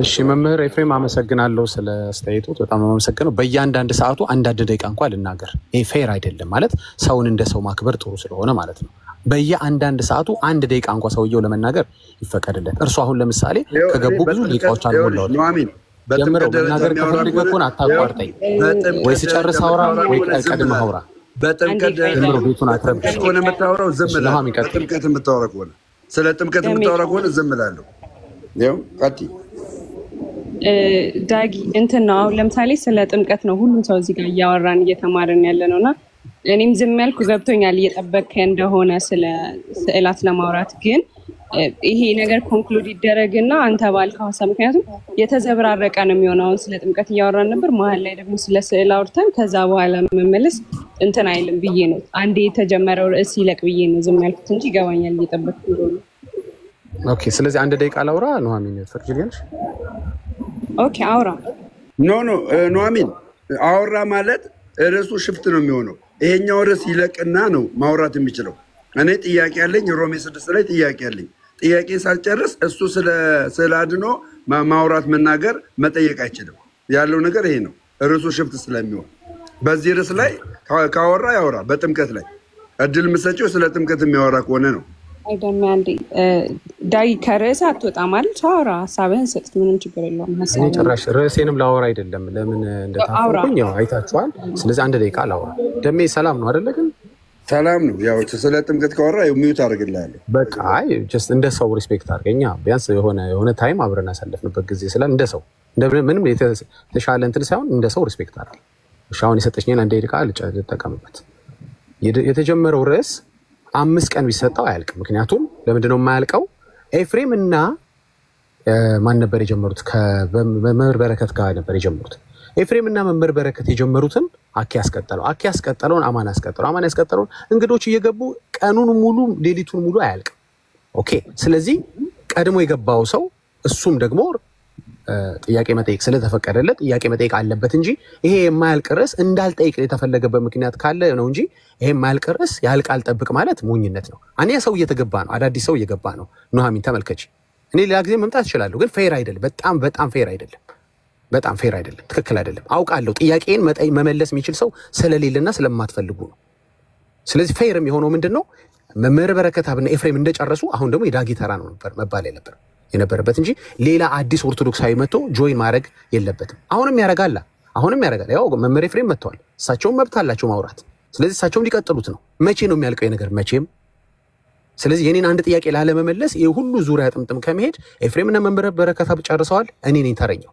እሺ መምህር ኤፍሬም አመሰግናለሁ ስለ አስተያየቶት በጣም አመሰግናለሁ። በእያንዳንድ ሰዓቱ 1 ደቂቃ እንኳን ልናገር። ይሄ ፌር አይደለም ማለት ሰውን እንደ ሰው ማክበር ጥሩ ስለሆነ ማለት ነው። በየአንዳንድ ሰዓቱ 1 ደቂቃ እንኳን ሰውየው ለመናገር ይፈቀድለት። እርሱ አሁን ለምሳሌ ከገቡ ብዙ ደቂቃዎች አልሞላው ጀምረው መናገር ከፈልግ እኮ አታቋርጠኝ ወይ ሲጨርስ አውራ ወይ ቀድመህ አውራ። በጥምቀት ጀምረው ቤቱን አትረብሽ። ከሆነ የምታወራው ዝም ብለህ ጥምቀት የምታወራ ከሆነ ስለ ጥምቀት የምታወራ ከሆነ ዝም እላለሁ። ያው ቀጥይ ዳጊ እንትን ነው። አሁን ለምሳሌ ስለ ጥምቀት ነው ሁሉም ሰው እዚህ ጋር እያወራን እየተማርን ያለ ነውና እኔም ዝም ያልኩ ገብቶኛል እየጠበቅከ እንደሆነ ስለ ስዕላት ለማውራት ግን ይሄ ነገር ኮንክሉድ ይደረግና አንተ ባልከው ሀሳብ ምክንያቱም የተዘበራረቀ ነው የሚሆነው። አሁን ስለ ጥምቀት እያወራን ነበር መሀል ላይ ደግሞ ስለ ስዕል አውርተን ከዛ በኋላ መመለስ እንትን አይልም ብዬ ነው። አንዴ የተጀመረው ርዕስ ይለቅ ብዬ ነው ዝም ያልኩት እንጂ ይገባኛል እየጠበቅኩ እንደሆነ። ኦኬ ስለዚህ 1 ደቂቃ ላውራ ኑሐሚን ትፈቅጂልኛለሽ? ኦኬ አውራ። ኖ ኑሐሚን አውራ ማለት ርዕሱ ሽፍት ነው የሚሆነው። ይሄኛው ርዕስ ይለቅና ነው ማውራት የሚችለው። እኔ ጥያቄ ያለኝ ሮሜ 6 ላይ ጥያቄ ያለኝ ጥያቄ ሳልጨርስ እሱ ስለ አድኖ ማውራት መናገር መጠየቅ አይችልም። ያለው ነገር ይሄ ነው። ርዕሱ ሽፍት ስለሚሆን በዚህ ርዕስ ላይ ካወራ ያወራ። በጥምቀት ላይ እድል ምሰጪው ስለ ጥምቀት የሚያወራ ከሆነ ነው። አይደለም አንዴ ዳይ ከርዕስ አትወጣም ማለት አውራ ሐሳብህን ሰጥ ምንም ችግር የለውም። እኔ ጭራሽ ርዕሴንም ላወራ አይደለም ለምን እንደታፈኩኝ ያው አይታችኋል። ስለዚህ 1 ደቂቃ ላወራ። ደሜ ሰላም ነው አይደለ? ግን ሰላም ነው። ያው ስለ ጥምቀት ካወራ ሚዩት አድርግልሃለሁ። በቃ ጀስት እንደ ሰው ሪስፔክት አድርገኛ። ቢያንስ የሆነ ታይም አብረን ያሳለፍንበት ጊዜ ስለ እንደ ሰው ምንም የተሻለ እንትን ሳይሆን እንደ ሰው ሪስፔክት አድርግ። እሺ አሁን የሰጠችኝን 1 ደቂቃ ልጠቀምበት። የተጀመረው ርዕስ 5 ቀን ቢሰጠው አያልቅም። ምክንያቱም ለምንድነው የማያልቀው? ኤፍሬም እና ማን ነበር የጀመሩት? ከመምህር በረከት ጋር ነበር የጀመሩት። ኤፍሬም እና መምህር በረከት የጀመሩትን አኪ ያስቀጠለውን አማን ያስቀጠለውን እንግዶች እየገቡ ቀኑን ሙሉ ሌሊቱን ሙሉ አያልቅም። ኦኬ ስለዚህ ቀድሞ የገባው ሰው እሱም ደግሞ ጥያቄ መጠየቅ ስለተፈቀደለት ጥያቄ መጠየቅ አለበት እንጂ ይሄ የማያልቅ ርዕስ እንዳልጠይቅ የተፈለገበት ምክንያት ካለ ነው እንጂ ይሄ የማያልቅ ርዕስ ያልቃል ጠብቅ ማለት ሞኝነት ነው። አንያ ሰው እየተገባ ነው፣ አዳዲስ ሰው እየገባ ነው። ኑሐሚን ተመልከች። እኔ ሌላ ጊዜ መምጣት እችላለሁ፣ ግን ፌር አይደለም። በጣም ፌር አይደለም። በጣም ፌር አይደለም። ትክክል አይደለም። አውቃለሁ ጥያቄን መመለስ የሚችል ሰው ስለሌለና ስለማትፈልጉ ነው። ስለዚህ ፌር የሚሆነው ምንድነው? መምህር በረከት አብና ኤፍሬም እንደጨረሱ አሁን ደግሞ የዳጊ ተራ ነው ነበር መባል የነበረበት እንጂ ሌላ አዲስ ኦርቶዶክሳዊ መጥቶ ጆይን ማድረግ የለበትም። አሁንም ያረጋል። ያው መምህር ኤፍሬም መጥተዋል። እሳቸውም መብት አላቸው ማውራት። ስለዚህ እሳቸውም ሊቀጥሉት ነው። መቼ ነው የሚያልቀው ነገር? መቼም። ስለዚህ የኔን አንድ ጥያቄ ላለመመለስ የሁሉ ዙሪያ ጥምጥም ከመሄድ ኤፍሬምና መምህር በረከት ጨርሰዋል። እኔ ነኝ ተረኛው።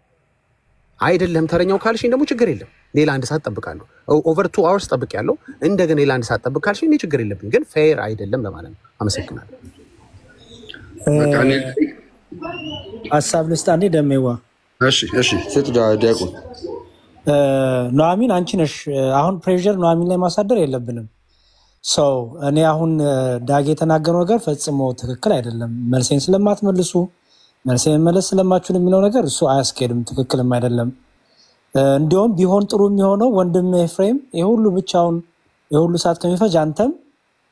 አይደለም ተረኛው ካልሽኝ ደግሞ ችግር የለም። ሌላ 1 ሰዓት ጠብቃለሁ። ኦቨር 2 hours ጠብቄያለሁ። እንደገና ሌላ 1 ሰዓት ጠብቅ ካልሽኝ እኔ ችግር የለብኝ። ግን ፌር አይደለም ለማለት ነው። አመሰግናለሁ። ሀሳብ ልስጥ አንዴ ደሜዋ። እሺ ስጥ ዲያቆን። ኑሐሚን አንቺ ነሽ አሁን ፕሬዠር ኑሐሚን ላይ ማሳደር የለብንም። ሰው እኔ አሁን ዳጌ የተናገረው ነገር ፈጽሞ ትክክል አይደለም። መልሴን ስለማትመልሱ መልሴን መመለስ ስለማችሁን የሚለው ነገር እሱ አያስኬድም፣ ትክክልም አይደለም። እንዲሁም ቢሆን ጥሩ የሚሆነው ወንድም ኤፍሬም የሁሉ ብቻውን የሁሉ ሰዓት ከሚፈጅ አንተም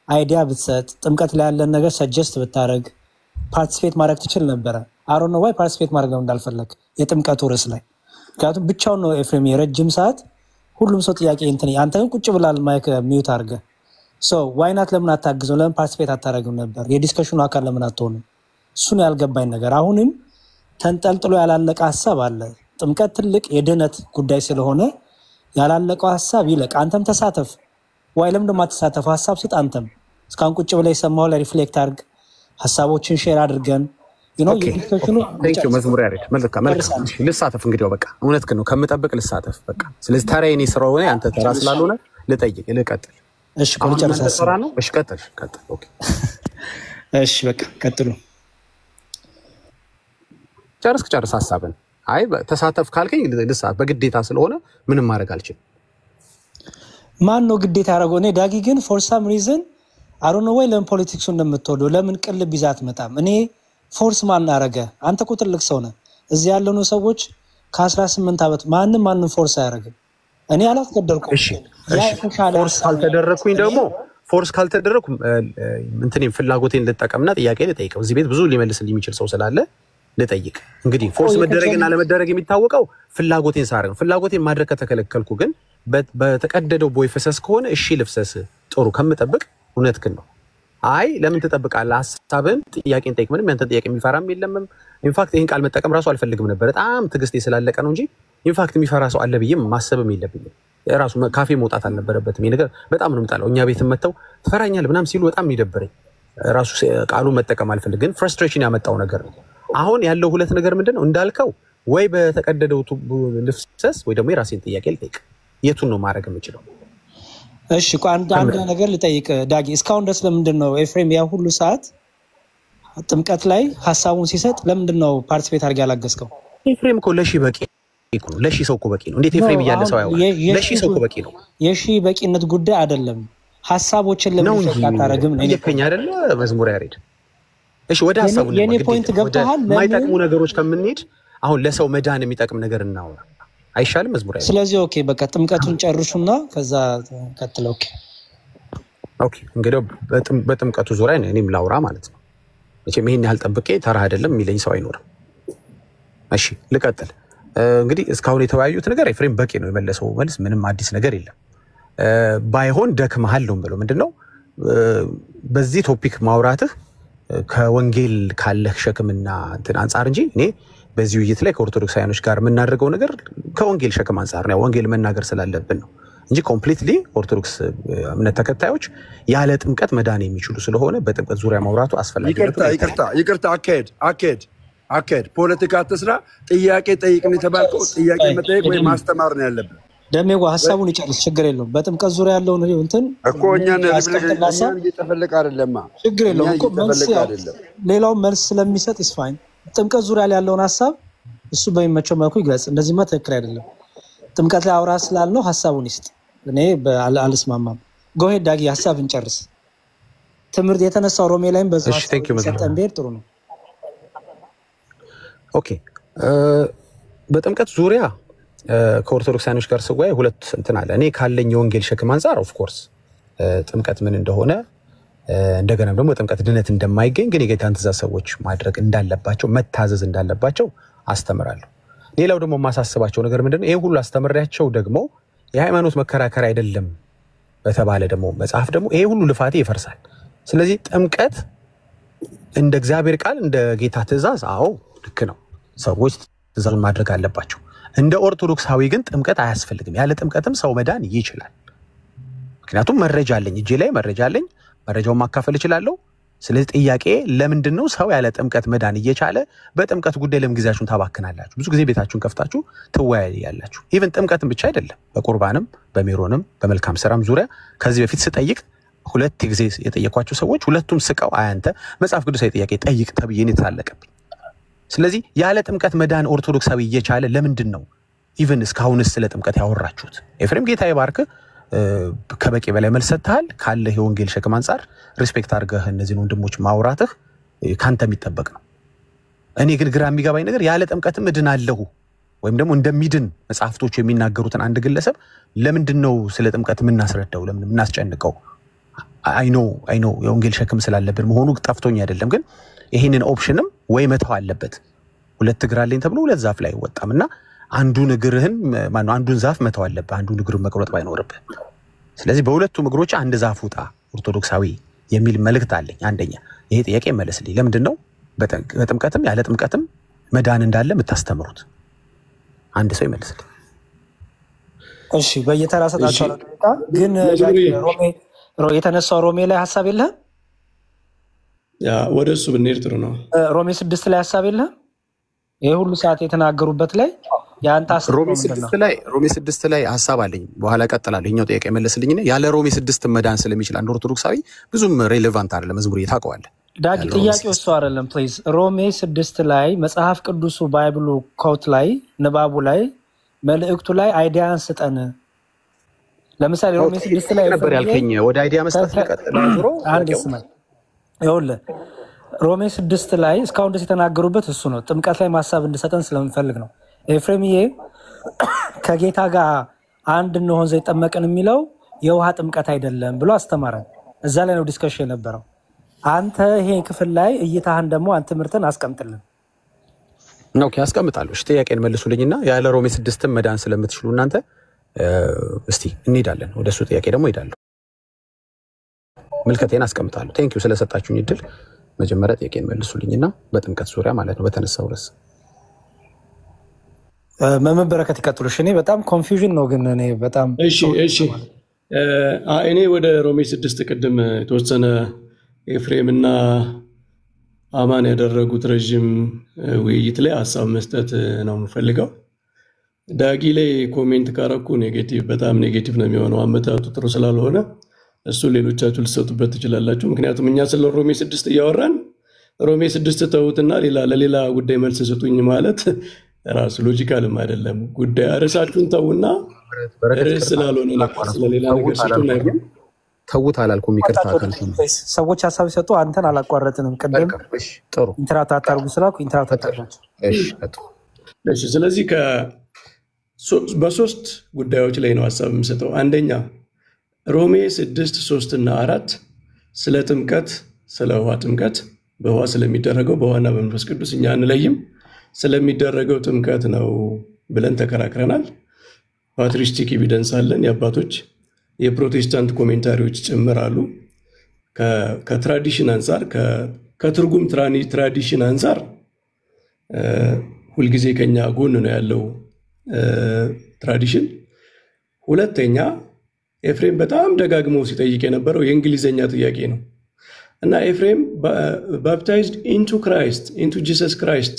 አይዲያ ብትሰጥ ጥምቀት ላይ ያለን ነገር ሰጀስት ብታደረግ ፓርቲስፔት ማድረግ ትችል ነበረ። አሮ ነው ዋይ ፓርቲስፔት ማድረግ ነው እንዳልፈለግ የጥምቀቱ ርዕስ ላይ። ምክንያቱም ብቻውን ነው ኤፍሬም የረጅም ሰዓት ሁሉም ሰው ጥያቄ እንትን አንተ ግን ቁጭ ብላል ማይክ ሚዩት አድርገ ዋይናት ለምን አታግዘው? ለምን ፓርቲስፔት አታደረግም ነበር? የዲስከሽኑ አካል ለምን አትሆንም? እሱን ያልገባኝ ነገር። አሁንም ተንጠልጥሎ ያላለቀ ሀሳብ አለ። ጥምቀት ትልቅ የድህነት ጉዳይ ስለሆነ ያላለቀው ሀሳብ ይለቅ። አንተም ተሳተፍ። ዋይ ለምን ደሞ አትሳተፍ? ሀሳብ ስጥ። አንተም እስካሁን ቁጭ ብለህ የሰማው ላይ ሪፍሌክት አድርግ፣ ሀሳቦችን ሼር አድርገን መዝሙር ያሬድ መልካም ልሳተፍ። እንግዲህ በቃ እውነት ነው ከምጠብቅ ልሳተፍ በቃ። ስለዚህ ተራዬ እኔ ስራው ሆነ አንተ ተራ ስላልሆነ ልጠይቅ ልቀጥል። እሺ ቆልጨርሳ ተራ ነው። እሺ ቀጥል። ኦኬ እሺ በቃ ቀጥሉ። ጨርስ ሀሳብን። አይ ተሳተፍ ካልከኝ ልሳተፍ በግዴታ ስለሆነ ምንም ማድረግ አልችልም። ማን ነው ግዴታ ያደረገው? እኔ ዳጊ ግን ፎር ሳም ሪዝን አይ ዶንት ኖ ወይ ለምን ፖለቲክሱ እንደምትወደው ለምን ቅልብ ይዛት መጣም። እኔ ፎርስ ማን አረገ? አንተ እኮ ትልቅ ሰው ነህ። እዚህ ያለነው ሰዎች ከ18 ዓመት ማንም ፎርስ አያደርግም። እኔ አላስገደልኩም። እሺ ፎርስ ካልተደረኩኝ ደግሞ ፎርስ ካልተደረኩ እንትኔም ፍላጎቴን ልጠቀምና ጥያቄ ልጠይቀው። እዚህ ቤት ብዙ ሊመልስልኝ የሚችል ሰው ስላለ ልጠይቅ። እንግዲህ ፎርስ መደረግና ለመደረግ የሚታወቀው ፍላጎቴን ሳረግ። ፍላጎቴን ማድረግ ከተከለከልኩ ግን በተቀደደው ቦይ ፈሰስ ከሆነ እሺ ልፍሰስ ጥሩ ከምጠብቅ እውነትህን ነው። አይ ለምን ትጠብቃለህ? ሐሳብን ጥያቄን ጠይቅ። ምንም ያንተ ጥያቄ የሚፈራም የለም። ኢንፋክት ይሄን ቃል መጠቀም ራሱ አልፈልግም ነበር። በጣም ትግስቴ ስላለቀ ነው እንጂ ኢንፋክት የሚፈራ ሰው አለ ብዬ ማሰብም የለብኝም። ራሱ ካፌ መውጣት አልነበረበትም። ይሄ ነገር በጣም ነው የምጣለው። እኛ ቤት መተው ትፈራኛለህ ምናምን ሲሉ በጣም ይደብረኝ። ራሱ ቃሉ መጠቀም አልፈልግም፣ ግን ፍረስትሬሽን ያመጣው ነገር ነው። አሁን ያለው ሁለት ነገር ምንድነው እንዳልከው፣ ወይ በተቀደደው ልፍሰስ ወይ ደግሞ የራሴን ጥያቄ ልጠይቅ። የቱን ነው ማድረግ የምችለው? እሺ አንድ ነገር ልጠይቅ ዳጊ። እስካሁን ድረስ ለምንድን ነው ኤፍሬም ያ ሁሉ ሰዓት ጥምቀት ላይ ሀሳቡን ሲሰጥ ለምንድን ነው ፓርቲሲፔት አድርገህ ያላገዝከው? ኤፍሬም እኮ ለሺ በቂ ነው። ለሺ ሰው እኮ በቂ ነው። እንዴት ኤፍሬም እያለ ሰው ያወራል? ለሺ ሰው እኮ በቂ ነው። የሺ በቂነት ጉዳይ አይደለም። ሀሳቦችን ለምን አታረግም? ነው ይከኛ አይደለ መዝሙር ያሬድ። እሺ ወደ ሀሳቡ ነው። የኔ ፖይንት ገብቶሃል? የማይጠቅሙ ነገሮች ከምንሄድ አሁን ለሰው መዳን የሚጠቅም ነገር እናወራ አይሻልም? መዝሙር ያሬድ። ስለዚህ ኦኬ በቃ ጥምቀቱን ጨርሱና ከዛ ቀጥለው። ኦኬ እንግዲህ በጥምቀቱ ዙሪያ እኔም ላውራ ማለት ነው። መቼም ይሄን ያህል ጠብቄ ተራ አይደለም የሚለኝ ሰው አይኖርም። እሺ ልቀጥል። እንግዲህ እስካሁን የተወያዩት ነገር ኤፍሬም በቂ ነው። የመለሰው መልስ ምንም አዲስ ነገር የለም። ባይሆን ደክመሃል ነው የምለው። ምንድነው በዚህ ቶፒክ ማውራትህ ከወንጌል ካለህ ሸክምና እንትን አንጻር እንጂ እኔ በዚህ ውይይት ላይ ከኦርቶዶክሳውያኖች ጋር የምናደርገው ነገር ከወንጌል ሸክም አንጻር ነው። ወንጌል መናገር ስላለብን ነው እንጂ ኮምፕሊትሊ ኦርቶዶክስ እምነት ተከታዮች ያለ ጥምቀት መዳን የሚችሉ ስለሆነ በጥምቀት ዙሪያ ማውራቱ አስፈላጊ ነው። ይቅርታ አካሄድ ፖለቲካ አትስራ። ጥያቄ ጠይቅ ነው የተባልከው። ጥያቄ መጠየቅ ወይ ማስተማር ነው ያለብን። ደሜጓ ሀሳቡን ይጨርስ፣ ችግር የለውም። በጥምቀት ዙሪያ ያለውን እንትን እኮ እኛን እየተፈለቀ አይደለም። ችግር የለውም እኮ ሌላው መልስ ስለሚሰጥ ይስፋኝ። ጥምቀት ዙሪያ ላይ ያለውን ሀሳብ እሱ በሚመቸው መልኩ ይግለጽ። እንደዚህማ ትክክል አይደለም። ጥምቀት ላይ አውራ ስላልነው ሀሳቡን ይስጥ። እኔ አልስማማም። ጎሄድ ዳጊ ሀሳብን ጨርስ። ትምህርት የተነሳው ሮሜ ላይም በዛ ሰጠን ቤር ጥሩ ነው። ኦኬ በጥምቀት ዙሪያ ከኦርቶዶክሳውያኖች ጋር ስወያይ ሁለት እንትን አለ። እኔ ካለኝ የወንጌል ሸክም አንጻር ኦፍ ኮርስ ጥምቀት ምን እንደሆነ እንደገና ደግሞ ጥምቀት ድነት እንደማይገኝ ግን የጌታን ትእዛዝ ሰዎች ማድረግ እንዳለባቸው መታዘዝ እንዳለባቸው አስተምራለሁ። ሌላው ደግሞ የማሳስባቸው ነገር ምንድነው ይሄ ሁሉ አስተምሪያቸው ደግሞ የሃይማኖት መከራከር አይደለም በተባለ ደግሞ መጽሐፍ ደግሞ ይሄ ሁሉ ልፋቴ ይፈርሳል። ስለዚህ ጥምቀት እንደ እግዚአብሔር ቃል እንደ ጌታ ትእዛዝ አዎ ልክ ነው፣ ሰዎች ትእዛዙን ማድረግ አለባቸው። እንደ ኦርቶዶክሳዊ ግን ጥምቀት አያስፈልግም። ያለ ጥምቀትም ሰው መዳን ይችላል። ምክንያቱም መረጃ አለኝ፣ እጄ ላይ መረጃ አለኝ፣ መረጃውን ማካፈል እችላለሁ። ስለዚህ ጥያቄ ለምንድን ነው ሰው ያለ ጥምቀት መዳን እየቻለ በጥምቀት ጉዳይ ለምን ጊዜያችሁን ታባክናላችሁ? ብዙ ጊዜ ቤታችሁን ከፍታችሁ ትወያያላችሁ። ኢቭን ጥምቀትን ብቻ አይደለም በቁርባንም በሜሮንም በመልካም ስራም ዙሪያ ከዚህ በፊት ስጠይቅ ሁለት ጊዜ የጠየኳቸው ሰዎች ሁለቱም ስቀው አያንተ መጽሐፍ ቅዱሳዊ ጥያቄ ጠይቅ ተብዬ ነው የተሳለቀብኝ። ስለዚህ ያለ ጥምቀት መዳን ኦርቶዶክሳዊ እየቻለ ለምንድን ነው ኢቭን እስካሁንስ ስለ ጥምቀት ያወራችሁት? ኤፍሬም ጌታ ይባርክ፣ ከበቂ በላይ መልስ ሰጥተሃል። ካለህ የወንጌል ሸክም አንጻር ሪስፔክት አድርገህ እነዚህን ወንድሞች ማውራትህ ካንተ የሚጠበቅ ነው። እኔ ግን ግራ የሚገባኝ ነገር ያለ ጥምቀትም እድናለሁ ወይም ደግሞ እንደሚድን መጽሐፍቶቹ የሚናገሩትን አንድ ግለሰብ ለምንድን ነው ስለ ጥምቀት የምናስረዳው? ለምን የምናስጨንቀው? አይኖ የወንጌል ሸክም ስላለብን መሆኑ ጠፍቶኝ አይደለም፣ ግን ይሄንን ኦፕሽንም ወይ መተው አለበት። ሁለት እግር አለኝ ተብሎ ሁለት ዛፍ ላይ አይወጣምና አንዱን እግርህን ማነው አንዱን ዛፍ መተው አለበት፣ አንዱን እግር መቁረጥ ባይኖርብህ። ስለዚህ በሁለቱም እግሮች አንድ ዛፍ ውጣ ኦርቶዶክሳዊ የሚል መልእክት አለኝ። አንደኛ ይሄ ጥያቄ መለስልኝ። ለምንድን ነው በጥምቀትም ያለ ጥምቀትም መዳን እንዳለ የምታስተምሩት? አንድ ሰው ይመልስልኝ። እሺ በየተራ ሰጣቸው ግን የተነሳው ሮሜ ላይ ሀሳብ የለህም? ያ ወደ እሱ ብንሄድ ጥሩ ነው። ሮሜ 6 ላይ ሀሳብ የለህም? ይሄ ሁሉ ሰዓት የተናገሩበት ላይ የአንተ ሮሜ 6 ላይ ሀሳብ አለኝ። በኋላ እቀጥላለሁ። ይኸኛው ጥያቄ መለስልኝ። ያለ ሮሜ 6 መዳን ስለሚችል አንድ ኦርቶዶክሳዊ ብዙም ሬሌቫንት አይደለም። መዝሙር ታውቀዋለህ። ዳጊ ጥያቄው እሱ አይደለም። ፕሊዝ ሮሜ 6 ላይ መጽሐፍ ቅዱሱ ባይብሉ ኮት ላይ ንባቡ ላይ መልእክቱ ላይ አይዲያን ስጠን። ለምሳሌ ሮሜ 6 ላይ ነበር ያልከኝ ወደ አይዲያ መስጠት ዞሮ አንድ ስማ ይኸውልህ ሮሜ 6 ላይ እስካሁን ድረስ የተናገሩበት እሱ ነው። ጥምቀት ላይ ማሳብ እንድሰጠን ስለምንፈልግ ነው። ኤፍሬምዬ ከጌታ ጋር አንድ እንሆን ዘንድ ጠመቅን የሚለው የውሃ ጥምቀት አይደለም ብሎ አስተማረን። እዛ ላይ ነው ዲስከሽን የነበረው። አንተ ይሄ ክፍል ላይ እይታህን ደግሞ አንተ ትምህርትን አስቀምጥልን። ኦኬ አስቀምጣለሁ። እሺ ጥያቄን መልሱልኝና ያለ ሮሜ 6 መዳን ስለምትችሉ እናንተ እስቲ እንሄዳለን። ወደ እሱ ጥያቄ ደግሞ እሄዳለሁ። ምልከቴን አስቀምጣለሁ። ቴንኪው ስለሰጣችሁኝ እድል። መጀመሪያ ጥያቄን መልሱልኝና በጥምቀት ዙሪያ ማለት ነው በተነሳው ርዕስ መምን በረከት ይቀጥሉሽ። እኔ በጣም ኮንፊውዥን ነው ግን እኔ በጣም እሺ እኔ ወደ ሮሜ 6 ቅድም የተወሰነ ኤፍሬምና አማን ያደረጉት ረዥም ውይይት ላይ ሀሳብ መስጠት ነው የምፈልገው። ዳጊ ላይ ኮሜንት ካረኩ ኔጌቲቭ በጣም ኔጌቲቭ ነው የሚሆነው። አመጣጡ ጥሩ ስላልሆነ እሱ ሌሎቻችሁ ልትሰጡበት ትችላላችሁ። ምክንያቱም እኛ ስለ ሮሜ 6 እያወራን ሮሜ 6 ተውትና ለሌላ ጉዳይ መልስ ስጡኝ ማለት ራሱ ሎጂካልም አይደለም። ጉዳይ ርዕሳችሁን ተውና ርዕስ ስላልሆነ ስለሌላ ነገር ስጡን አይሆን ተውት አላልኩም። ይቅርታ ሰዎች ሀሳብ ሲሰጡ አንተን አላቋረጥንም። ቅድም ጥሩ ኢንተራክት አታርጉ ስላልኩ ኢንተራክት አታርጋችሁ። እሺ ስለዚህ በሶስት ጉዳዮች ላይ ነው ሀሳብ የምሰጠው። አንደኛ ሮሜ 6 3 እና 4 ስለ ጥምቀት ስለ ውሃ ጥምቀት በውሃ ስለሚደረገው በውሃና በመንፈስ ቅዱስ እኛ አንለይም ስለሚደረገው ጥምቀት ነው ብለን ተከራክረናል። ፓትሪስቲክ ኤቪደንስ አለን። የአባቶች የፕሮቴስታንት ኮሜንታሪዎች ጭምራሉ። ከትራዲሽን አንፃር ከትርጉም ትራዲሽን አንፃር ሁልጊዜ ከኛ ጎን ነው ያለው ትራዲሽን። ሁለተኛ ኤፍሬም በጣም ደጋግሞ ሲጠይቅ የነበረው የእንግሊዘኛ ጥያቄ ነው እና ኤፍሬም ባፕታይዝድ ኢንቱ ክራይስት ኢንቱ ጂሰስ ክራይስት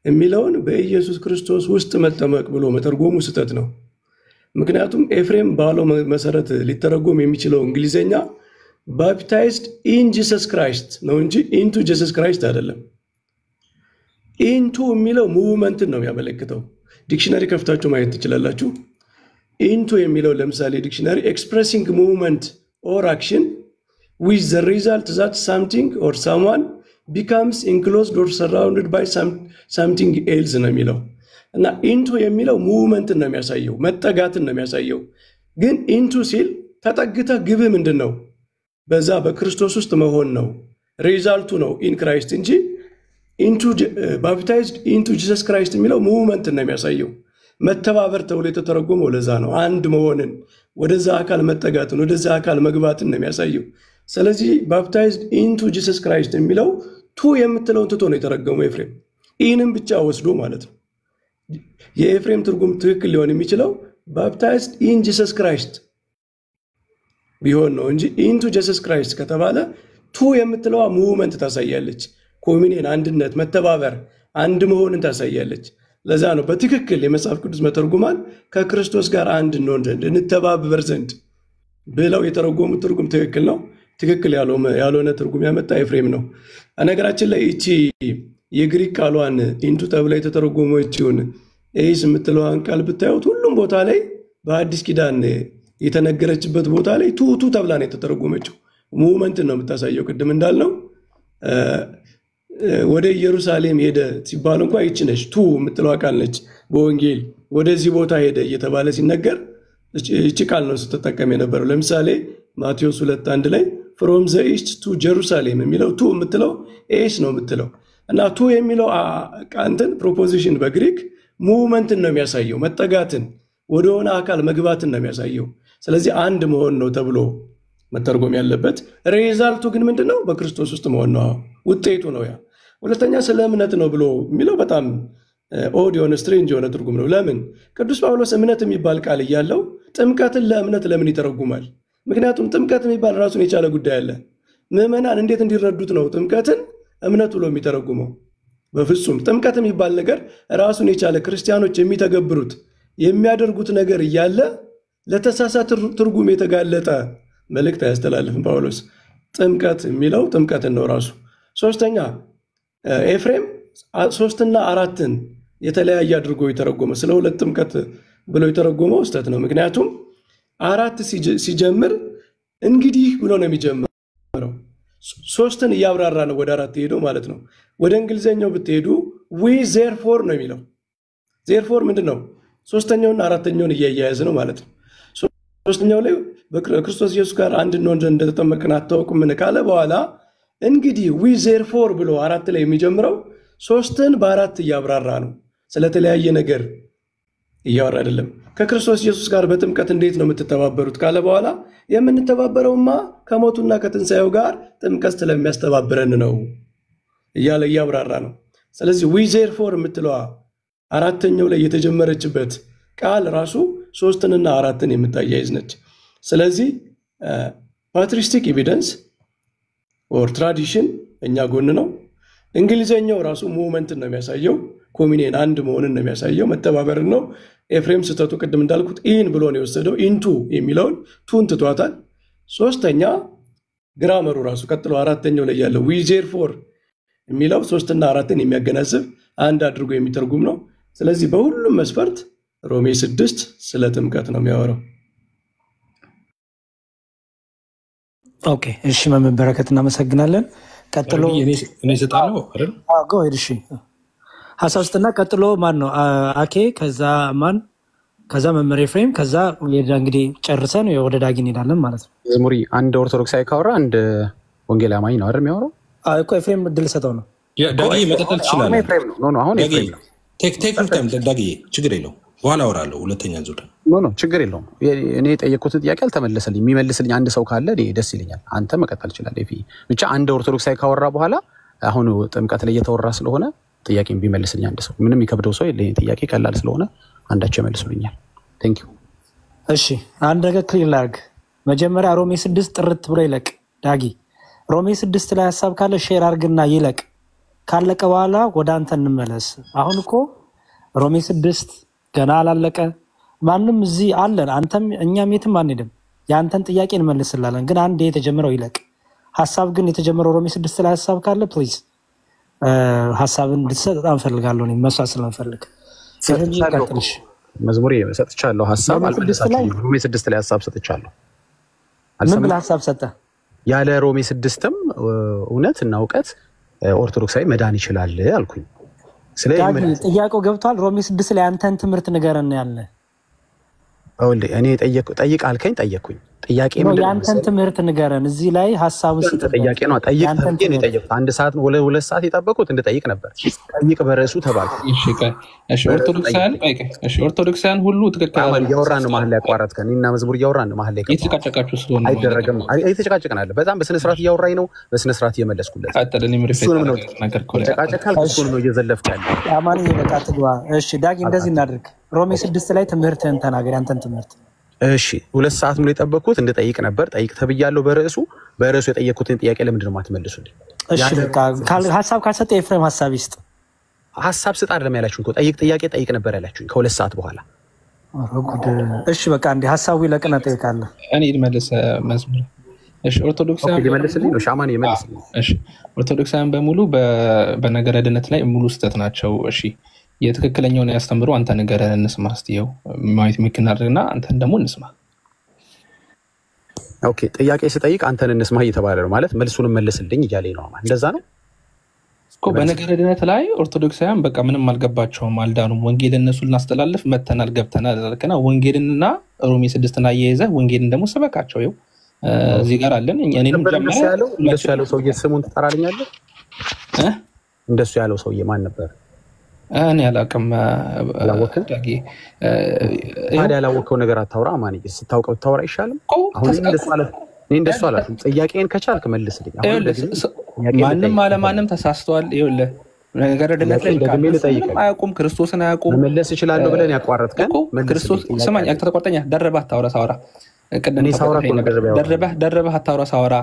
የሚለውን በኢየሱስ ክርስቶስ ውስጥ መጠመቅ ብሎ መተርጎሙ ስህተት ነው። ምክንያቱም ኤፍሬም ባለው መሰረት ሊተረጎም የሚችለው እንግሊዘኛ ባፕታይዝድ ኢን ጂሰስ ክራይስት ነው እንጂ ኢንቱ ጂሰስ ክራይስት አይደለም። ኢንቱ የሚለው ሙቭመንትን ነው የሚያመለክተው። ዲክሽነሪ ከፍታችሁ ማየት ትችላላችሁ። ኢንቱ የሚለው ለምሳሌ ዲክሽነሪ ኤክስፕሬሲንግ ሙቭመንት ኦር አክሽን ዊዝ ዘ ሪዛልት ዛት ሳምቲንግ ኦር ሳምዋን ቢካምስ ኢንክሎዝድ ኦር ሰራውንድድ ባይ ሳምቲንግ ኤልስ ነው የሚለው እና ኢንቱ የሚለው ሙቭመንትን ነው የሚያሳየው፣ መጠጋትን ነው የሚያሳየው። ግን ኢንቱ ሲል ተጠግተህ ግብህ ምንድን ነው? በዛ በክርስቶስ ውስጥ መሆን ነው። ሪዛልቱ ነው ኢን ክራይስት እንጂ ባፕታይዝድ ኢንቱ ጂሰስ ክራይስት የሚለው ሙቭመንትን ነው የሚያሳየው። መተባበር ተብሎ የተተረጎመው ለዛ ነው። አንድ መሆንን፣ ወደዛ አካል መጠጋትን፣ ወደዛ አካል መግባትን ነው የሚያሳየው። ስለዚህ ባፕታይዝድ ኢንቱ ጂሰስ ክራይስት የሚለው ቱ የምትለውን ትቶ ነው የተረገመው ኤፍሬም። ኢንም ብቻ ወስዶ ማለት ነው። የኤፍሬም ትርጉም ትክክል ሊሆን የሚችለው ባፕታይዝድ ኢን ጂሰስ ክራይስት ቢሆን ነው እንጂ ኢንቱ ጂሰስ ክራይስት ከተባለ ቱ የምትለዋ ሙቭመንት ታሳያለች። ኮሚኒየን፣ አንድነት፣ መተባበር፣ አንድ መሆንን ታሳያለች። ለዛ ነው በትክክል የመጽሐፍ ቅዱስ መተርጉማን ከክርስቶስ ጋር አንድ እንሆን ዘንድ እንተባበር ዘንድ ብለው የተረጎሙት ትርጉም ትክክል ነው። ትክክል ያልሆነ ትርጉም ያመጣ ኤፍሬም ነው። ነገራችን ላይ እቺ የግሪክ ቃሏን ኢንቱ ተብላ የተተረጎመችውን ኤስ የምትለዋን ቃል ብታዩት ሁሉም ቦታ ላይ በአዲስ ኪዳን የተነገረችበት ቦታ ላይ ቱ ተብላ ነው የተተረጎመችው። ሙቭመንትን ነው የምታሳየው። ቅድም እንዳልነው ወደ ኢየሩሳሌም ሄደ ሲባል እንኳ ይች ነች ቱ የምትለዋ ቃል ነች። በወንጌል ወደዚህ ቦታ ሄደ እየተባለ ሲነገር ይች ቃል ነው ስትጠቀም የነበረው። ለምሳሌ ማቴዎስ 2:1 ላይ ፍሮም ዘ ኢስት ቱ ጀሩሳሌም የሚለው ቱ የምትለው ኤስ ነው የምትለው እና ቱ የሚለው ቃንትን ፕሮፖዚሽን በግሪክ ሙቭመንትን ነው የሚያሳየው፣ መጠጋትን፣ ወደሆነ አካል መግባትን ነው የሚያሳየው። ስለዚህ አንድ መሆን ነው ተብሎ መተርጎም ያለበት። ሬዛልቱ ግን ምንድነው? በክርስቶስ ውስጥ መሆን ነው፣ ውጤቱ ነው ያ። ሁለተኛ ስለ እምነት ነው ብሎ የሚለው በጣም ኦድ የሆነ ስትሬንጅ የሆነ ትርጉም ነው። ለምን ቅዱስ ጳውሎስ እምነት የሚባል ቃል እያለው ጥምቀትን ለእምነት ለምን ይተረጉማል? ምክንያቱም ጥምቀት የሚባል ራሱን የቻለ ጉዳይ አለ። ምዕመናን እንዴት እንዲረዱት ነው ጥምቀትን እምነት ብሎ የሚተረጉመው? በፍጹም ጥምቀት የሚባል ነገር ራሱን የቻለ ክርስቲያኖች የሚተገብሩት የሚያደርጉት ነገር እያለ ለተሳሳተ ትርጉም የተጋለጠ መልእክት አያስተላልፍም ጳውሎስ። ጥምቀት የሚለው ጥምቀትን ነው ራሱ። ሶስተኛ ኤፍሬም 3 እና 4ን የተለያየ አድርጎ የተረጎመ ስለ 2 ጥምቀት ብሎ የተረጎመው ስህተት ነው። ምክንያቱም 4 ሲጀምር እንግዲህ ብሎ ነው የሚጀምረው። 3ን እያብራራ ነው ወደ 4 ሄደው ማለት ነው። ወደ እንግሊዘኛው ብትሄዱ ዊ ዜርፎር ነው የሚለው። ዜርፎር ምንድን ነው? 3ኛውና 4ኛውን እያያያዝ ነው ማለት ነው። 3ኛው ላይ በክርስቶስ ኢየሱስ ጋር አንድ እንደተጠመቅን አታውቁምን ካለ በኋላ እንግዲህ ዊ ዜርፎር ብሎ 4 ላይ የሚጀምረው 3ን በ4 እያብራራ ነው። ስለተለያየ ነገር እያወራ አይደለም። ከክርስቶስ ኢየሱስ ጋር በጥምቀት እንዴት ነው የምትተባበሩት ካለ በኋላ የምንተባበረውማ ከሞቱና ከትንሣኤው ጋር ጥምቀት ስለሚያስተባብረን ነው እያለ እያብራራ ነው። ስለዚህ ዊ ዜርፎር የምትለዋ 4ኛው ላይ የተጀመረችበት ቃል ራሱ 3ንና 4ን የምታያይዝ ነች። ስለዚህ ፓትሪስቲክ ኤቪደንስ ኦር ትራዲሽን እኛ ጎን ነው። እንግሊዘኛው ራሱ ሙቭመንትን ነው የሚያሳየው፣ ኮሚኒየን አንድ መሆንን ነው የሚያሳየው፣ መተባበርን ነው። ኤፍሬም ስህተቱ ቅድም እንዳልኩት ኢን ብሎ ነው የወሰደው። ኢንቱ የሚለውን ቱን ትቷታል። 3ኛ ግራመሩ ራሱ ቀጥሎ 4ኛው ላይ ያለው ዊ ዜርፎር የሚለው 3 እና 4ን የሚያገናዝብ አንድ አድርጎ የሚተርጉም ነው። ስለዚህ በሁሉም መስፈርት ሮሜ 6 ስለ ጥምቀት ነው የሚያወራው። ኦኬ እሺ፣ መምህር በረከት እናመሰግናለን። ቀጥሎ እኔ እሰጣለሁ አይደል? አዎ እሺ። ሀሳብ ስጥና ቀጥሎ ማን ነው? አኬ፣ ከዛ ማን፣ ከዛ መምህር ኤፍሬም፣ ከዛ እንግዲህ ጨርሰን ወደ ዳጊ እንሄዳለን ማለት ነው። መዝሙሪ አንድ ኦርቶዶክሳዊ ካወራ አንድ ወንጌል አማኝ ነው አይደል የሚያወራው? አዎ እኮ ኤፍሬም እድል ሰጠው ነው። ዳጊ መቀጠል ትችላለህ። አሁን ኤፍሬም ነው። አሁን ኤፍሬም ነው። ቴክ ታይም ዳጊ፣ ችግር የለው በኋላ አወራለሁ። ሁለተኛ ዙር ኖ ችግር የለውም። እኔ የጠየኩትን ጥያቄ አልተመለሰልኝ። የሚመልስልኝ አንድ ሰው ካለ ደስ ይለኛል። አንተ መቀጠል ትችላለህ። ብቻ አንድ ኦርቶዶክሳዊ ካወራ በኋላ አሁን ጥምቀት ላይ እየተወራ ስለሆነ ጥያቄን ቢመልስልኝ አንድ ሰው፣ ምንም የሚከብደው ሰው የለኝ። ጥያቄ ቀላል ስለሆነ አንዳቸው ይመልሱልኛል። ቴንክ ዩ። እሺ አንድ ነገር ክሊር ላድርግ። መጀመሪያ ሮሜ 6 ጥርት ብሎ ይለቅ። ዳጊ ሮሜ 6 ላይ ሀሳብ ካለ ሼር አድርግና ይለቅ። ካለቀ በኋላ ወደ አንተ እንመለስ። አሁን እኮ ሮሜ 6 ገና አላለቀ። ማንም እዚህ አለን፣ አንተም እኛም የትም አንሄድም። የአንተን ጥያቄ እንመልስላለን። ግን አንድ የተጀመረው ይለቅ። ሀሳብ ግን የተጀመረው ሮሜ 6 ላይ ሀሳብ ካለ ፕሊዝ ሀሳብን እንድትሰጥ በጣም ፈልጋለሁ። መስዋዕት ስለምፈልግ መዝሙር ሰጥቻለሁ። ሀሳብ አልመለሳችሁም። ሮሜ 6 ላይ ሀሳብ ሰጥቻለሁ። ምን ብለህ ሀሳብ ሰጠ? ያለ ሮሜ 6ም እውነት እና እውቀት ኦርቶዶክሳዊ መዳን ይችላል አልኩኝ። ስለዚህ ጥያቄው ገብቷል። ሮሜ 6 ላይ አንተን ትምህርት ንገረን ያለ እኔ ጠይቅ አልከኝ፣ ጠየቅኩኝ። ጥያቄ ምንድን ነው? ያንተን ትምህርት ንገረን። እዚህ ላይ ሀሳቡን ጥያቄ ነው። ጠይቅ ተብዬ ነው የጠየቁት። 1 ሰዓት 2 ሰዓት የጠበቁት እንድጠይቅ ነበር። ጠይቅ በርዕሱ ተባልኩ። ኦርቶዶክሳውያን ሁሉ ትክክል እያወራን ነው። መሀል ላይ አቋረጥከን። እኔና መዝሙር እያወራን ነው። መሀል ላይ የተጨቃጨቃችሁ ስለሆነ አይደረግም። እየተጨቃጨቅን አለ። በጣም በስነስርዓት እያወራኝ ነው። በስነስርዓት እየመለስኩለት እሱንም ነው ተጨቃጨቃል። እሱንም ነው እየዘለፍክ ያለ። አማን በቃ ትግባ። እሺ ዳጊ እንደዚህ እናድርግ። ሮሜ 6 ላይ ትምህርትህን ተናገር፣ ያንተን ትምህርት። እሺ 2 ሰዓት ሙሉ የጠበቅኩት እንድጠይቅ ነበር። ጠይቅ ተብያለሁ። በርዕሱ የጠየቅኩትን ጥያቄ ለምንድን ነው የማትመልሱልኝ? እሺ በቃ ሀሳብ ካልሰጠ ኤፍሬም ሀሳብ ይስጥ። ሀሳብ ስጥ አይደለም ያላችሁኝ እኮ ጥያቄ ጠይቅ ነበር ያላችሁኝ ከ2 ሰዓት በኋላ። እሺ በቃ እንደ ሀሳቡ ይለቅና ጠይቃለሁ። እኔ ልመልስ መዝሙር። እሺ ኦርቶዶክሳውያን ሊመልስልኝ ነው። ሻማን ይመልስልኝ። እሺ ኦርቶዶክሳውያን በሙሉ በነገረ ድነት ላይ ሙሉ ስህተት ናቸው። እሺ የትክክለኛውን ያስተምሩ አንተ ንገረን እንስማ። እስቲው ማየት የሚከናርና አንተን ደግሞ እንስማ። ኦኬ ጥያቄ ስጠይቅ አንተን እንስማ እየተባለ ነው ማለት መልሱንም መልስልኝ እያለኝ ነው። እንደዛ ነው እኮ በነገረ ድነት ላይ ኦርቶዶክሳውያን በቃ ምንም አልገባቸውም፣ አልዳኑም። ወንጌል እነሱ ልናስተላልፍ መተናል ገብተናል አልከና ወንጌልንና ሮሜ 6 እና አያይዘህ ወንጌልን ደግሞ ስበካቸው። ይኸው እዚህ ጋር አለን። እኛንም እንደሱ ያለው ሰውዬ ስሙን ትጠራልኛለህ? እንደሱ ያለው ሰውዬ ማን ነበር? እኔ አላውቅም። ታዲያ ያላወቀው ነገር አታውራ። ማንዬ ስታውቀው ብታወራ አይሻልም? አሁን እንደሱ አላልኩም። ጥያቄን ከቻልክ መልስልኝ። ማንም አለማንም ተሳስተዋል። ይኸውልህ ነገረ ድነት ላይ አያውቁም፣ ክርስቶስን አያውቁም። መመለስ እችላለሁ ብለን ያቋረጥከን ክርስቶስ ስማኝ፣ ተቆርጠኛ ደረባ አታውራ ሳውራ ቅድም ደርበህ አታውራ ሳወራ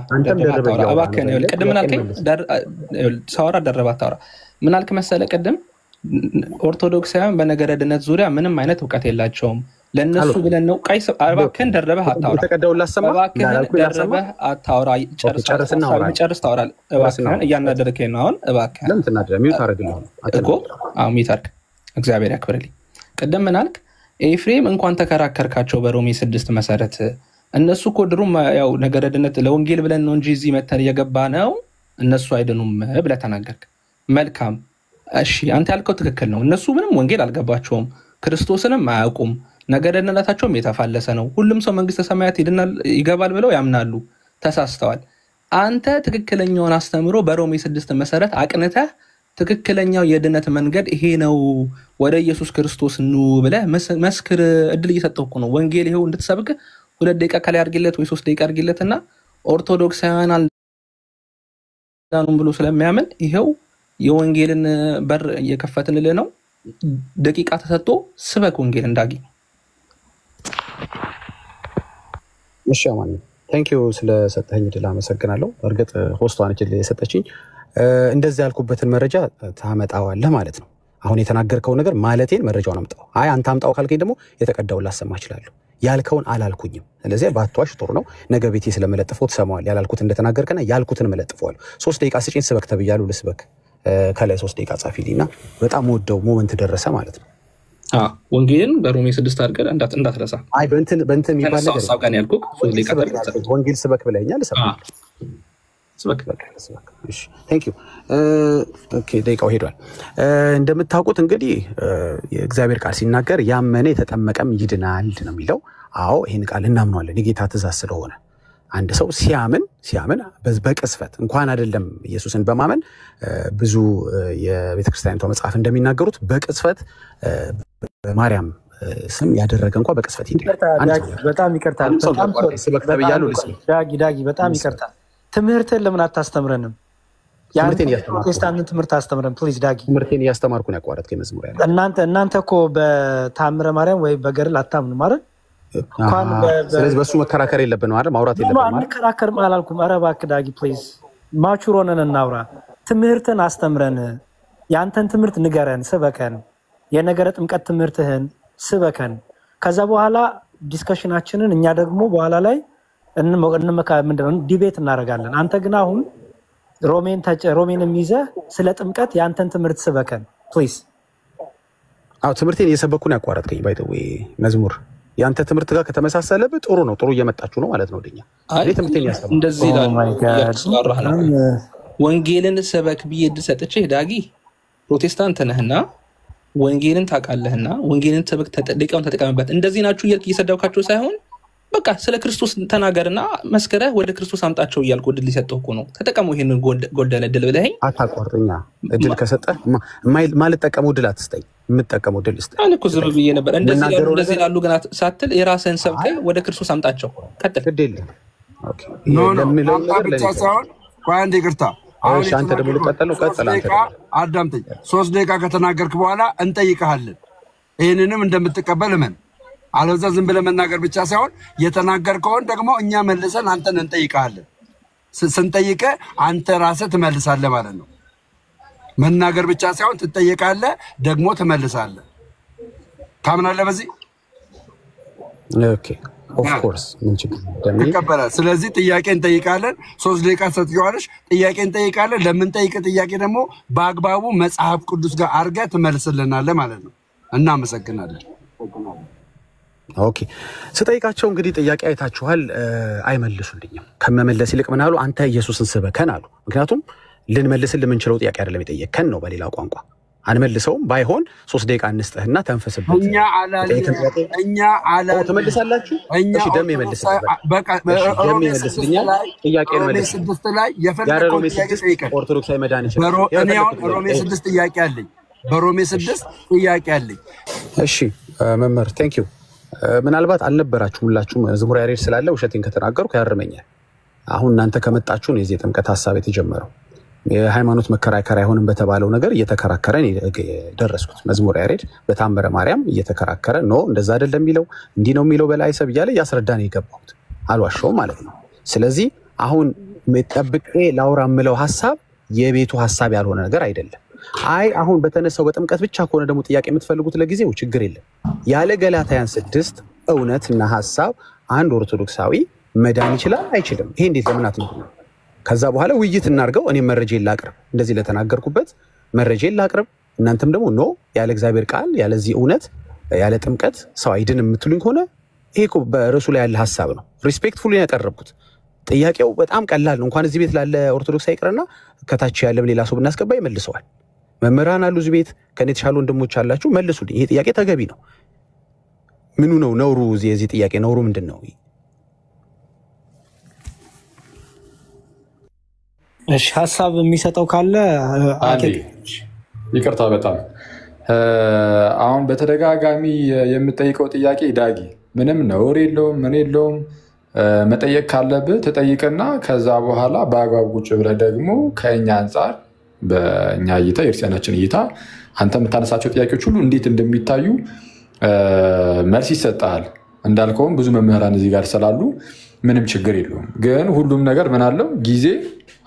እባክህን ቅድም ምን አልከኝ? ሳወራ ደርበህ አታውራ ምን አልክ መሰለህ? ቅድም ኦርቶዶክሳውያን በነገረ ድነት ዙሪያ ምንም አይነት እውቀት የላቸውም ለእነሱ ብለን ነው። እባክህን ደርበህ አታውራ ጨርስ ታወራለህ። እባክህን እያናደርከኝ ነው አሁን። እባክህን እኮ ሚውት አድርግ። እግዚአብሔር ያክብርልኝ። ቅድም ምን አልክ? ኤፍሬም እንኳን ተከራከርካቸው በሮሜ 6 መሰረት እነሱ እኮ ድሮም ያው ነገረ ድነት ለወንጌል ብለን ነው እንጂ እዚህ መተን እየገባ ነው እነሱ አይደኑም ብለህ ተናገርክ። መልካም እሺ፣ አንተ ያልከው ትክክል ነው። እነሱ ምንም ወንጌል አልገባቸውም፣ ክርስቶስንም አያውቁም፣ ነገረ ድነታቸውም የተፋለሰ ነው። ሁሉም ሰው መንግስተ ሰማያት ይገባል ብለው ያምናሉ። ተሳስተዋል። አንተ ትክክለኛውን አስተምሮ በሮሜ 6 መሰረት አቅንተህ ትክክለኛው የድነት መንገድ ይሄ ነው ወደ ኢየሱስ ክርስቶስ ኑ ብለህ መስክር። እድል እየሰጠው እኮ ነው። ወንጌል ይሄው እንድትሰብክ 2 ደቂቃ ከላይ አድርጊለት ወይ 3 ደቂቃ አድርጊለትና ኦርቶዶክሳውያን አልዳኑም ብሎ ስለሚያምን ይሄው የወንጌልን በር እየከፈትንልህ ነው። ደቂቃ ተሰጥቶ ስበክ ወንጌል እንዳጊ። እሺ አማን ታንክ ዩ ስለሰጠኝ እድል አመሰግናለሁ። እርግጥ ሆስቷን እጅ የሰጠችኝ እንደዚህ ያልኩበትን መረጃ ታመጣዋለህ ማለት ነው። አሁን የተናገርከው ነገር ማለቴን መረጃውን አምጣው። አይ አንተ አምጣው ካልከኝ ደግሞ የተቀዳውን ላሰማ እችላለሁ። ያልከውን አላልኩኝም። ስለዚህ ባትዋሽ ጥሩ ነው። ነገ ቤቴ ስለመለጥፈው ትሰማዋል። ያላልኩት እንደተናገርከና ያልኩትን መለጥፈዋል። 3 ደቂቃ ስጪኝ ስበክ ተብያለሁ። ልስበክ ከላይ 3 ደቂቃ ጻፊልኝና በጣም ወደው ሞመንት ደረሰ ማለት ነው። ወንጌልን በሮሜ 6 አድርገህ እንዳትረሳ። አይ በእንትን የሚባል ነገር ሐሳብ ጋር ያልኩህ 3 ደቂቃ ወንጌል ስበክ ብለኛል። ስበክ እሺ ቴንክ ዩ ኦኬ። ደቂቃው ሄዷል። እንደምታውቁት እንግዲህ የእግዚአብሔር ቃል ሲናገር ያመነ የተጠመቀም ይድናል ነው የሚለው። አዎ ይሄን ቃል እናምናለን የጌታ ትእዛዝ ስለሆነ አንድ ሰው ሲያምን በቅስፈት እንኳን አይደለም ኢየሱስን በማመን ብዙ የቤተክርስቲያኒቷ መጽሐፍ እንደሚናገሩት በቅስፈት ማርያም ስም ያደረገ እንኳን በቅስፈት በጣም ይቅርታል። ዳጊ በጣም ይቅርታል። ትምህርትን ለምን አታስተምረንም? የፕሮቴስታንትን ትምህርት አስተምረን ፕሊዝ ዳጊ። ትምህርቴን እያስተማርኩ ነው ያቋረጥከኝ መዝሙር ያለ እናንተ እኮ በታምረ ማርያም ወይ በገድል አታምኑም አይደል? ስለዚህ በሱ መከራከር የለብንም አይደል? ማውራት የለብንም አይደል? አንከራከርም አላልኩም። ኧረ እባክህ ዳጊ ፕሊዝ ማቹር ሆነን እናውራ። ትምህርትን አስተምረን፣ ያንተን ትምህርት ንገረን፣ ስበከን፣ የነገረ ጥምቀት ትምህርትህን ስበከን። ከዛ በኋላ ዲስከሽናችንን እኛ ደግሞ በኋላ ላይ ምንድነው ዲቤት እናደርጋለን። አንተ ግን አሁን ሮሜንም ይዘህ ስለ ጥምቀት ያንተን ትምህርት ስበከን ፕሊዝ። ትምህርቴን እየሰበኩ ነው ያቋረጥከኝ። ባይ ዘ ዌይ መዝሙር ያንተ ትምህርት ጋር ከተመሳሰለበት ጥሩ ነው። ጥሩ እየመጣችሁ ነው ማለት ነው ወደኛ። ትምህርቴን ያስተምሩ እንደዚህ ይላል። ወንጌልን ሰበክ ብዬ ሰጥቼ ዳጊ ፕሮቴስታንት ነህና ወንጌልን ታውቃለህና ወንጌልን ሰበክ ሊቃውን ተጠቀምበት። እንደዚህ ናችሁ እያልክ እየሰደብካቸው ሳይሆን በቃ ስለ ክርስቶስ ተናገርና መስከረህ ወደ ክርስቶስ አምጣቸው እያልኩ እድል ሊሰጠው እኮ ነው። ተጠቀሙ ይሄንን ጎደለ እድል ብለኸኝ አታቋርጠኛ። እድል ከሰጠህ ማልጠቀመው እድል አትስጠኝ፣ የምጠቀመው እድል ስጠኝ። እኔ እኮ ዝም ብዬ ነበር። እንደዚህ ላሉ ግን ሳትል የራስህን ሰብከህ ወደ ክርስቶስ አምጣቸው። ቀጥል። ግድ የለም ኦኬ። ብቻ ሳይሆን ቆይ አንዴ ይቅርታ። እሺ አንተ ደግሞ ልቀጥለው። ቀጥል አንተ አዳምጠኝ። 3 ደቂቃ ከተናገርክ በኋላ እንጠይቅሃለን። ይሄንንም እንደምትቀበል እመን። አለዛ ዝም ብለህ መናገር ብቻ ሳይሆን የተናገርከውን ደግሞ እኛ መልሰን አንተን እንጠይቅሃለን። ስንጠይቅህ አንተ ራስህ ትመልሳለህ ማለት ነው። መናገር ብቻ ሳይሆን ትጠይቃለህ ደግሞ ትመልሳለህ። ታምናለህ በዚህ? ኦኬ ኦፍ ኮርስ ምን ችግር ይቀበላል። ስለዚህ ጥያቄ እንጠይቃለን። 3 ደቂቃ ሰጥቷለሽ። ጥያቄ እንጠይቃለን። ለምንጠይቅ ጥያቄ ደግሞ በአግባቡ መጽሐፍ ቅዱስ ጋር አድርገህ ትመልስልናለህ ማለት ነው። እናመሰግናለን። ኦኬ ስጠይቃቸው እንግዲህ ጥያቄ አይታችኋል፣ አይመልሱልኝም። ከመመለስ ይልቅ ምን አሉ? አንተ ኢየሱስን ስበከን አሉ። ምክንያቱም ልንመልስልህ የምንችለው ጥያቄ አይደለም የጠየቅከን ነው። በሌላ ቋንቋ አንመልሰውም። ባይሆን 3 ደቂቃ እንስጥህና ተንፈስበት። እኛ አላለ ትመልሳላችሁ። እሺ ደም ይመልስልኛል። ጥያቄ መልስ ላይ የፈለከው ጥያቄ ጠይቀን ኦርቶዶክሳዊ መዳን ይችላል። እኔ አሁን ሮሜ 6 ጥያቄ አለኝ። በሮሜ 6 ጥያቄ አለኝ። እሺ መምህር ቴንክ ዩ። ምናልባት አልነበራችሁም ሁላችሁም። መዝሙር ያሬድ ስላለ ውሸቴን ከተናገርኩ ያርመኛል። አሁን እናንተ ከመጣችሁ ነው የዚህ ጥምቀት ሐሳብ የተጀመረው። የሃይማኖት መከራከሪያ አይሆንም በተባለው ነገር እየተከራከረን ደረስኩት። መዝሙረ ያሬድ በታምረ ማርያም እየተከራከረ ነው እንደዛ አይደለም የሚለው እንዲህ ነው የሚለው በላይ ሰብ እያለ እያስረዳን የገባሁት አልዋሸውም ማለት ነው። ስለዚህ አሁን ጠብቄ ላውራ የምለው ሀሳብ የቤቱ ሀሳብ ያልሆነ ነገር አይደለም። አይ አሁን በተነሳው በጥምቀት ብቻ ከሆነ ደግሞ ጥያቄ የምትፈልጉት ለጊዜው ችግር የለም። ያለ ገላትያን 6 እውነትና ሀሳብ አንድ ኦርቶዶክሳዊ መዳን ይችላል አይችልም? ይሄ እንዴት ለምን አትነው? ከዛ በኋላ ውይይት እናርገው። እኔ መረጃ ላቅርብ፣ እንደዚህ ለተናገርኩበት መረጃ ላቅርብ። እናንተም ደግሞ ኖ ያለ እግዚአብሔር ቃል ያለዚህ እውነት ያለ ጥምቀት ሰው አይድን የምትሉኝ ከሆነ ይሄ በርዕሱ ላይ ያለ ሀሳብ ነው። ሪስፔክትፉሊ ያቀረብኩት ጥያቄው በጣም ቀላል ነው። እንኳን እዚህ ቤት ላለ ኦርቶዶክስ አይቅርና ከታች ያለም ሌላ ሰው ብናስገባ ይመልሰዋል። መምህራን አሉ እዚህ ቤት ከኔ የተሻሉ ወንድሞች አላችሁ፣ መልሱልኝ። ይሄ ጥያቄ ተገቢ ነው። ምኑ ነው ነውሩ? የዚህ ጥያቄ ነውሩ ምንድን ነው? እሺ ሀሳብ የሚሰጠው ካለ ይቅርታ። በጣም አሁን በተደጋጋሚ የምጠይቀው ጥያቄ ዳጊ ምንም ነውር የለውም ምን የለውም። መጠየቅ ካለብህ ተጠይቅና ከዛ በኋላ በአግባብ ቁጭ ብለህ ደግሞ ከእኛ አንጻር በእኛ እይታ የክርስቲያናችን እይታ አንተ የምታነሳቸው ጥያቄዎች ሁሉ እንዴት እንደሚታዩ መልስ ይሰጣል። እንዳልከውም ብዙ መምህራን እዚህ ጋር ስላሉ ምንም ችግር የለውም። ግን ሁሉም ነገር ምን አለው ጊዜ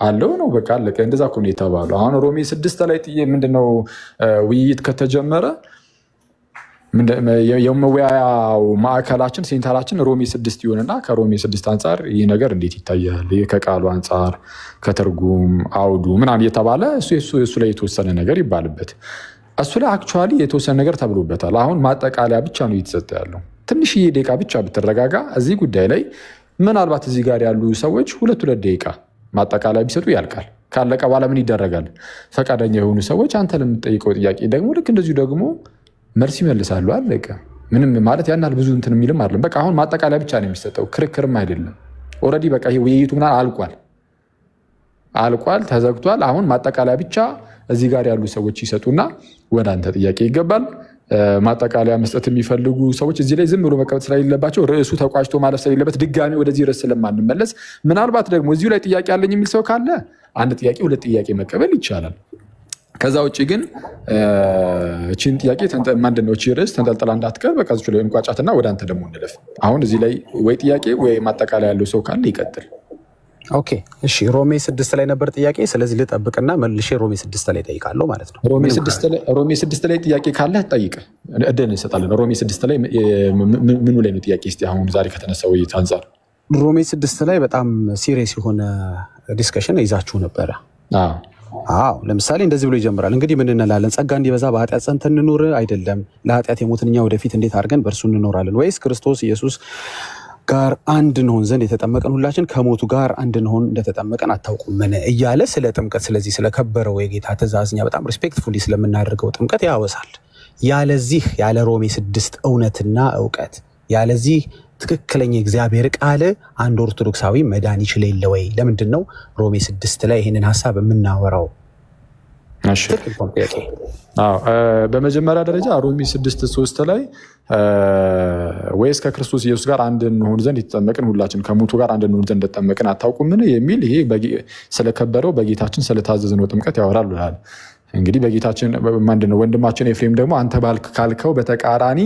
አለው ነው። በቃ አለቀ። እንደዛ እኮ ነው የተባለው። አሁን ሮሜ 6 ላይ ምንድነው ውይይት ከተጀመረ የመወያያው ማዕከላችን ሴንተራችን ሮሜ 6 ይሆንና ከሮሜ 6 አንጻር ይህ ነገር እንዴት ይታያል ከቃሉ አንጻር ከትርጉም አውዱ ምናምን እየተባለ እሱ ላይ የተወሰነ ነገር ይባልበት። እሱ ላይ አክቹዋሊ የተወሰነ ነገር ተብሎበታል። አሁን ማጠቃለያ ብቻ ነው እየተሰጠ ያለው። ትንሽዬ ደቂቃ ብቻ ብትረጋጋ እዚህ ጉዳይ ላይ ምናልባት እዚህ ጋር ያሉ ሰዎች 2 ደቂቃ ማጠቃለያ ቢሰጡ ያልቃል። ካለቀ በኋላ ምን ይደረጋል? ፈቃደኛ የሆኑ ሰዎች አንተ ለምትጠይቀው ጥያቄ ደግሞ ልክ እንደዚሁ ደግሞ መልስ ይመልሳሉ። አለቀ። ምንም ማለት ያናል ብዙ እንትን የሚልም አይደለም። በቃ አሁን ማጠቃለያ ብቻ ነው የሚሰጠው፣ ክርክርም አይደለም። ኦልሬዲ በቃ ይሄ ውይይቱ ምናምን አልቋል፣ ተዘግቷል። አሁን ማጠቃለያ ብቻ እዚህ ጋር ያሉ ሰዎች ይሰጡና ወደ አንተ ጥያቄ ይገባል። ማጠቃለያ መስጠት የሚፈልጉ ሰዎች እዚህ ላይ ዝም ብሎ መቀመጥ ስለሌለባቸው ርዕሱ ተቋጭቶ ማለፍ ስለሌለበት ድጋሚ ወደዚህ ርዕስ ስለማንመለስ ምናልባት ደግሞ እዚሁ ላይ ጥያቄ አለኝ የሚል ሰው ካለ አንድ ጥያቄ 2 ጥያቄ መቀበል ይቻላል። ከዛ ውጭ ግን እቺን ጥያቄ ማንደነው እቺ ርዕስ ተንጠልጥላ እንዳትቀር በቃ እዚሁ ላይ እንቋጫትና ወደ አንተ ደግሞ እንለፍ። አሁን እዚህ ላይ ወይ ጥያቄ ወይ ማጠቃለያ ያለው ሰው ካለ ይቀጥል። ኦኬ እሺ። ሮሜ 6 ላይ ነበር ጥያቄ። ስለዚህ ልጠብቅና መልሼ ሮሜ 6 ላይ ጠይቃለሁ ማለት ነው። ሮሜ 6 ላይ ጥያቄ ካለ ጠይቅ፣ እድል እንሰጣለን። ሮሜ 6 ላይ ምኑ ላይ ነው ጥያቄ? እስቲ አሁን ዛሬ ከተነሳው ውይይት አንፃር ሮሜ 6 ላይ በጣም ሲሪየስ የሆነ ዲስከሽን ይዛችሁ ነበረ። አዎ ለምሳሌ እንደዚህ ብሎ ይጀምራል። እንግዲህ ምን እንላለን? ጸጋ እንዲበዛ በኃጢአት ጸንተን እንኑር አይደለም? ለኃጢአት የሞትን እኛ ወደፊት እንዴት አድርገን በእርሱ እንኖራለን? ወይስ ክርስቶስ ኢየሱስ ጋር አንድ እንሆን ዘንድ የተጠመቀን ሁላችን ከሞቱ ጋር አንድ እንሆን እንደተጠመቀን አታውቁምን? እያለ ስለ ጥምቀት፣ ስለዚህ ስለከበረው የጌታ ትእዛዝ እኛ በጣም ሪስፔክትፉሊ ስለምናደርገው ጥምቀት ያወሳል። ያለዚህ ያለ ሮሜ 6 እውነትና እውቀት ያለዚህ ትክክለኛ እግዚአብሔር ቃል አንድ ኦርቶዶክሳዊ መዳን ይችል የለ ወይ? ለምንድን ነው ሮሜ 6 ላይ ይህንን ሀሳብ የምናወራው? በመጀመሪያ ደረጃ ሮሜ 6:3 ላይ ወይስ ከክርስቶስ ኢየሱስ ጋር አንድ እንሆን ዘንድ የተጠመቅን ሁላችን ከሞቱ ጋር አንድ እንሆን ዘንድ እንደተጠመቅን አታውቁምን? የሚል ይሄ ስለከበረው በጌታችን ስለታዘዝነው ጥምቀት ያወራል ብለሃል። እንግዲህ በጌታችን ምንድነው ወንድማችን ኤፍሬም ደግሞ አንተ ካልከው በተቃራኒ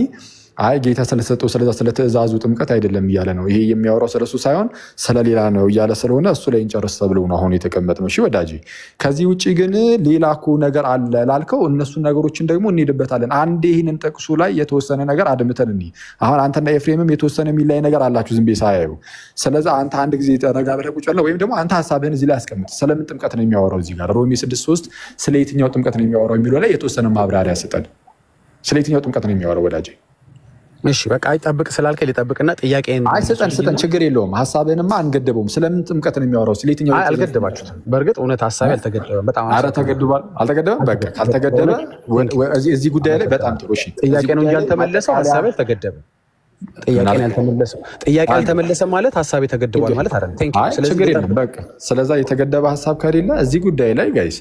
አይ ጌታ ስለሰጠው ስለ ትእዛዙ ጥምቀት አይደለም እያለ ነው። ይሄ የሚያወራው ስለሱ ሳይሆን ስለሌላ ነው እያለ ስለሆነ እሱ ላይ እንጨርስ ተብለው ነው አሁን የተቀመጥነው። እሺ ወዳጄ፣ ከዚህ ውጭ ግን ሌላ እኮ ነገር አለ ላልከው እነሱ ነገሮችን ደግሞ እንሄድበታለን። አንዴ ይህንን ጥቅሱ ላይ የተወሰነ ነገር አድምተን እንይ። አሁን አንተና ኤፍሬምም የተወሰነ የሚላይ ነገር አላችሁ ዝም ብዬ ሳያዩ። ስለዚህ አንተ አንድ ጊዜ ተረጋ ብለህ ቁጭ ብለህ ወይም ደግሞ አንተ ሀሳብህን እዚህ ላይ አስቀምጥ። ስለምን ጥምቀት ነው የሚያወራው እዚህ ጋር ሮሜ 6:3 ስለ የትኛው ጥምቀት ነው የሚያወራው የሚለው ላይ የተወሰነ ማብራሪያ ስጠን። ስለ የትኛው ጥምቀት ነው የሚያወራው ወዳጄ? እሺ በቃ አይጠብቅ ስላልከኝ ልጠብቅና ጥያቄን ስጠን፣ ችግር የለውም። ሀሳብህንማ አንገደበውም። ስለምን ጥምቀት ነው የሚያወራው? ስለየትኛው አልገደባችሁትም። በእርግጥ እውነት ሀሳቤ አልተገደበም። በጣም ተገድቧል። አልተገደበም። በቃ ካልተገደበ እዚህ ጉዳይ ላይ በጣም ጥሩ። እሺ ጥያቄ ነው እንጂ ያልተመለሰው ሀሳቤ አልተገደበም። ጥያቄ አልተመለሰም ማለት ሀሳቤ ተገድቧል ማለት አይደለም። ችግር የለም። በቃ ስለዛ የተገደበ ሀሳብ ከሌለ እዚህ ጉዳይ ላይ ጋይስ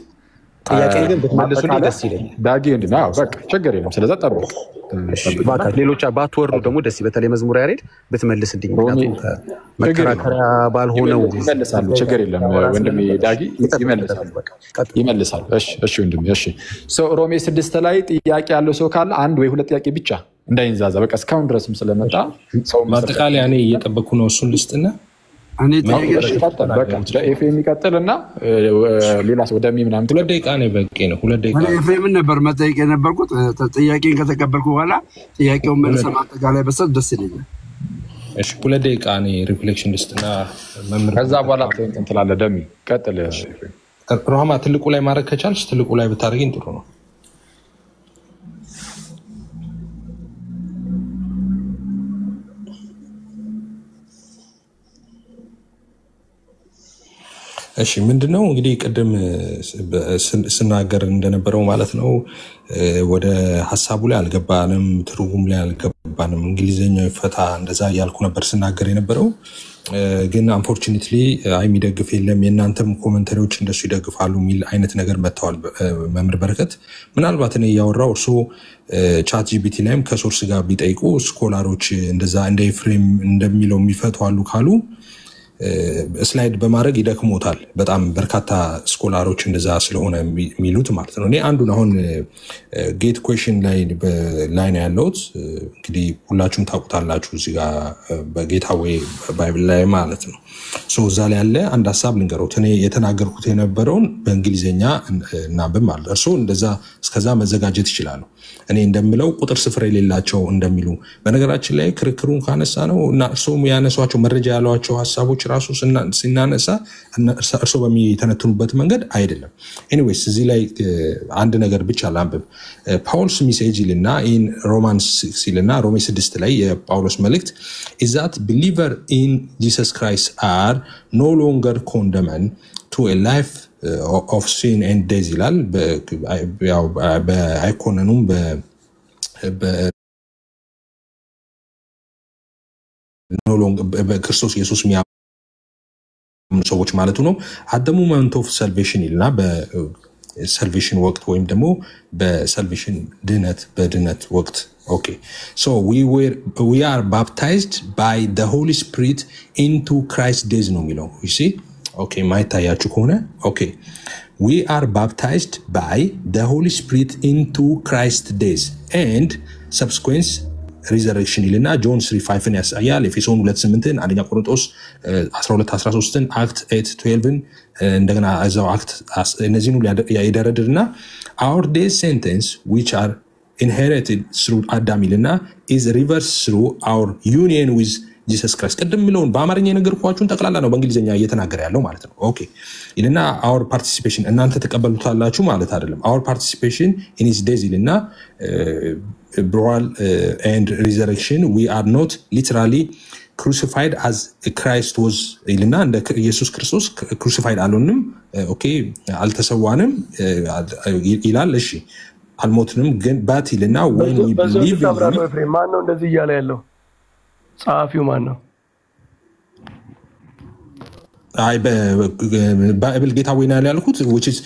ጥያቄ ግን ብትመልሱልኝ ደስ ይለኛል። ዳጊ እንዴ በቃ ችግር የለም። ስለዛ ጠብቅ ባካ ሌሎች ባትወርዱ ደግሞ ደስ በተለይ መዝሙር ያሬድ ብትመልስልኝ ምክንያቱም መከራከሪያ ባልሆነው ይመልሳሉ። ችግር የለም ወንድሜ ዳጊ ይመልሳሉ። እሺ ወንድሜ እሺ። ሮሜ 6 ላይ ጥያቄ ያለው ሰው ካለ አንድ ወይ ሁለት ጥያቄ ብቻ እንዳይንዛዛ። በቃ እስካሁን ድረስም ስለመጣ ሰው ማጠቃለያ እኔ እየጠበቅኩ ነው። እሱን ልስጥና እኔ ኤፍሬም ይቀጥልና ሌላ ሰው ደሚ ምናምን 2 ደቂቃ ነው በቂ ነው። 2 ደቂቃ እኔ ኤፍሬምን ነበር መጠየቅ የነበርኩት። ጥያቄን ከተቀበልኩ በኋላ ጥያቄውን መልሰ ማጠቃለያ በሰጥ ደስ ይለኛል። እሺ 2 ደቂቃ ነው ሪፍሌክሽን ልስጥና መምህር ከዛ በኋላ እንትላለ ደሚ ቀጥል። ሮሃማ ትልቁ ላይ ማድረግ ከቻልሽ ትልቁ ላይ ብታደርጊኝ ጥሩ ነው። እሺ ምንድነው እንግዲህ ቅድም ስናገር እንደነበረው ማለት ነው ወደ ሐሳቡ ላይ አልገባንም፣ ትርጉም ላይ አልገባንም። እንግሊዘኛው ይፈታ እንደዛ ያልኩ ነበር ስናገር የነበረው። ግን አንፎርቹኔትሊ የሚደግፍ የለም የእናንተም ኮሜንታሪዎች እንደሱ ይደግፋሉ የሚል አይነት ነገር መጥተዋል። መምህር በረከት ምናልባት እኔ እያወራው እርሶ ቻት ጂፒቲ ላይም ከሶርስ ጋር ቢጠይቁ ስኮላሮች እንደዛ እንደ ኤፍሬም እንደሚለው የሚፈቱ አሉ ካሉ ስላይድ በማድረግ ይደክሞታል። በጣም በርካታ ስኮላሮች እንደዛ ስለሆነ የሚሉት ማለት ነው። እኔ አንዱን አሁን ጌት ኩዌሽን ላይ ነው ያለሁት። እንግዲህ ሁላችሁም ታውቁታላችሁ እዚህ ጋር በጌታዌይ ባይብል ላይ ማለት ነው። እዛ ላይ ያለ አንድ ሀሳብ ልንገሩት። እኔ የተናገርኩት የነበረውን በእንግሊዝኛ እናንብብ ማለት እርሶ እንደዛ እስከዛ መዘጋጀት ይችላሉ። እኔ እንደምለው ቁጥር ስፍር የሌላቸው እንደሚሉ በነገራችን ላይ ክርክሩን ካነሳ ነው እና እርሶም ያነሷቸው መረጃ ያሏቸው ሀሳቦች ራሱ ሲናነሳ እርሶ በሚተነትኑበት መንገድ አይደለም። ኤኒዌይስ እዚህ ላይ አንድ ነገር ብቻ ላንብብ። ፓውሎስ ሜሴጅ ይልና ኢን ሮማንስ ሲልና ሮሜ 6 ላይ የጳውሎስ መልእክት is that believer in Jesus Christ are no longer condemned to a life of sin and death ይላል። በአይኮነኑም በክርስቶስ ኢየሱስ የሚያምኑ ሰዎች ማለቱ ነው። at the moment of salvation ይልና በሰልቬሽን ወቅት ወይም ደግሞ በሰልቬሽን በድነት ወቅት ኦኬ so we are baptized by the Holy Spirit into Christ's death ነው የሚለው you see ኦኬ ማይታያችሁ ከሆነ ኦኬ we are baptized by the Holy Spirit into Christ's death and subsequent resurrection ይልና ጆን 3:5 ያሳያል። ኤፌሶን 2:8 አንደኛ ቆሮንቶስ 12:13 አክት 8:12 እንደገና እዛው አክት እነዚህን ሁሉ ያደረድርና our death sentence which are inherited through Adam ይልና is reversed through our union with Jesus Christ ቅድም የሚለውን በአማርኛ የነገርኳችሁን ጠቅላላ ነው በእንግሊዝኛ እየተናገረ ያለው ማለት ነው። ኦኬ ይልና our participation እናንተ ተቀበሉታላችሁ ማለት አይደለም። our participation in his death ይልና burial and resurrection we are not literally crucified as Christ was ይልና እንደ ኢየሱስ ክርስቶስ crucified አልሆንም። ኦኬ አልተሰዋንም ይላል። እሺ አልሞትንም ግን ባት ይልና when we believe ማን ነው እንደዚህ እያለ ያለው? ጻፊው ማን ነው? አይ ባይብል ጌታዌይ ነው ያልኩት which is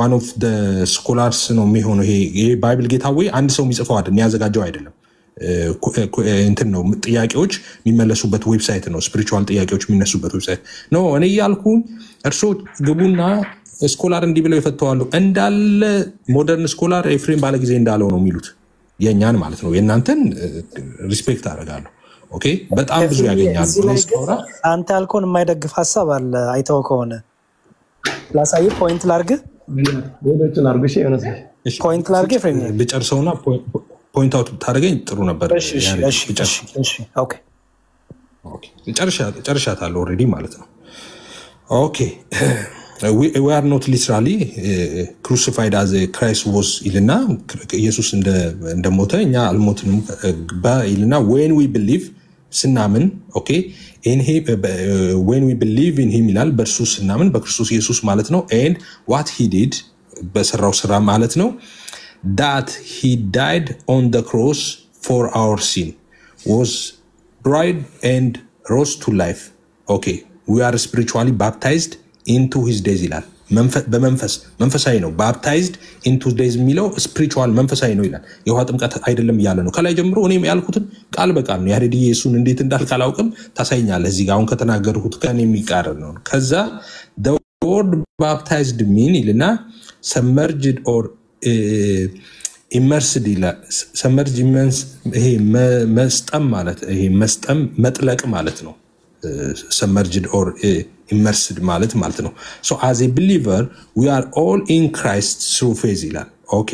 one of the scholars ነው የሚሆነው። ይሄ ባይብል ጌታዌይ አንድ ሰው የሚጽፈው አይደለም የሚያዘጋጀው አይደለም። እንትን ነው ጥያቄዎች የሚመለሱበት ዌብሳይት ነው። ስፒሪቹዋል ጥያቄዎች የሚነሱበት ዌብሳይት ነው። እኔ ያልኩ እርሶ ግቡና ስኮላር እንዲህ ብለው ይፈተዋሉ እንዳለ ሞደርን ስኮላር ኤፍሬም ባለ ጊዜ እንዳለው ነው የሚሉት የኛን ማለት ነው። የእናንተን ሪስፔክት አደርጋለሁ። ኦኬ በጣም ብዙ ያገኛል። አንተ ያልከውን የማይደግፍ ሀሳብ አለ። አይተው ከሆነ ላሳይ ፖይንት ላርግ ሌሎችን አርግሽ የሆነ ፖይንት ላርግ ፍሬም ብጨርሰውና ፖይንት አውት ታደርገኝ ጥሩ ነበር። ኦኬ ጨርሻታለሁ ኦልሬዲ ማለት ነው። ኦኬ we are not literally crucified as Christ was ይልና ኢየሱስ እንደሞተ እኛ አልሞትንም ይልና when we believe ስናምን ኦኬ in him when we believe in him ይላል በእርሱ ስናምን በክርስቶስ ኢየሱስ ማለት ነው and what he did በሰራው ስራ ማለት ነው that he died on the cross for our sin was buried and rose to life okay we are spiritually baptized into his death ይላል። መንፈሳዊ ነው። ባፕታይዝድ ኢንቱ ዴዝ የሚለው ስፒሪቹዋል መንፈሳዊ ነው ይላል። የውሃ ጥምቀት አይደለም እያለ ነው። ከላይ ጀምሮ እኔም ያልኩትን ቃል በቃል ነው። ያሬድ ኢየሱስን እንዴት እንዳልክ አላውቅም፣ ታሳይኛለህ። እዚህ ጋር አሁን ከተናገርኩት ከኔ የሚቃረን ነው። ከዛ the word baptized mean ይልና submerged or immersed ይላል። submerged means ይሄ መስጠም ማለት ይሄ መስጠም መጥለቅ ማለት ነው። submerged or immersed ማለት ነው። so as a believer we are all in Christ through faith ይላል። ኦኬ